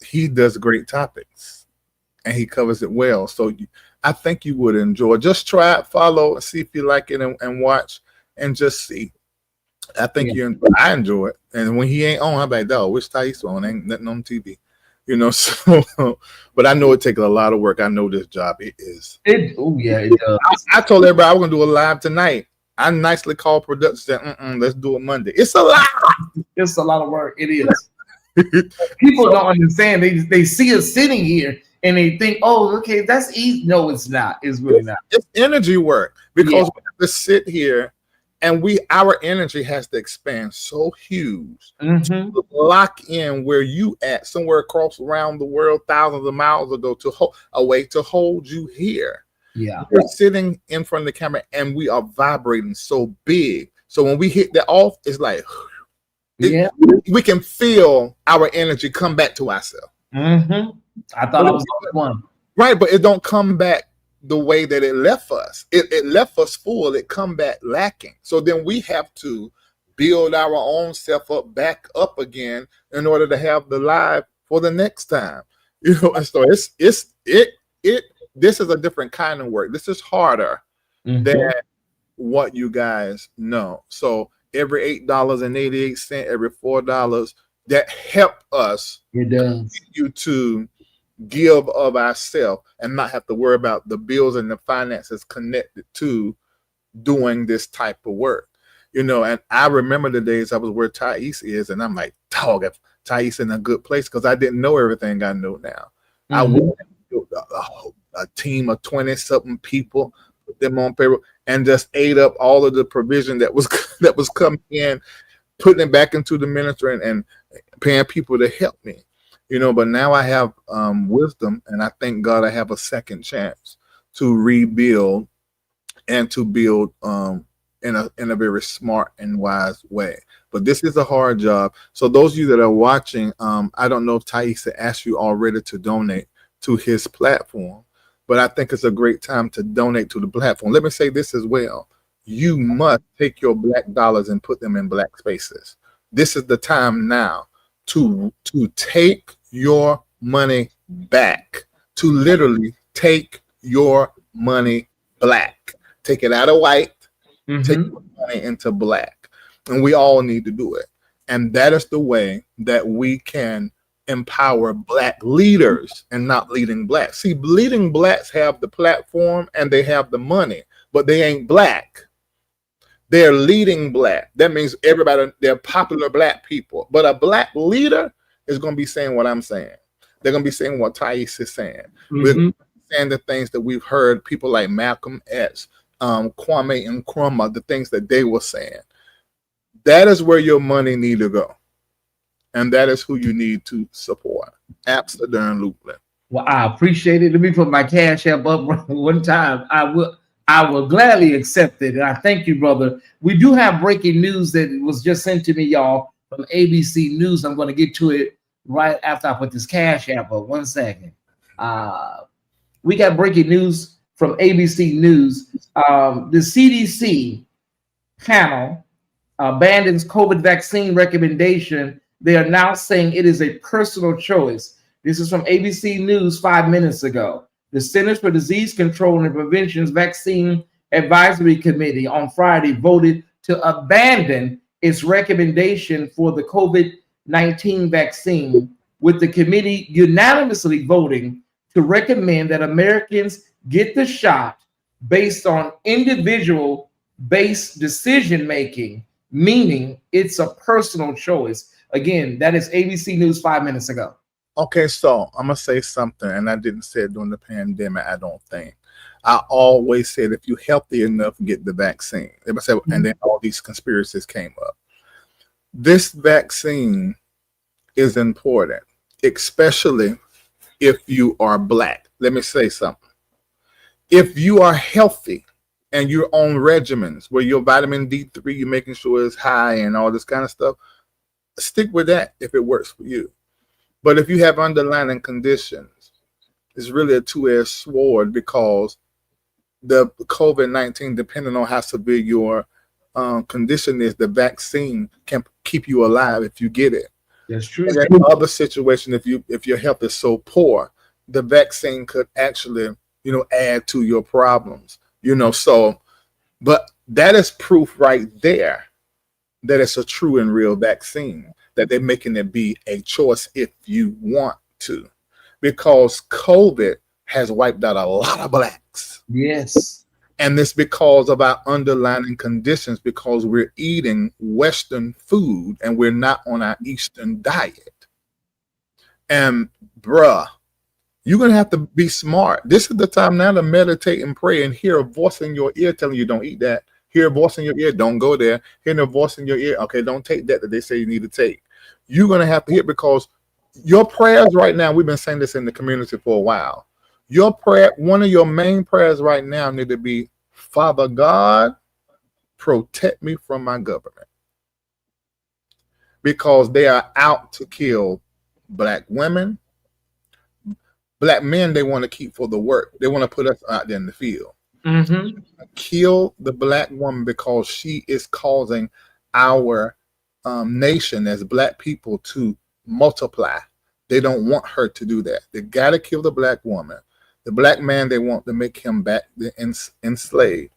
He does great topics and he covers it well. So I think you would enjoy. Just try it, follow, see if you like it, and watch and just see. I think I enjoy it. And when he ain't on, I'm like, dog, which Tyesse on? Ain't nothing on TV. You know, so but I know it takes a lot of work. I know this job. It is. It does. I told everybody I was gonna do a live tonight. I nicely called production, said, let's do it Monday. It's a lot. It's a lot of work. It is. People don't understand. They see us sitting here and they think, oh, okay, that's easy. No, it's not. It's really not. It's energy work, because we have to sit here and our energy has to expand so huge to lock in where you at, somewhere across around the world, thousands of miles ago, away to hold you here. Yeah, we're sitting in front of the camera and we are vibrating so big, So when we hit that off, it's like Yeah. we can feel our energy come back to ourselves. Mm-hmm. I thought I was the only one. Right, but it don't come back the way that it left us. It left us full. It come back lacking. So then we have to build our own self up, back up again, in order to have the live for the next time. You know, and so this is a different kind of work. This is harder than what you guys know. So every $8.88, every $4 that help us, it does you to give of ourselves and not have to worry about the bills and the finances connected to doing this type of work. You know, and I remember the days I was where Tyesse is, and I'm like, dog, if Tyesse in a good place, because I didn't know everything I know now. I would a team of 20-something people, put them on payroll, and just ate up all of the provision that was coming in, putting it back into the ministry and paying people to help me. You know, but now I have wisdom, and I thank God I have a second chance to rebuild and to build in a very smart and wise way. But this is a hard job. So those of you that are watching, I don't know if Tyesse asked you already to donate to his platform, but I think it's a great time to donate to the platform. Let me say this as well. You must take your black dollars and put them in black spaces. This is the time now to take your money back, to literally take your money black. Take it out of white, take your money into black. And we all need to do it. And that is the way that we can empower black leaders and not leading blacks. See, leading blacks have the platform and they have the money, but they ain't black. They're leading black. That means everybody, they're popular black people. But a black leader is going to be saying what I'm saying. They're going to be saying what Tyesse is saying. We're saying the things that we've heard people like Malcolm X, Kwame Nkrumah, the things that they were saying. That is where your money need to go. And that is who you need to support. Absolutely. Well, I appreciate it. Let me put my cash app up one time. I will gladly accept it. And I thank you, brother. We do have breaking news that was just sent to me, y'all, from ABC News. I'm going to get to it right after I put this cash app up. 1 second. We got breaking news from ABC News. The CDC panel abandons COVID vaccine recommendation. They are now saying it is a personal choice. This is from ABC News 5 minutes ago. The Centers for Disease Control and Prevention's Vaccine Advisory Committee on Friday voted to abandon its recommendation for the COVID-19 vaccine, with the committee unanimously voting to recommend that Americans get the shot based on individual-based decision-making, meaning it's a personal choice. Again, that is ABC News 5 minutes ago. Okay, so I'm going to say something, and I didn't say it during the pandemic, I don't think. I always said, if you're healthy enough, get the vaccine. And then all these conspiracies came up. This vaccine is important, especially if you are black. Let me say something. If you are healthy and you're on regimens where your vitamin D3, you're making sure it's high and all this kind of stuff, stick with that if it works for you. But if you have underlying conditions, it's really a two-edged sword, because the COVID-19, depending on how severe your condition is, the vaccine can keep you alive if you get it. That's true. And in other situation, if your health is so poor, the vaccine could actually, add to your problems. So, but that is proof right there that it's a true and real vaccine, that they're making it be a choice if you want to, because COVID has wiped out a lot of blacks. Yes. And it's because of our underlying conditions, because we're eating Western food and we're not on our Eastern diet. And bruh, you're going to have to be smart. This is the time now to meditate and pray and hear a voice in your ear telling you don't eat that. Hear a voice in your ear, don't go there. Hear a voice in your ear, okay, don't take that they say you need to take. You're going to have to hear, because your prayers right now, we've been saying this in the community for a while. Your prayer, one of your main prayers right now need to be, Father God, protect me from my government, because they are out to kill black women, black men. They want to keep for the work. They want to put us out there in the field. Mm-hmm. Kill the black woman because she is causing our nation as black people to multiply. They don't want her to do that. They got to kill the black woman. The black man, they want to make him back enslaved.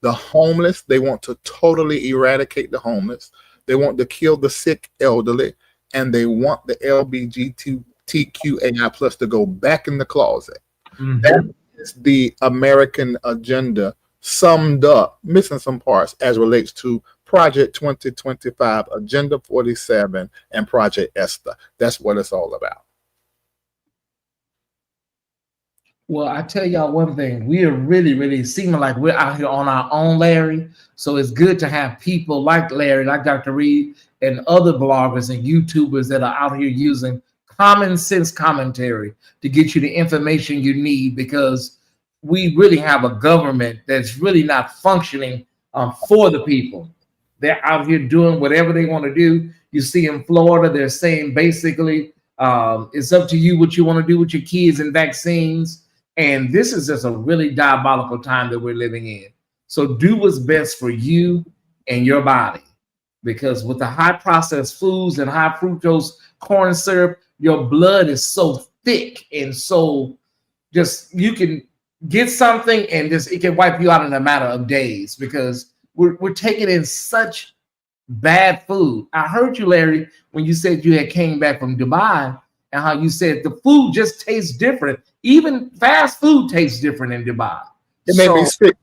The homeless, they want to totally eradicate the homeless. They want to kill the sick elderly, and they want the LGBTQAI plus to go back in the closet. Mm-hmm. That is the American agenda summed up, missing some parts as relates to Project 2025, Agenda 47, and Project Esther. That's what it's all about. Well, I tell y'all one thing, we are really seeming like we're out here on our own, Larry. So it's good to have people like Larry, like Dr. Reed, and other bloggers and YouTubers that are out here using common sense commentary to get you the information you need, because we really have a government that's really not functioning for the people. They're out here doing whatever they want to do. You see in Florida, they're saying basically it's up to you what you want to do with your kids and vaccines. And this is just a really diabolical time that we're living in. So do what's best for you and your body, because with the high processed foods and high fructose corn syrup, your blood is so thick and so just, you can get something and just it can wipe you out in a matter of days, because we're taking in such bad food. I heard you, Larry, when you said you had came back from Dubai, and how you said the food just tastes different. Even fast food tastes different in Dubai. It made me sick.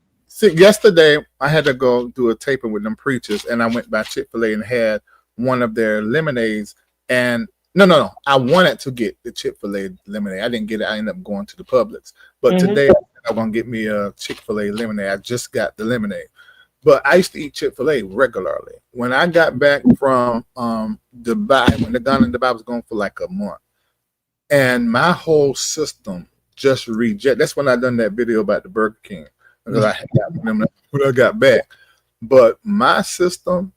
Yesterday, I had to go do a taping with them preachers, and I went by Chick-fil-A and had one of their lemonades. And no, I wanted to get the Chick-fil-A lemonade. I didn't get it. I ended up going to the Publix. But today, I'm going to get me a Chick-fil-A lemonade. I just got the lemonade. But I used to eat Chick-fil-A regularly. When I got back from Dubai, when the gun in Dubai was gone for like a month, and my whole system just reject. That's when I done that video about the Burger King, because I had them when I got back. But my system,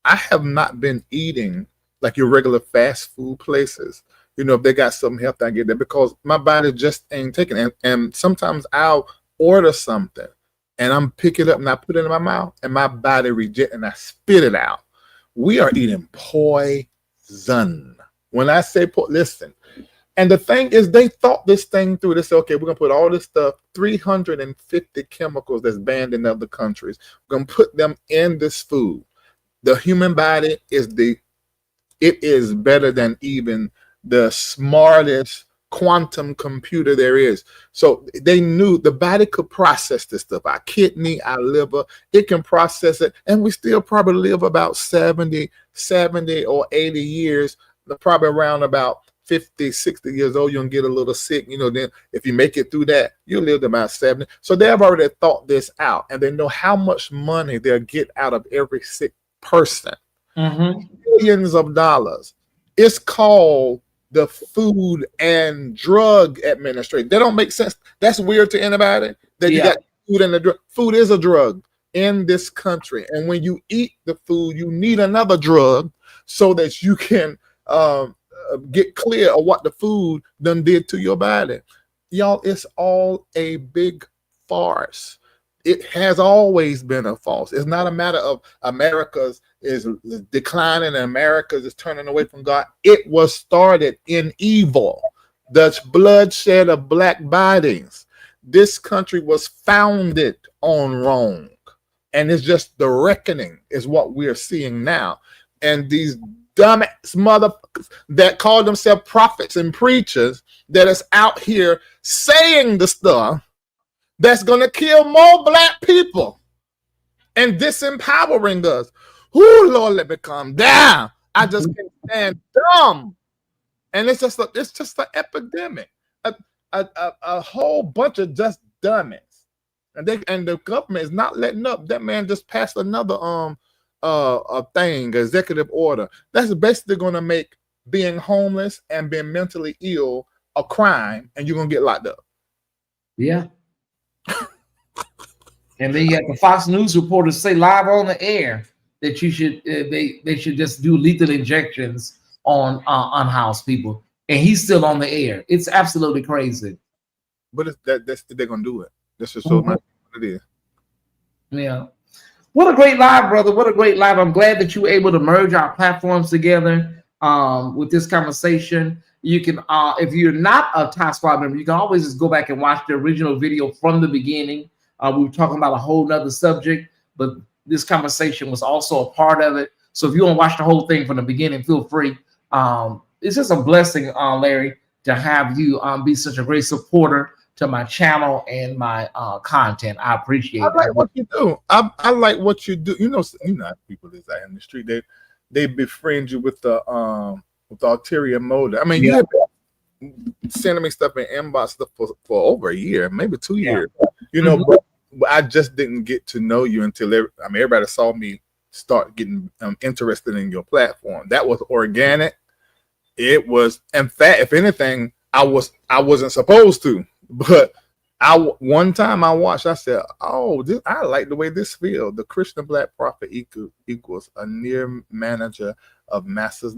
I have not been eating like your regular fast food places. You know, if they got something healthy, I get that, because my body just ain't taking it. And sometimes I'll order something and I'm pick it up and I put it in my mouth and my body reject and I spit it out. We are eating poison. When I say listen. And the thing is, they thought this thing through. They said, okay, we're going to put all this stuff, 350 chemicals that's banned in other countries. We're going to put them in this food. The human body it is better than even the smartest quantum computer there is. So they knew the body could process this stuff. Our kidney, our liver, it can process it. And we still probably live about 70 or 80 years, probably around about 50, 60 years old, you're going to get a little sick. You know, then if you make it through that, you'll live to about 70. So they have already thought this out, and they know how much money they'll get out of every sick person. Billions of dollars. It's called the Food and Drug Administration. That don't make sense. That's weird to anybody that you got food and the drug. Food is a drug in this country. And when you eat the food, you need another drug so that you can get clear of what the food done did to your body. Y'all, it's all a big farce. It has always been a farce. It's not a matter of America's is declining and America's is turning away from God. It was started in evil. The bloodshed of black bodies. This country was founded on wrong. And it's just the reckoning is what we're seeing now. And these dumbass motherfuckers that call themselves prophets and preachers that is out here saying the stuff that's going to kill more black people and disempowering us. Ooh, Lord, let me calm down. I just can't stand dumb. And it's just an epidemic. A whole bunch of just dummies. And the government is not letting up. That man just passed another executive order that's basically going to make being homeless and being mentally ill a crime, and you're going to get locked up. Yeah. And then you have the Fox News reporters say live on the air that you should they should just do lethal injections on unhoused people, and he's still on the air. It's absolutely crazy. But that's they're gonna do it. This is so much what it is. Yeah. What a great live, brother. What a great live. I'm glad that you were able to merge our platforms together with this conversation. You can, if you're not a Tie Squad member, you can always just go back and watch the original video from the beginning. We were talking about a whole nother subject, but this conversation was also a part of it. So if you want to watch the whole thing from the beginning, feel free. It's just a blessing, Larry, to have you be such a great supporter to my channel and my content. I appreciate it. I like what you do. I like what you do. You know people that's out in the street, they befriend you with the ulterior motive. I mean, you have been sending me stuff in inbox stuff for over a year, maybe 2 years. You know, but I just didn't get to know you until everybody saw me start getting interested in your platform. That was organic. It was, in fact, if anything, I wasn't supposed to, but one time I watched, I said, "Oh, I like the way this feels." The Christian Black prophet equals a near manager of masters.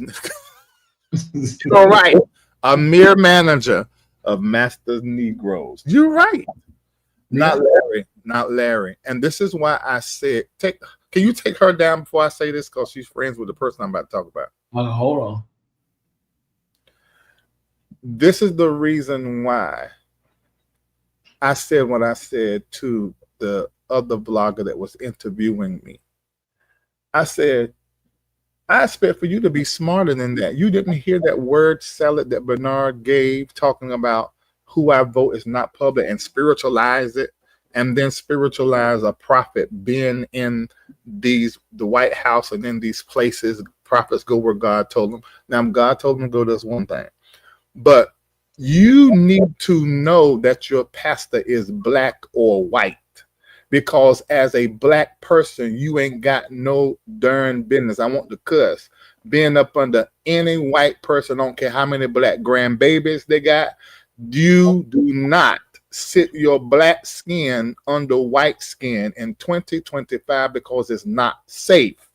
You're right, a mere manager of masters Negroes. You're right, not Larry. And this is why I said, can you take her down before I say this, because she's friends with the person I'm about to talk about. Hold on. This is the reason why I said what I said to the other blogger that was interviewing me. I said, I expect for you to be smarter than that. You didn't hear that word salad that Bernard gave, talking about who I vote is not public, and spiritualize it, and then spiritualize a prophet being in the White House and in these places. Prophets go where God told them. Now, God told them to go, does one thing. But you need to know that your pastor is black or white, because as a black person, you ain't got no darn business. I want to cuss. Being up under any white person, I don't care how many black grandbabies they got. You do not sit your black skin under white skin in 2025, because it's not safe.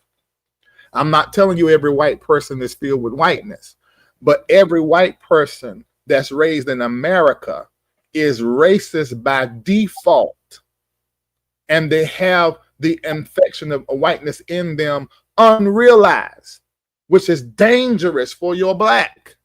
I'm not telling you every white person is filled with whiteness, but every white person that's raised in America is racist by default, and they have the infection of whiteness in them unrealized, which is dangerous for your black.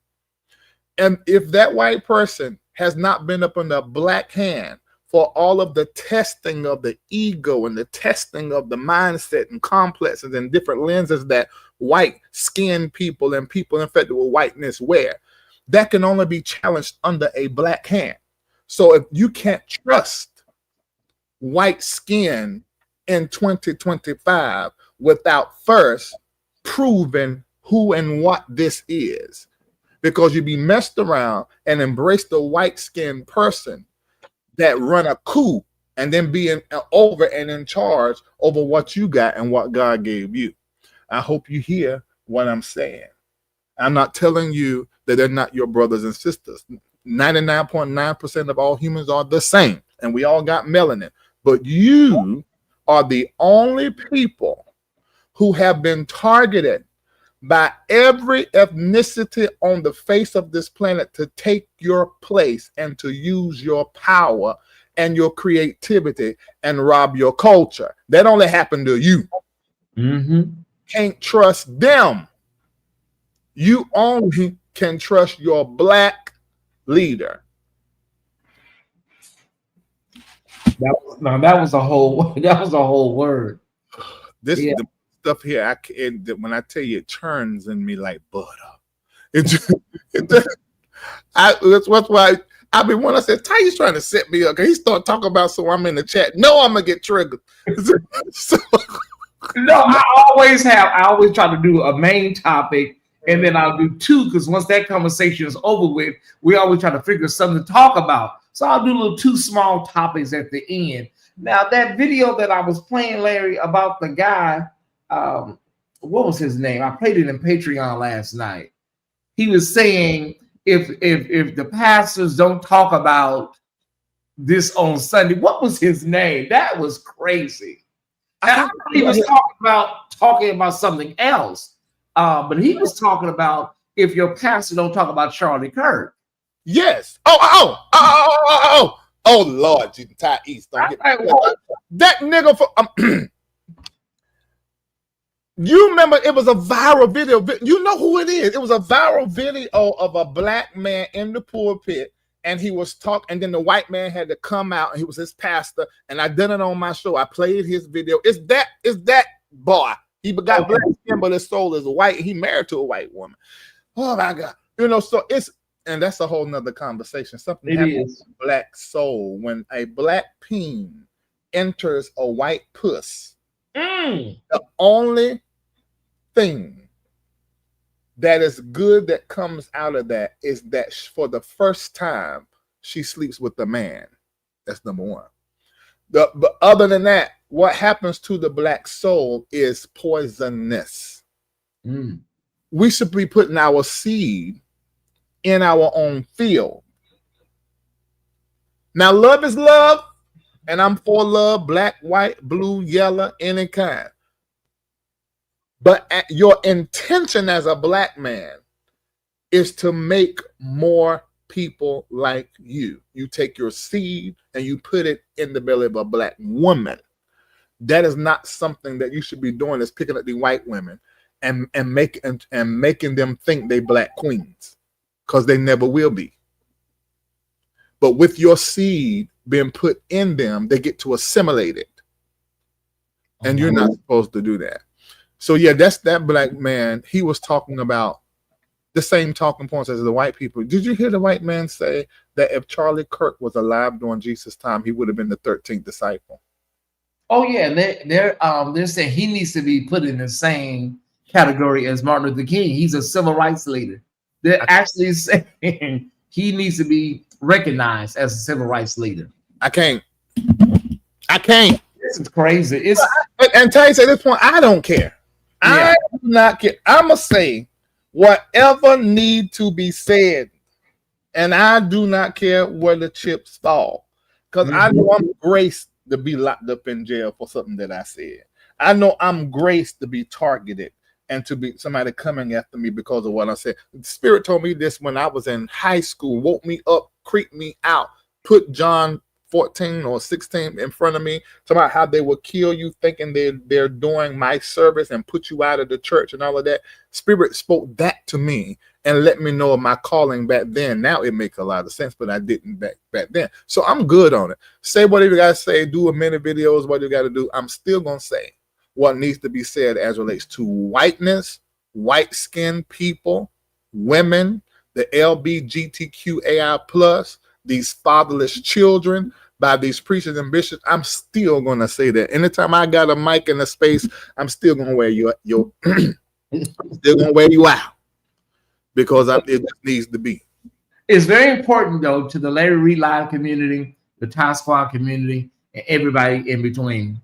And if that white person has not been up in the black hand for all of the testing of the ego and the testing of the mindset and complexes and different lenses that white skinned people and people infected with whiteness wear, that can only be challenged under a black hand. So if you can't trust white skin in 2025 without first proving who and what this is, because you be messed around and embrace the white skinned person that run a coup and then be over and in charge over what you got and what God gave you. I hope you hear what I'm saying. I'm not telling you that they're not your brothers and sisters. 99.9% of all humans are the same, and we all got melanin. But you are the only people who have been targeted by every ethnicity on the face of this planet to take your place and to use your power and your creativity and rob your culture. That only happened to you. Can't trust them. You only can trust your black leader. That was a whole word. This the stuff here, when I tell you, it churns in me like butter. That's why I mean, when I said Ty's trying to set me up, he start talking about, so I'm in the chat. No, I'm gonna get triggered. No, I always try to do a main topic, and then I'll do two, because once that conversation is over with, we always try to figure something to talk about. So I'll do little two small topics at the end. Now, that video that I was playing, Larry, about the guy, what was his name? I played it in Patreon last night. He was saying if the pastors don't talk about this on Sunday. What was his name? That was crazy. And I thought he was talking about something else. But he was talking about if your pastor don't talk about Charlie Kirk. Yes. Oh, Lord, Tyesse, don't get that nigga for. You remember it was a viral video. You know who it is. It was a viral video of a black man in the pulpit, and he was talking, and then the white man had to come out, and he was his pastor, and I did it on my show. I played his video. It's that boy. He got black skin, but his soul is white. He married to a white woman. Oh my God. So and that's a whole nother conversation. Something happens to black soul when a black peen enters a white puss. The only thing that is good that comes out of that is that for the first time she sleeps with the man. That's number one. But other than that, what happens to the black soul is poisonous. We should be putting our seed in our own field. Now, love is love, and I'm for love, black, white, blue, yellow, any kind. But your intention as a black man is to make more people like you. You take your seed and you put it in the belly of a black woman. That is not something that you should be doing, is picking up the white women and making them think they black queens, because they never will be. But with your seed being put in them, they get to assimilate it. And you're not supposed to do that. So yeah, that's that black man. He was talking about the same talking points as the white people. Did you hear the white man say that if Charlie Kirk was alive during Jesus' time, he would have been the 13th disciple? Oh yeah, they're saying he needs to be put in the same category as Martin Luther King. He's a civil rights leader. They're actually saying he needs to be recognized as a civil rights leader. I can't. This is crazy. And Tyesse, at this point, I don't care. I do not care. I'ma say whatever need to be said, and I do not care where the chips fall, because I know I'm graced to be locked up in jail for something that I said. I know I'm graced to be targeted and to be somebody coming after me because of what I said. The Spirit told me this when I was in high school, woke me up, creeped me out, put John 14 or 16 in front of me, talking about how they will kill you thinking they're doing my service and put you out of the church and all of that. Spirit spoke that to me and let me know of my calling back then. Now it makes a lot of sense, but I didn't back then. So I'm good on it. Say whatever you got to say, do a minute videos, what you got to do. I'm still going to say what needs to be said as relates to whiteness, white-skinned people, women, the LGBTQAI+, these fatherless children by these preachers and bishops. I'm still going to say that. Anytime I got a mic in a space, I'm still going to wear I'm still going to wear you out, because it just needs to be. It's very important, though, to the Larry Reed Live community, the Ty Squad community, and everybody in between.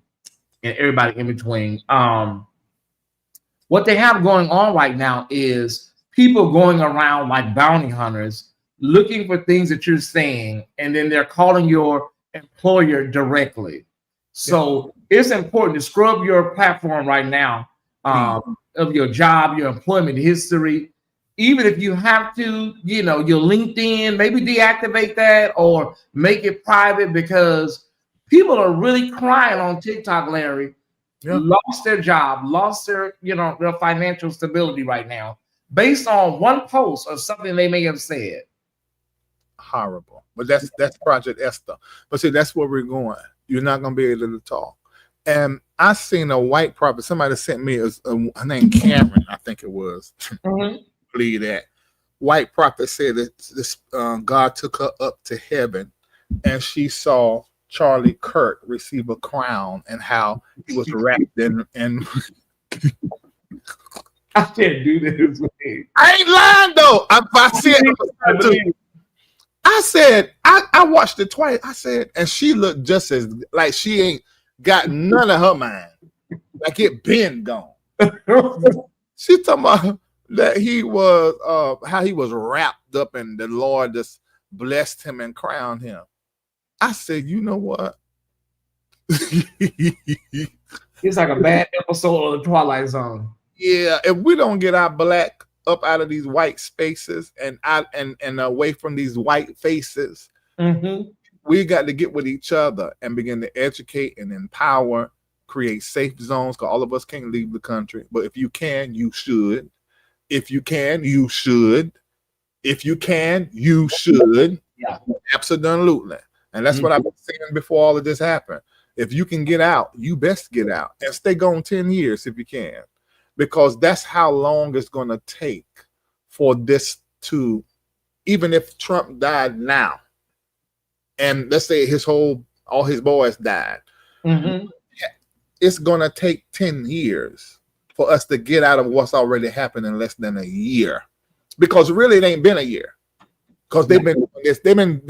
What they have going on right now is people going around like bounty hunters, looking for things that you're saying, and then they're calling your employer directly. So it's important to scrub your platform right now of your job, your employment history. Even if you have to, your LinkedIn, maybe deactivate that or make it private, because people are really crying on TikTok, Larry. Lost their job, lost their financial stability right now, based on one post or something they may have said. Horrible. But that's Project Esther. But see, that's where we're going. You're not going to be able to talk. And I seen a white prophet. Somebody sent me her name Cameron, I think it was. Believe that. White prophet said that this God took her up to heaven, and she saw Charlie Kirk receive a crown and how he was wrapped in. I can't do this. I ain't lying though. I said, I watched it twice. I said, and she looked just as like she ain't got none of her mind. Like it been gone. She talking about that he was how he was wrapped up and the Lord just blessed him and crowned him. I said, you know what? It's like a bad episode of the Twilight Zone. Yeah, if we don't get our black up out of these white spaces and out and away from these white faces, we got to get with each other and begin to educate and empower, create safe zones, because all of us can't leave the country. But if you can, you should. If you can, you should. If you can, you should. Yeah. Absolutely. And that's what I've been saying before all of this happened. If you can get out, you best get out and stay gone 10 years if you can, because that's how long it's going to take for this to, even if Trump died now, and let's say all his boys died, it's going to take 10 years for us to get out of what's already happened in less than a year, because really it ain't been a year, because it's been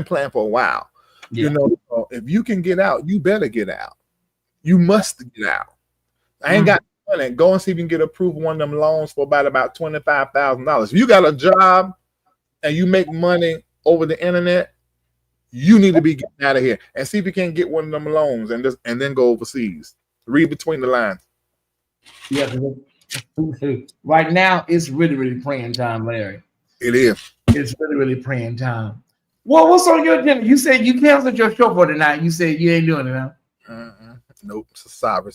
planned for a while. Yeah. You know, if you can get out, you better get out. You must get out. I ain't got money. Go and see if you can get approved one of them loans for about $25,000. If you got a job and you make money over the internet, you need to be getting out of here and see if you can get one of them loans and then go overseas. Read between the lines. Yeah. Right now, it's really, really praying time, Larry. It is. It's really, really praying time. Well, what's on your agenda? You said you canceled your show for tonight. You said you ain't doing it now. Nope. So sorry.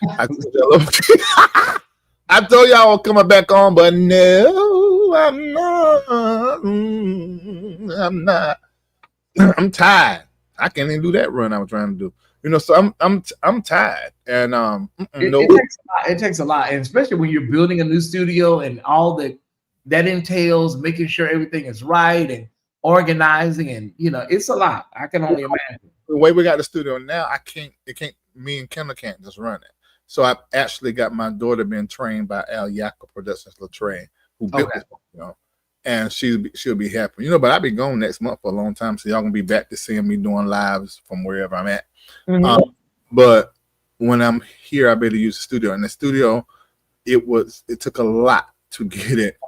I told y'all I was coming back on, but no, I'm not. I'm tired. I can't even do that run I was trying to do. You know, so I'm tired, and it takes a lot, and especially when you're building a new studio and all that entails making sure everything is right and organizing, and it's a lot. I can only imagine. The way we got the studio now, me and Kendall can't just run it. So I actually got my daughter being trained by Al Yaka Productions Latrine, who built it, and she'll be happy. But I'll be gone next month for a long time, so y'all gonna be back to seeing me doing lives from wherever I'm at. But when I'm here, I better use the studio. And the studio, it took a lot to get it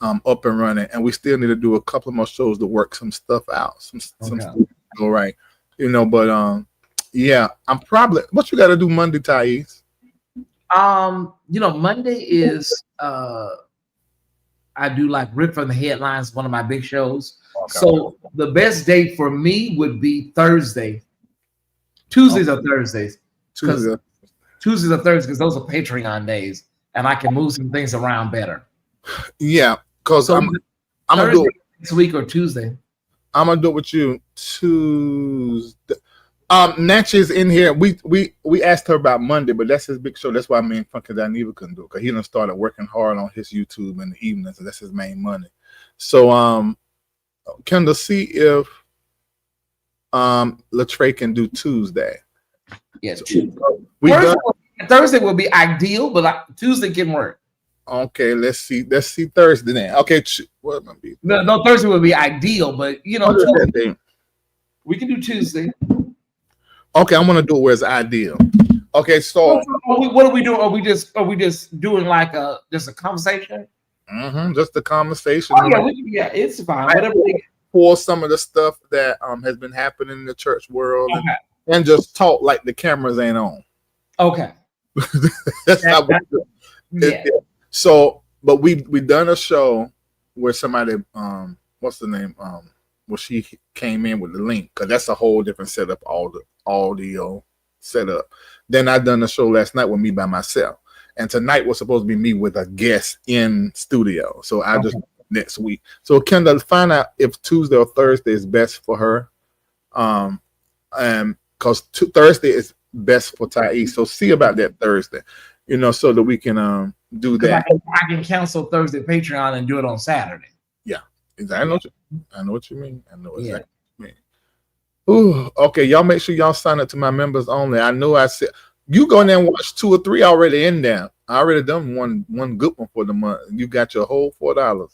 up and running, and we still need to do a couple more shows to work some stuff out, some stuff go right, But yeah, I'm probably. What you got to do Monday, Tyesse? Monday is I do like Rip from the Headlines, one of my big shows. Okay. So the best day for me would be Thursday. Tuesdays or Thursdays. Tuesdays or Thursdays, because those are Patreon days, and I can move some things around better. Yeah, because I'm gonna do it next week or Tuesday. I'm gonna do it with you Tuesday. Natchez in here. We asked her about Monday, but that's his big show. That's why me and Funky Dineva couldn't do it, because he done started working hard on his YouTube in the evenings, and that's his main money. So Kendall, see if Latre can do Tuesday. Yes, Thursday will be ideal, but Tuesday can work. Okay, let's see Thursday then. Okay, what might be? No, Thursday would be ideal, but Tuesday, we can do Tuesday. Okay, I'm gonna do it where it's ideal. Okay, so what are we doing? Are we just doing like just a conversation? Just a conversation. Oh, yeah, it's fine. Whatever. For some of the stuff that has been happening in the church world, and just talk like the cameras ain't on. Okay. That's how we do it. Yeah. So, but we done a show where somebody what's the name where she came in with the link, because that's a whole different setup, all the audio setup. Then I done a show last night with me by myself, and tonight was supposed to be me with a guest in studio. So I just next week. So Kendall, find out if Tuesday or Thursday is best for her, and because Thursday is best for Tyesse. So see about that Thursday, so that we can do that. I can cancel Thursday Patreon and do it on Saturday. Yeah, exactly. I know what you mean. I know exactly what you mean. Ooh, okay. Y'all make sure y'all sign up to my members only. I know I said you go in there and watch 2 or 3 already in there. I already done one good one for the month. You got your whole $4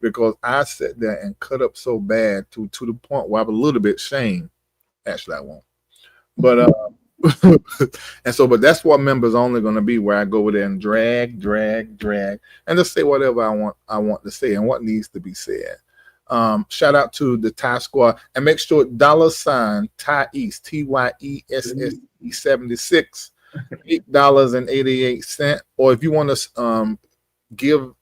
because I sat there and cut up so bad to the point where I'm a little bit ashamed. Actually, I won't. But but that's what members only going to be, where I go over there and drag, and just say whatever I want to say and what needs to be said. Shout out to the Thai squad, and make sure $ Tyesse TYESSE 76 $8.88, or if you want to give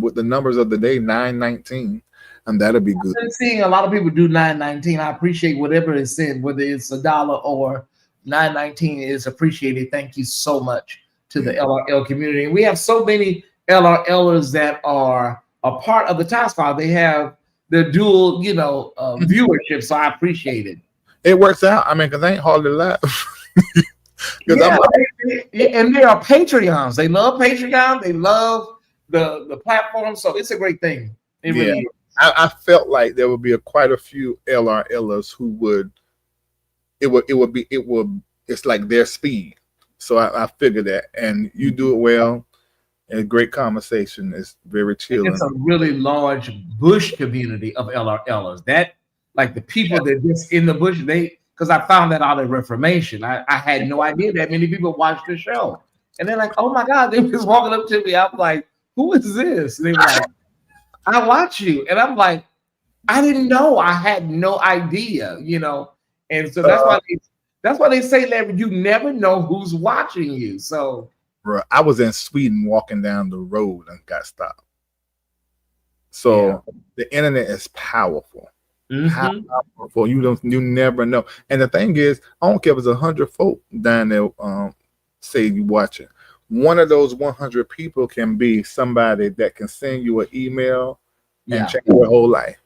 with the numbers of the day, 919, and that'll be good. I've been seeing a lot of people do 919. I appreciate whatever is sent, whether it's $1 or 919 is appreciated. Thank you so much to the LRL community. And we have so many LRLers that are a part of the Thai squad. They have the dual, viewership. So I appreciate it. It works out. I mean, because I ain't hardly laugh. Yeah, and they are Patreons. They love Patreon. They love the platform. So it's a great thing. It really is. I felt like there would be quite a few LRLers who would. It's like their speed. So I figured that, and you do it well. And a great conversation. It's very chill. It's a really large bush community of LRLers. That, like the people that just in the bush, because I found that out in Reformation. I had no idea that many people watched the show. And they're like, oh my God, they was walking up to me. I'm like, who is this? And they were like, I watch you. And I'm like, I didn't know. I had no idea, And so that's why they say, Larry, you never know who's watching you. So I was in Sweden walking down the road and got stopped. So the internet is powerful. Powerful. You never know. And the thing is, I don't care if it's 100 folk down there say you watching. One of those 100 people can be somebody that can send you an email and change your whole life.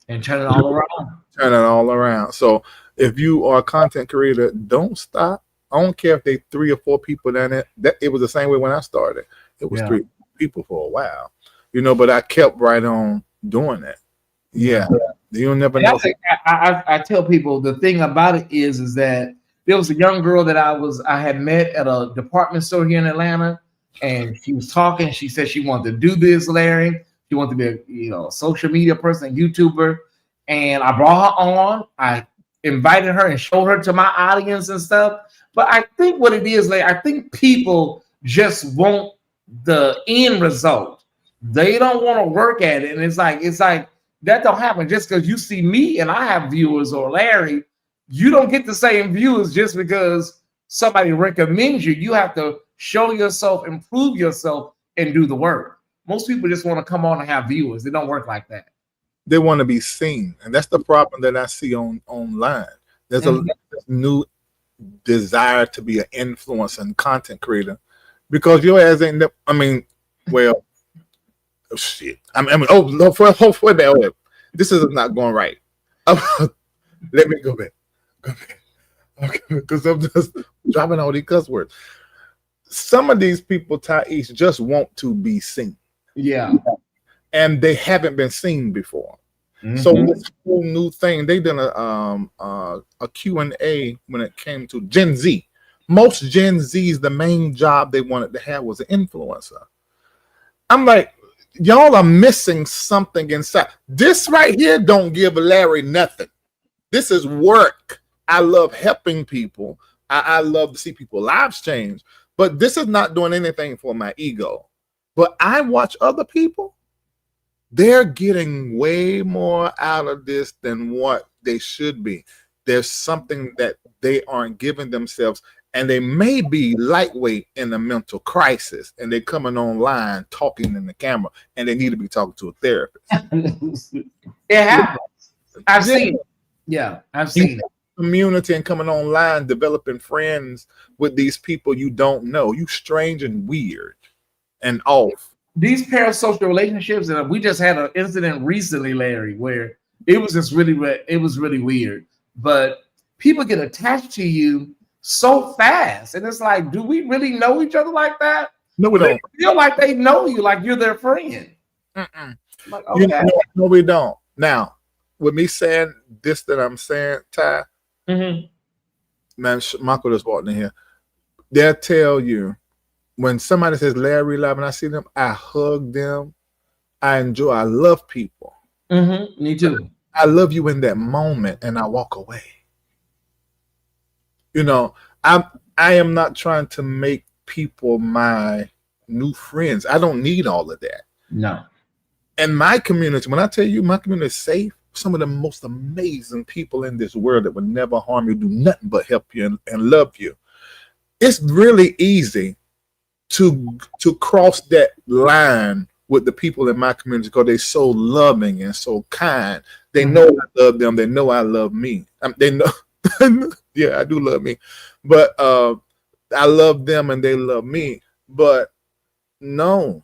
And turn it all around. Turn it all around. So if you are a content creator, don't stop. I don't care if they 3 or 4 people down there. It was the same way when I started. It was 3 people for a while, but I kept right on doing that. You'll never know. I tell people the thing about it is that there was a young girl that I had met at a department store here in Atlanta, and she was talking. She said she wanted to do this, Larry. She wanted to be a social media person, YouTuber, and I brought her on. I invited her and showed her to my audience and stuff. But I think what it is, like, I think people just want the end result. They don't want to work at it. And it's like that don't happen just because you see me and I have viewers, or Larry. You don't get the same viewers just because somebody recommends you. You have to show yourself, improve yourself, and do the work. Most people just want to come on and have viewers. They don't work like that. They want to be seen. And that's the problem that I see online. There's a new desire to be an influencer and content creator, because your ass ain't. Oh shit. This is not going right. Let me go back. Okay, because I'm just dropping all these cuss words. Some of these people, Tyesse, just want to be seen. Yeah, and they haven't been seen before. So this whole new thing, they done a Q&A when it came to Gen Z. Most Gen Zs, the main job they wanted to have was an influencer. I'm like, y'all are missing something inside. This right here don't give Larry nothing. This is work. I love helping people. I love to see people's lives change. But this is not doing anything for my ego. But I watch other people. They're getting way more out of this than what they should be. There's something that they aren't giving themselves, and they may be lightweight in a mental crisis, and they're coming online talking in the camera, and they need to be talking to a therapist. It happens. I've seen it. Yeah, I've seen it. Community and coming online, developing friends with these people you don't know. You strange and weird and off. These parasocial relationships, and we just had an incident recently, Larry, where it was really weird. But people get attached to you so fast, and it's like, do we really know each other like that? No, we don't. They feel like they know you, like you're their friend. Like, okay. No, we don't. Now, with me saying this that I'm saying, Ty, man, Michael just walked in here. They'll tell you, when somebody says Larry Live and I see them, I hug them. I love people. Me too. I love you in that moment, and I walk away. I am not trying to make people my new friends. I don't need all of that. No. And my community, when I tell you my community is safe, some of the most amazing people in this world that would never harm you, do nothing but help you and love you. It's really easy to cross that line with the people in my community because they're so loving and so kind. They know I love them. They know I love me. They know, yeah, I do love me, but I love them and they love me. But no,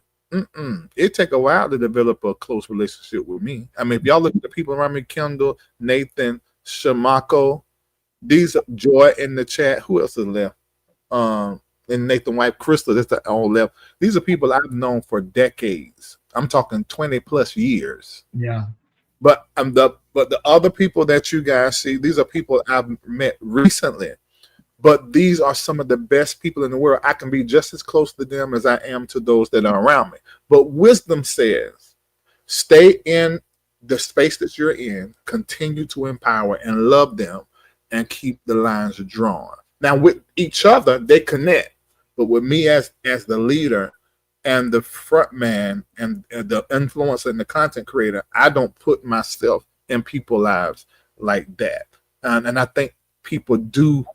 it take a while to develop a close relationship with me. I mean, if y'all look at the people around me, Kendall, Nathan, Shamako, these are Joy in the chat. Who else is left? And Nathan White, Crystal, that's the all left. These are people I've known for decades. I'm talking 20 plus years. Yeah. But the other people that you guys see, these are people I've met recently. But these are some of the best people in the world. I can be just as close to them as I am to those that are around me. But wisdom says, stay in the space that you're in, continue to empower and love them, and keep the lines drawn. Now, with each other, they connect. But with me as the leader and the front man and the influencer and the content creator, I don't put myself in people's lives like that. And I think people do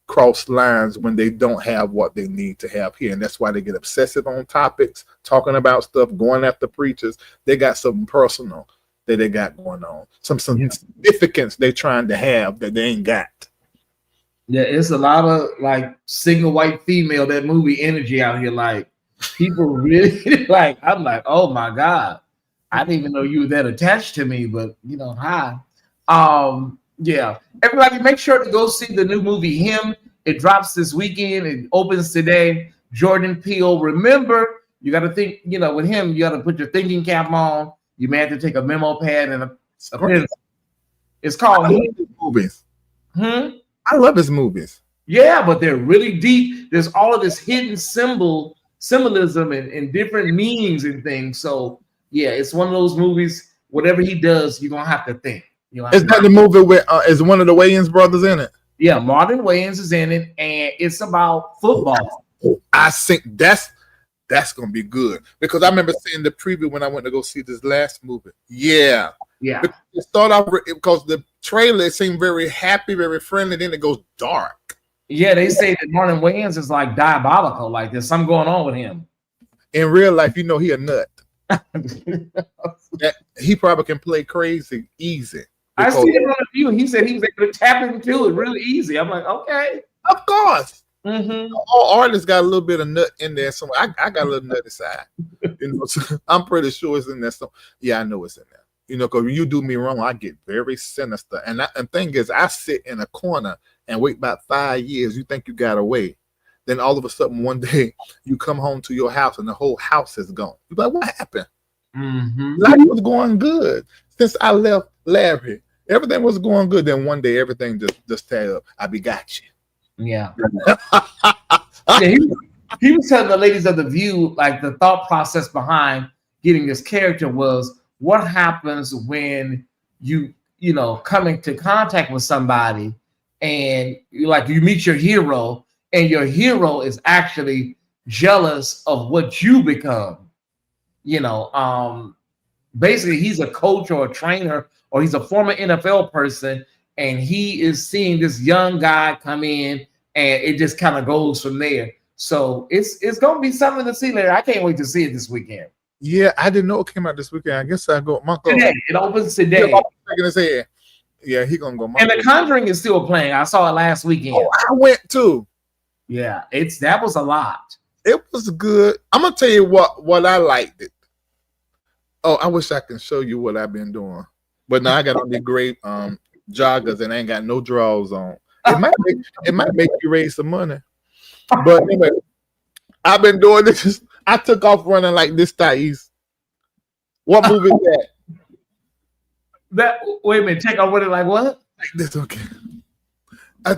cross lines when they don't have what they need to have here. And that's why they get obsessive on topics, talking about stuff, going after preachers. They got something personal that they got going on. Some significance they're trying to have that they ain't got. Yeah, it's a lot of like single white female, that movie energy out here. Like people really like, I'm like, oh my God, I didn't even know you were that attached to me, but you know, hi. Yeah. Everybody make sure to go see the new movie, Him. It drops this weekend. It opens today. Jordan Peele. Remember, you got to think, you know, with him, you got to put your thinking cap on. You may have to take a memo pad and a pencil. It's called movies. I love his movies. Yeah, but they're really deep. There's all of this hidden symbolism and different meanings and things. So yeah, it's one of those movies. Whatever he does, you're gonna have to think. Is that the movie where is one of the Wayans brothers in it? Yeah, Martin Wayans is in it, and it's about football. I think that's gonna be good because I remember seeing the preview when I went to go see this last movie. Yeah. It started off because the trailer seemed very happy, very friendly. Then it goes dark. Yeah, they say that Martin Wayans is like diabolical. Like there's something going on with him. In real life, you know, he a nut. He probably can play crazy easy. I see it on the view. He said he was able to tap into it really easy. I'm like, okay, of course. All artists got a little bit of nut in there. So I got a little nutty side. You know, so I'm pretty sure it's in there. So yeah, I know it's in there. You know, because when you do me wrong, I get very sinister. And the thing is, I sit in a corner and wait about 5 years. You think you got away. Then all of a sudden, one day, you come home to your house and the whole house is gone. You're like, what happened? Life was going good. Since I left Larry, everything was going good. Then one day, everything just tied up. I begot you. Yeah. He was telling the ladies of The View, like the thought process behind getting this character was, what happens when you come into contact with somebody and you meet your hero and your hero is actually jealous of what you become? Basically he's a coach or a trainer or he's a former NFL person and he is seeing this young guy come in and it just kind of goes from there. So it's going to be something to see later. I can't wait to see it this weekend. Yeah, I didn't know it came out this weekend. I guess I go. Today. It opens today. Yeah, he gonna go. And The Conjuring is still playing. I saw it last weekend. Oh, I went too. Yeah, that was a lot. It was good. I'm gonna tell you what I liked it. Oh, I wish I can show you what I've been doing, but now I got on the great joggers and I ain't got no drawers on. It might make you raise some money, but anyway, I've been doing this. I took off running like this, Tyesse. What movie is that? Wait a minute, take off running like what? Like this, okay. I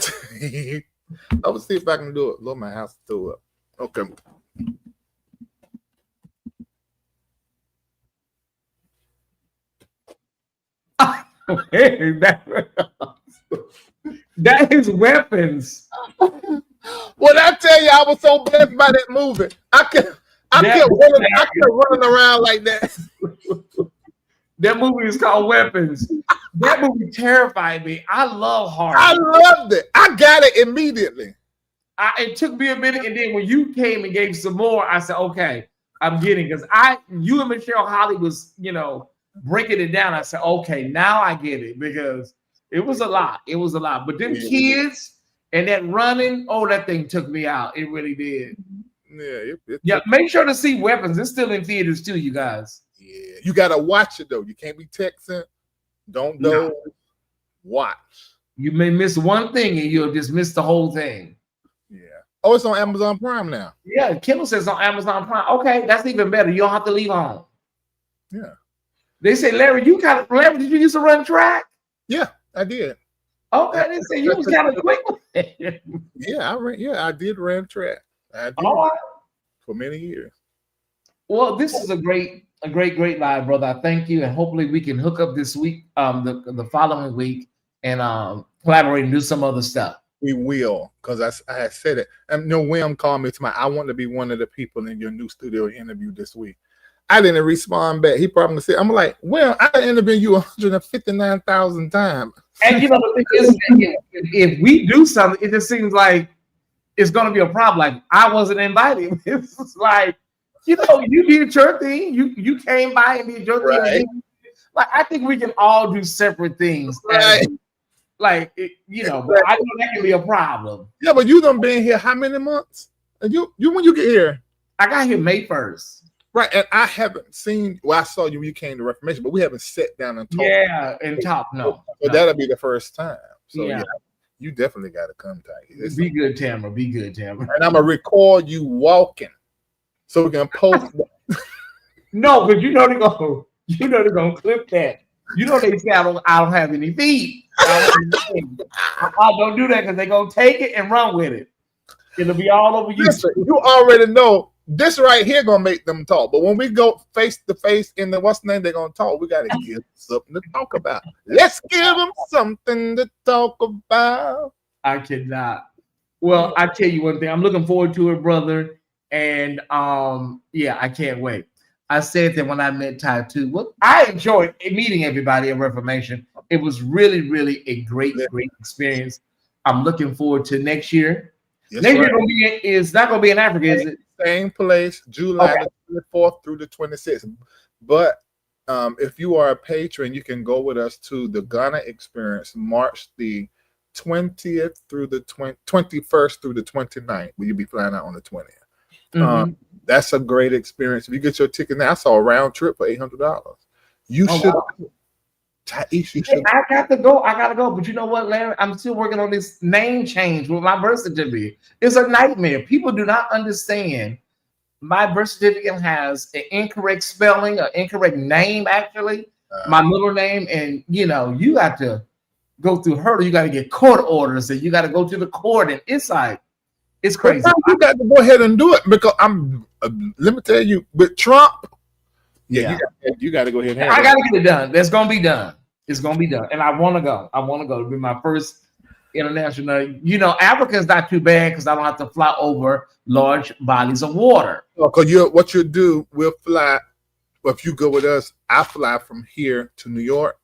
will see if I can do it. Lord, my house is still up. Okay. That is weapons. When I tell you I was so blessed by that movie, I kept running around like that. That movie is called Weapons. That movie terrified me. I love horror. I loved it. I got it immediately. It took me a minute, and then when you came and gave some more, I said, okay, I'm getting, because you and Michelle Holly was, breaking it down. I said, okay, now I get it, because it was a lot. It was a lot. But them kids and that running, that thing took me out. It really did. Yeah. Make sure to see Weapons. It's still in theaters too, you guys. Yeah, you gotta watch it though. You can't be texting. Don't know. Watch. You may miss one thing and you'll just miss the whole thing. Yeah. Oh, it's on Amazon Prime now. Yeah, Kindle says on Amazon Prime. Okay, that's even better. You don't have to leave home. Yeah. They say, Larry, Larry, did you used to run track? Yeah, I did. Okay, they say you was kind of quick. I did run track. I did for many years. Well, this is a great live, brother. I thank you, and hopefully we can hook up this week, the following week, and collaborate and do some other stuff. We will, because I had said it. And William called me tonight. I want to be one of the people in your new studio interview this week. I didn't respond back. He probably said, I'm like, well, I interviewed you 159,000 times. And the thing is, if we do something, it just seems like it's going to be a problem. Like, I wasn't invited. It's like, you did your thing. You came by and did your thing. Like, I think we can all do separate things. Right. But I know that can be a problem. Yeah, but you done been here how many months? And you when you get here? I got here May 1st. Right, and I haven't seen. Well, I saw you when you came to Reformation, but we haven't sat down and talked. Yeah, and talk. No, that'll be the first time. So yeah you definitely got to come, Tyesse. Be good, Tamara. Be good, Tamara. And I'm gonna record you walking, so we can post. No, but they're gonna clip that. They say I don't have any feet. I don't do that because they're gonna take it and run with it. It'll be all over you. Listen, you already know. This right here gonna make them talk, but when we go face to face in the what's the name, they're gonna talk. We gotta give them something to talk about. Let's give them something to talk about. I cannot. Well, I tell you one thing. I'm looking forward to it, brother. And I can't wait. I said that when I met Ty too. Well, I enjoyed meeting everybody at Reformation. It was really, really a great experience. I'm looking forward to next year. Yes, next year is not gonna be in Africa, is it? Same place, July the 24th through the 26th. But if you are a patron, you can go with us to the Ghana Experience, March the 20th through the 21st through the 29th. Will you be flying out on the 20th? Mm-hmm. That's a great experience. If you get your ticket now, I saw a round trip for $800. You should. Wow. Tyesse, you should. I got to go. But you know what, Larry? I'm still working on this name change with my birth certificate. It's a nightmare. People do not understand. My birth certificate has an incorrect spelling, an incorrect name, actually, my middle name. And, you got to go through hurdle. You got to get court orders, and you got to go to the court. And it's like, it's crazy. You got to go ahead and do it because let me tell you, with Trump, you got to go ahead and I got to get it done. That's going to be done. It's going to be done. And I want to go. It'll be my first international. Africa is not too bad because I don't have to fly over large bodies of water. Because what you do, we'll fly. Well, if you go with us, I fly from here to New York,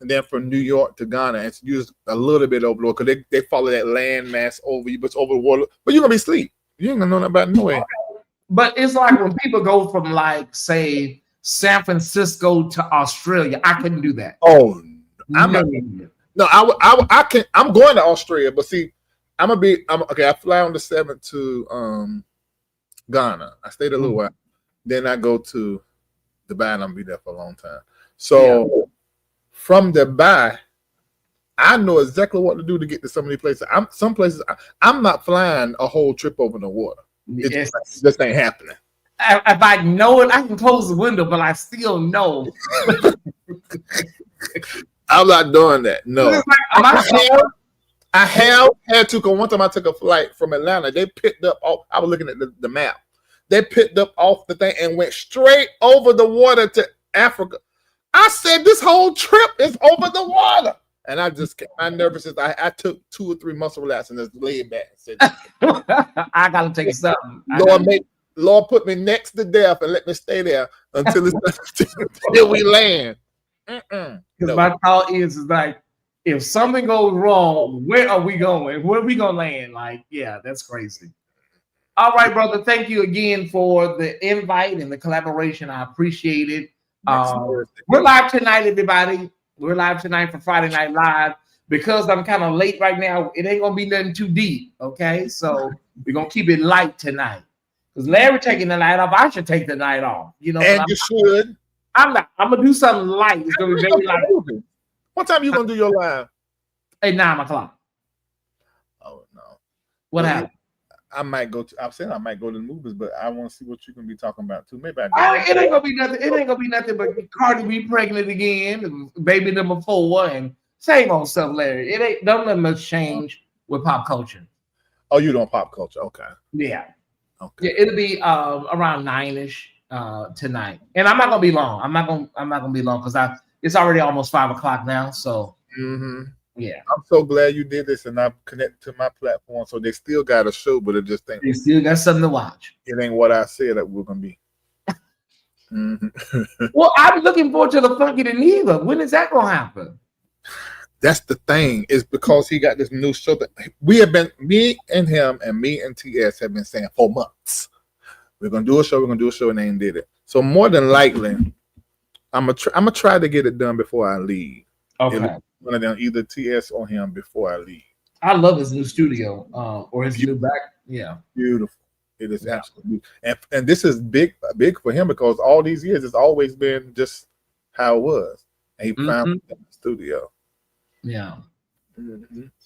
and then from New York to Ghana. It's used a little bit over the water because they follow that land mass over you, but it's over the water. But you're going to be asleep. You ain't going to know nothing about it no way. But it's like when people go from, like, say, San Francisco to Australia. I couldn't do that. Oh, I can. I'm going to Australia, but see, I fly on the 7th to Ghana. I stayed a little while. Then I go to Dubai, and I'm be there for a long time. So from Dubai, I know exactly what to do to get to some of these places. Some places I'm not flying a whole trip over the water. It just ain't happening. If I know it, I can close the window, but I still know. I'm not doing that. No. I have had to go. One time I took a flight from Atlanta. They picked up off. I was looking at the map. They picked up off the thing and went straight over the water to Africa. I said, this whole trip is over the water. And I just, my nervousness, I took 2 or 3 muscle relaxers and just laid back. Said, I got to take something. Lord, put me next to death and let me stay there until until we land. Because No. my thought is like, if something goes wrong, where are we going? Where are we gonna land? Like, yeah, that's crazy. All right, brother. Thank you again for the invite and the collaboration. I appreciate it. We're live tonight, everybody. We're live tonight for Friday Night Live. Because I'm kind of late right now, it ain't gonna be nothing too deep. Okay, so we're gonna keep it light tonight. Because Larry taking the night off, I should take the night off. You know, and you should. I'm gonna do something light. It's gonna be very light. What time you gonna do your live? At 9 o'clock. Oh no. What happened? I might go to. I'm saying I might go to the movies, but I want to see what you're gonna be talking about too. Maybe it ain't gonna be nothing. It ain't gonna be nothing but Cardi B pregnant again, baby number 4, and same old stuff, Larry. It ain't don't much change with pop culture. Oh, you doing pop culture? Okay. Yeah. Okay. Yeah, it'll be around 9-ish tonight, and I'm not gonna be long. I'm not gonna be long because it's already almost 5 o'clock now. So yeah, I'm so glad you did this, and I'm connected to my platform, so they still got a show, but it just ain't. They still got something to watch. It ain't what I said that we're gonna be. Well, I'm looking forward to the Funky the Neither. When is that gonna happen? That's the thing, is because he got this new show that we have been, me and him and me and TS have been saying for months. We're gonna do a show, and they ain't did it. So more than likely, I'm gonna try to get it done before I leave. Okay. One of them, either TS or him, before I leave. I love his new studio, or his new back. Yeah. Beautiful. It is absolutely, and this is big for him because all these years it's always been just how it was. And he found it in the studio. Yeah.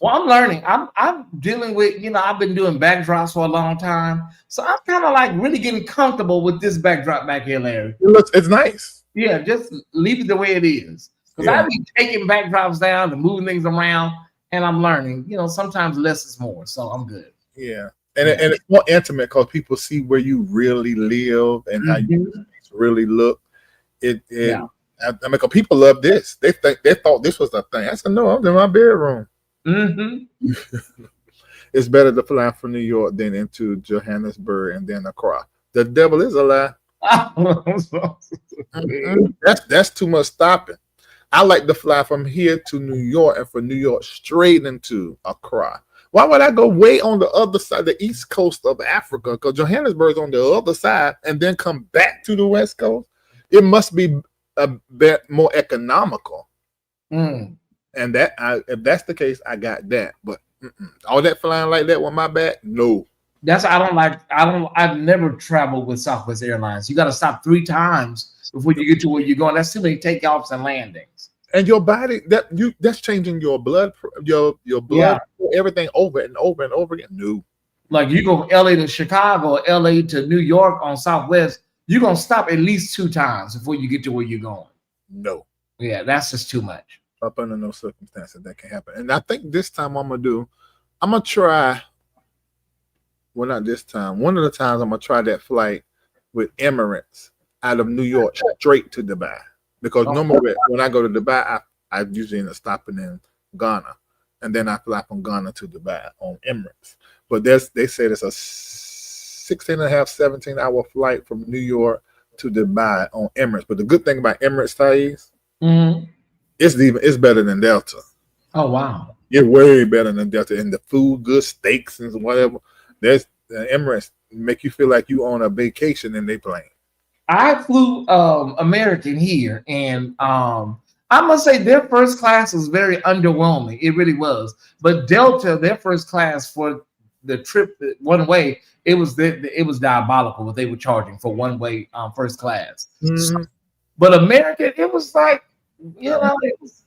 Well, I'm learning. I'm dealing with, I've been doing backdrops for a long time. So I'm kind of like really getting comfortable with this backdrop back here, Larry. It's nice. Yeah, just leave it the way it is. Because I've been taking backdrops down and moving things around, and I'm learning. Sometimes less is more. So I'm good. Yeah. And it's more intimate because people see where you really live and how you really look. I mean, because people love this. They thought this was a thing. I said, no, I'm in my bedroom. It's better to fly from New York than into Johannesburg and then Accra. The devil is a lie. That's too much stopping. I like to fly from here to New York and from New York straight into Accra. Why would I go way on the other side, the east coast of Africa? Because Johannesburg's on the other side and then come back to the west coast. It must be a bit more economical. And that, if that's the case, I got that. But all that flying like that with my back, no. That's I've never traveled with Southwest Airlines. You got to stop 3 times before you get to where you're going. That's too many takeoffs and landings. And your body, that's changing your blood, your blood, everything over and over and over again. No. Like you go from LA to Chicago, or LA to New York on Southwest, you're gonna stop at least 2 times before you get to where you're going. No. Yeah, that's just too much. Up under no circumstances that can happen. And I think this time I'm gonna try. Well, not this time. One of the times I'm gonna try that flight with Emirates out of New York straight to Dubai. Because normally when I go to Dubai, I usually end up stopping in Ghana. And then I fly from Ghana to Dubai on Emirates. But they said it's a 17-hour flight from New York to Dubai on Emirates. But the good thing about Emirates, Tyesse, it's better than Delta. Oh, wow. It's way better than Delta. And the food, good steaks and whatever. There's Emirates make you feel like you on a vacation in their plane. I flew American here, and I must say their first class was very underwhelming. It really was. But Delta, their first class for the trip one way, it was diabolical what they were charging for one way first class. But American, it was like, it was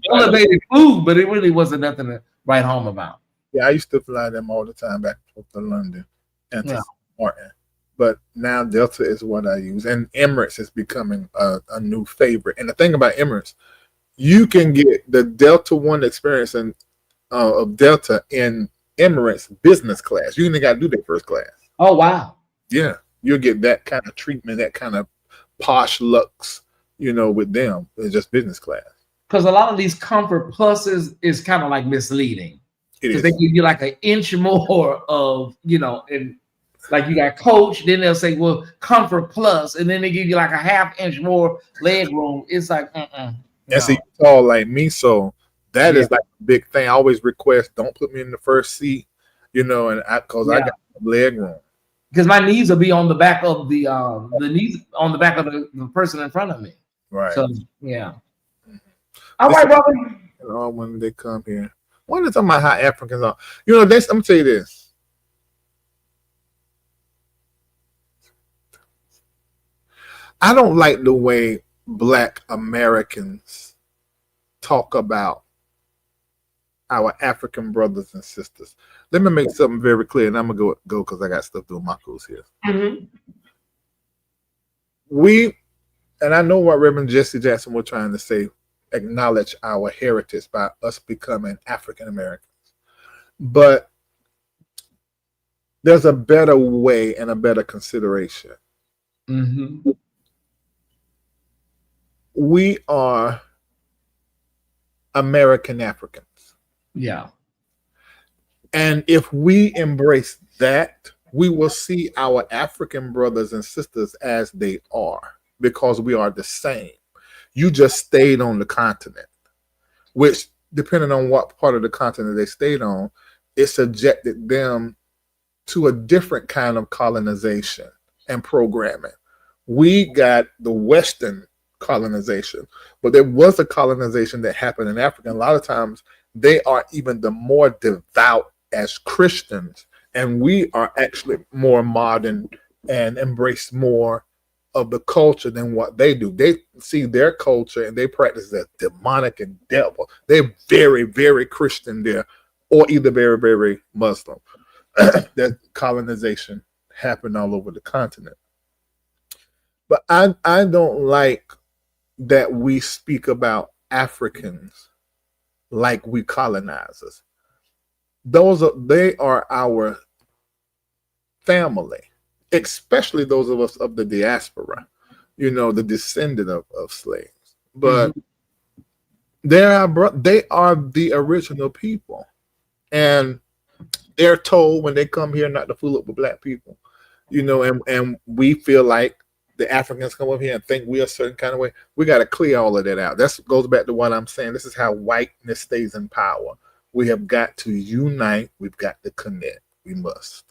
elevated food, but it really wasn't nothing to write home about. Yeah, I used to fly them all the time back to London and to Martin. But now Delta is what I use. And Emirates is becoming a new favorite. And the thing about Emirates, you can get the Delta One experience of Delta in Emirates business class. You ain't got to do that first class. Oh, wow. Yeah. You'll get that kind of treatment, that kind of posh looks, with them. It's just business class. Because a lot of these Comfort Pluses is kind of like misleading. It is. They give you like an inch more of, and Like you got coach, then they'll say, well, comfort plus, and then they give you like a half-inch more leg room. It's like, And see, you tall like me, so that is like a big thing. I always request, don't put me in the first seat, and because I got leg room. Because my knees will be on the back of the knees on the back of the person in front of me. Right. So yeah. All right, brother. When they come here, when they talking about how Africans are, I'm gonna tell you this. I don't like the way Black Americans talk about our African brothers and sisters. Let me make something very clear, and I'm gonna go because I got stuff doing my cruise here. Mm-hmm. And I know what Reverend Jesse Jackson was trying to say, acknowledge our heritage by us becoming African Americans. But there's a better way and a better consideration. Mm-hmm. We are American Africans. Yeah. And if we embrace that, we will see our African brothers and sisters as they are, because we are the same. You just stayed on the continent, which, depending on what part of the continent they stayed on, it subjected them to a different kind of colonization and programming. We got the Western colonization, but there was a colonization that happened in Africa. And a lot of times they are even the more devout as Christians, and we are actually more modern and embrace more of the culture than what they do. They see their culture and they practice as demonic and devil. They're very, very Christian there, or either very, very Muslim. That colonization happened all over the continent. But I don't like that we speak about Africans like we colonizers. They are our family, especially those of us of the diaspora, the descendant of slaves. But they are the original people, and they're told when they come here not to fool up with Black people, and we feel like the Africans come up here and think we're a certain kind of way. We got to clear all of that out. That goes back to what I'm saying. This is how whiteness stays in power. We have got to unite. We've got to connect. We must.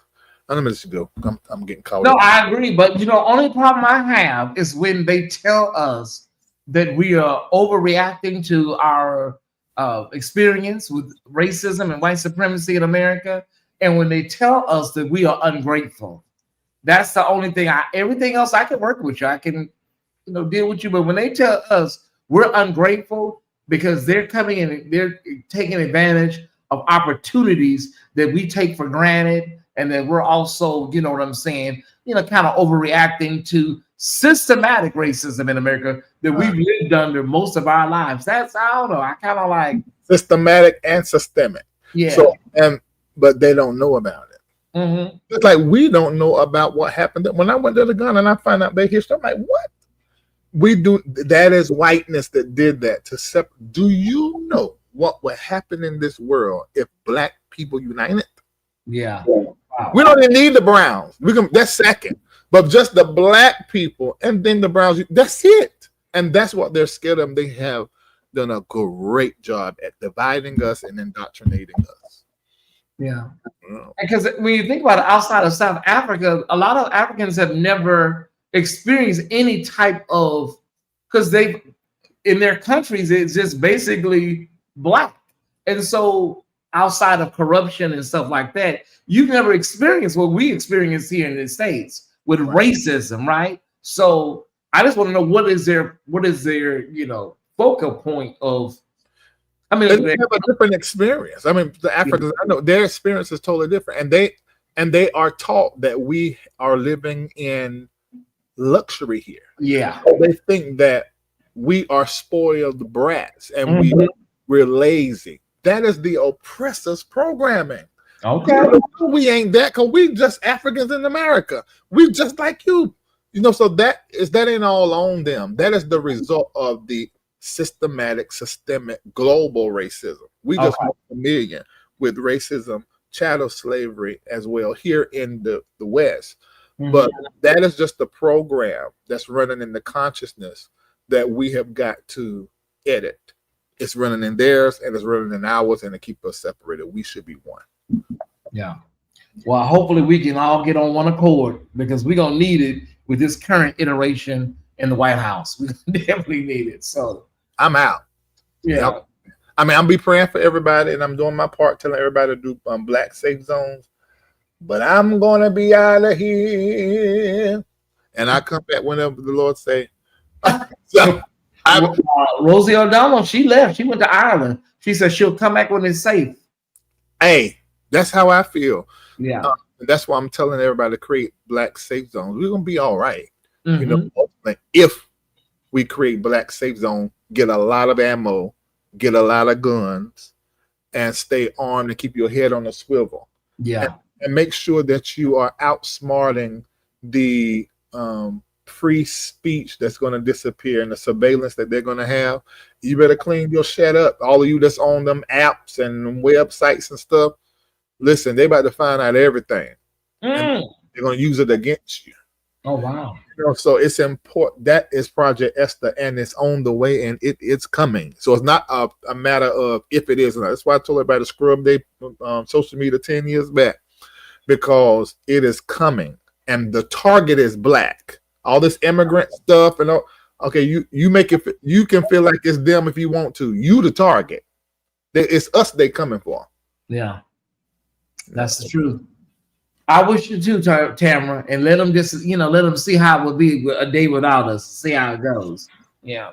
I'm gonna let you go. I'm getting caught. No, I agree. But only problem I have is when they tell us that we are overreacting to our experience with racism and white supremacy in America, and when they tell us that we are ungrateful. That's the only thing. Everything else I can work with you. I can, deal with you. But when they tell us we're ungrateful because they're coming in, they're taking advantage of opportunities that we take for granted, and that we're also, kind of overreacting to systematic racism in America that we've lived under most of our lives. I don't know. I kind of like systematic and systemic. Yeah. So, but they don't know about it. Mm-hmm. It's like we don't know about what happened. When I went to the Ghana and I find out their history, I'm like, what? We do. That is whiteness that did that to separate. Do you know what would happen in this world if Black people united? Yeah. Wow. We don't even need the Browns. That's second. But just the Black people and then the Browns, that's it. And that's what they're scared of. They have done a great job at dividing us and indoctrinating us. Yeah. Because when you think about it, outside of South Africa, a lot of Africans have never experienced any type of, because in their countries, it's just basically Black. And so outside of corruption and stuff like that, you've never experienced what we experience here in the States with racism, right? So I just want to know what is their focal point of. I mean, they have a different experience. I mean, the Africans, I know their experience is totally different, and they are taught that we are living in luxury here. Yeah, they think that we are spoiled brats and we're lazy. That is the oppressors programming. Okay, we ain't that because we just Africans in America. We just like you, So that ain't all on them. That is the result of the systemic, global racism. We just want familiar with racism chattel slavery as well here in the West. But that is just the program that's running in the consciousness that we have got to edit. It's running in theirs and it's running in ours, and to keep us separated, we should be one. Yeah. Well, hopefully we can all get on one accord, because we're gonna need it with this current iteration in the White House. We definitely need it. So I'm out. yeah. I mean, I'll be praying for everybody, and I'm doing my part, telling everybody to do black safe zones. But I'm gonna be out of here, and I come back whenever the Lord say. So, Rosie O'Donnell, she left. She went to Ireland. She said she'll come back when it's safe. Hey, that's how I feel. Yeah. And that's why I'm telling everybody to create black safe zones. We're gonna be all right. You know, if we create black safe zone, get a lot of ammo, get a lot of guns, and stay armed and keep your head on a swivel. Yeah. And make sure that you are outsmarting the free speech that's going to disappear and the surveillance that they're going to have. You better clean your shit up. All of you that's on them apps and websites and stuff, listen, they about to find out everything. And they're going to use it against you. Oh, wow. You know, so it's important. That is Project Esther, and it's on the way, and it's coming. So it's not a matter of if it is or not. That's why I told everybody to scrub their social media 10 years back, because it is coming, and the target is black. All this immigrant stuff and all. Okay, you make it. You can feel like it's them if you want to. You the target. It's us they coming for. Yeah, that's the truth. I wish you too, Tamara, and let them just, let them see how it would be a day without us. See how it goes. Yeah.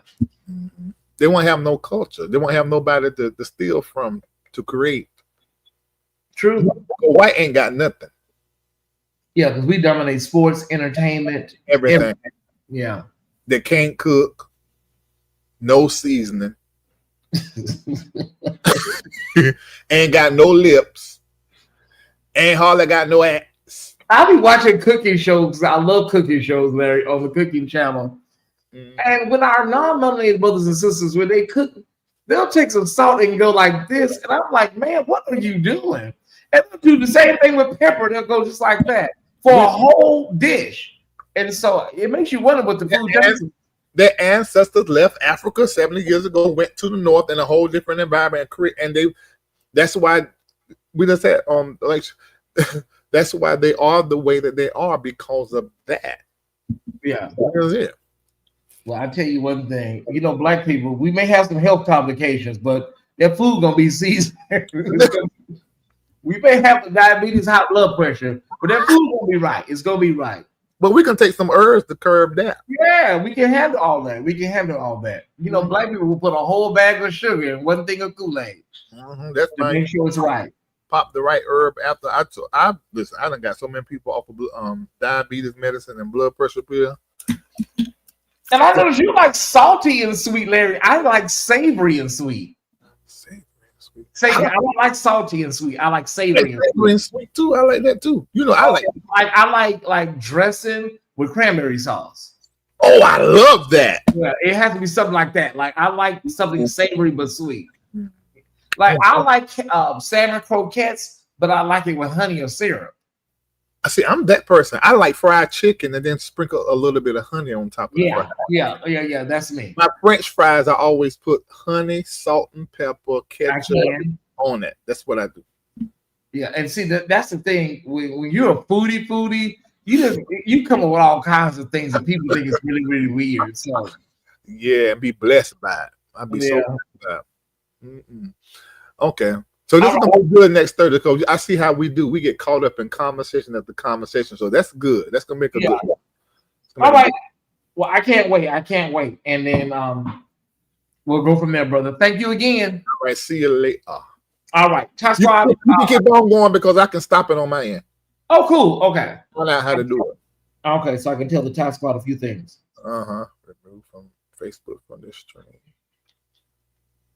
They won't have no culture. They won't have nobody to steal from to create. True. White ain't got nothing. Yeah, because we dominate sports, entertainment, everything. Yeah. They can't cook. No seasoning. Ain't got no lips. Ain't hardly got no ass. I'll be watching cooking shows. I love cooking shows, Larry, on the cooking channel. And when our non-melanated brothers and sisters, when they cook, they'll take some salt and go like this. And I'm like, man, what are you doing? And they'll do the same thing with pepper. They'll go just like that for a whole dish. And so it makes you wonder what the food does. Their ancestors left Africa 70 years ago, went to the north in a whole different environment, and that's why we just said that's why they are the way that they are, because of that. Yeah. That is it. Well, I tell you one thing, black people, we may have some health complications, but their food gonna be seasoned. We may have diabetes, high blood pressure, but their food gonna be right. It's gonna be right. But we can take some herbs to curb that. Yeah, we can handle all that. Black people will put a whole bag of sugar in one thing of Kool-Aid. That's to make sure it's right. Pop the right herb after I listen. I done got so many people off of diabetes medicine and blood pressure pill. And I noticed you like salty and sweet, Larry. I like savory and sweet. Savory. I don't like salty and sweet. I like savory and sweet too. I like that too. I like dressing with cranberry sauce. Oh, I love that. Yeah, it has to be something like that. Like I like something savory but sweet. Like I like salmon croquettes, but I like it with honey or syrup. I see. I'm that person. I like fried chicken and then sprinkle a little bit of honey on top of it. Yeah. That's me. My French fries, I always put honey, salt, and pepper, ketchup on it. That's what I do. Yeah, and see that's the thing. When you're a foodie, you come up with all kinds of things that people think is really, really weird. So yeah, and be blessed by it. I'll be so blessed by it. Okay. So this is gonna be good next Thursday, because I see how we do. We get caught up in conversation after conversation. So that's good. That's gonna make a good one. All right. Well, I can't wait. And then we'll go from there, brother. Thank you again. All right. See you later. All right. You can keep on going because I can stop it on my end. Oh, cool. Okay. Find out how to do it. Okay, so I can tell the Tyesse Squad a few things. Remove from Facebook from this stream.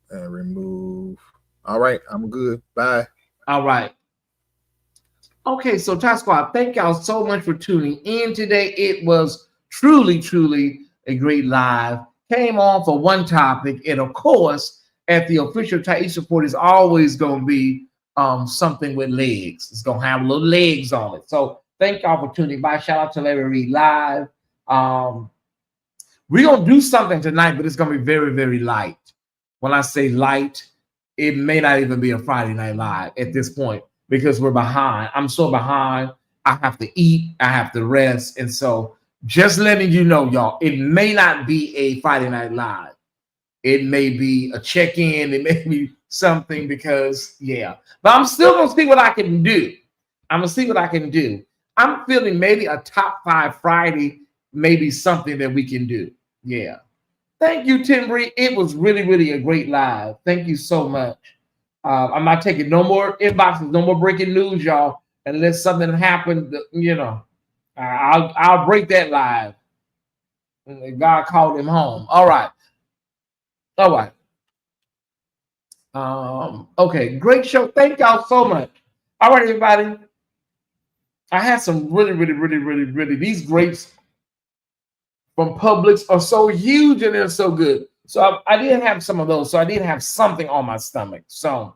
And remove. All right, I'm good. Bye. All right. Okay, so Tyesse Squad, thank y'all so much for tuning in today. It was truly, truly a great live. Came on for one topic, and of course, at the official Tyesse Report is always going to be something with legs. It's gonna have little legs on it. So thank y'all for tuning by. Shout out to Larry Reed Live. We're gonna do something tonight, but it's gonna be very, very light. When I say light, it may not even be a Friday Night Live at this point because we're behind. I'm so behind. I have to eat, I have to rest. And so just letting you know, y'all, it may not be a Friday Night Live. It may be a check-in, it may be something because, yeah. But I'm still gonna see what I can do. I'm gonna see what I can do. I'm feeling maybe a top 5 Friday, maybe something that we can do. Yeah. Thank you, Timbri. It was really, really a great live. Thank you so much. I'm not taking no more inboxes, no more breaking news, y'all. Unless something happened, you know, I'll break that live. God called him home. All right. All right. Okay, great show. Thank y'all so much. All right, everybody. I had some really, these grapes from Publix are so huge and they're so good. So I did have some of those. So I did have something on my stomach. So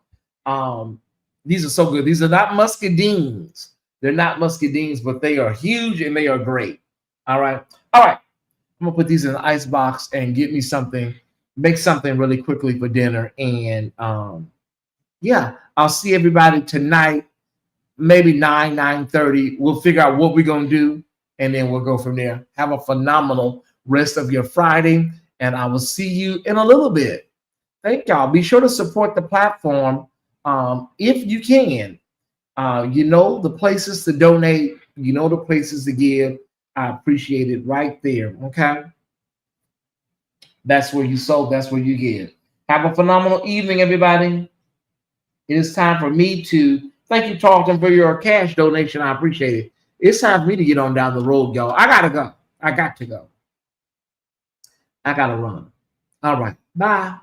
these are so good. These are not muscadines. They're not muscadines, but they are huge and they are great. All right. All right. I'm gonna put these in the ice box and get me something, make something really quickly for dinner. And yeah, I'll see everybody tonight, maybe 9:30. We'll figure out what we're gonna do, and then we'll go from there. Have a phenomenal rest of your Friday, and I will see you in a little bit. Thank y'all. Be sure to support the platform if you can. You know the places to donate. You know the places to give. I appreciate it right there. Okay. That's where you sow. That's where you give. Have a phenomenal evening, everybody. It is time for me to thank you, Tarleton, for your cash donation. I appreciate it. It's time for me to get on down the road, y'all. I gotta go. I got to go. I gotta run. All right. Bye.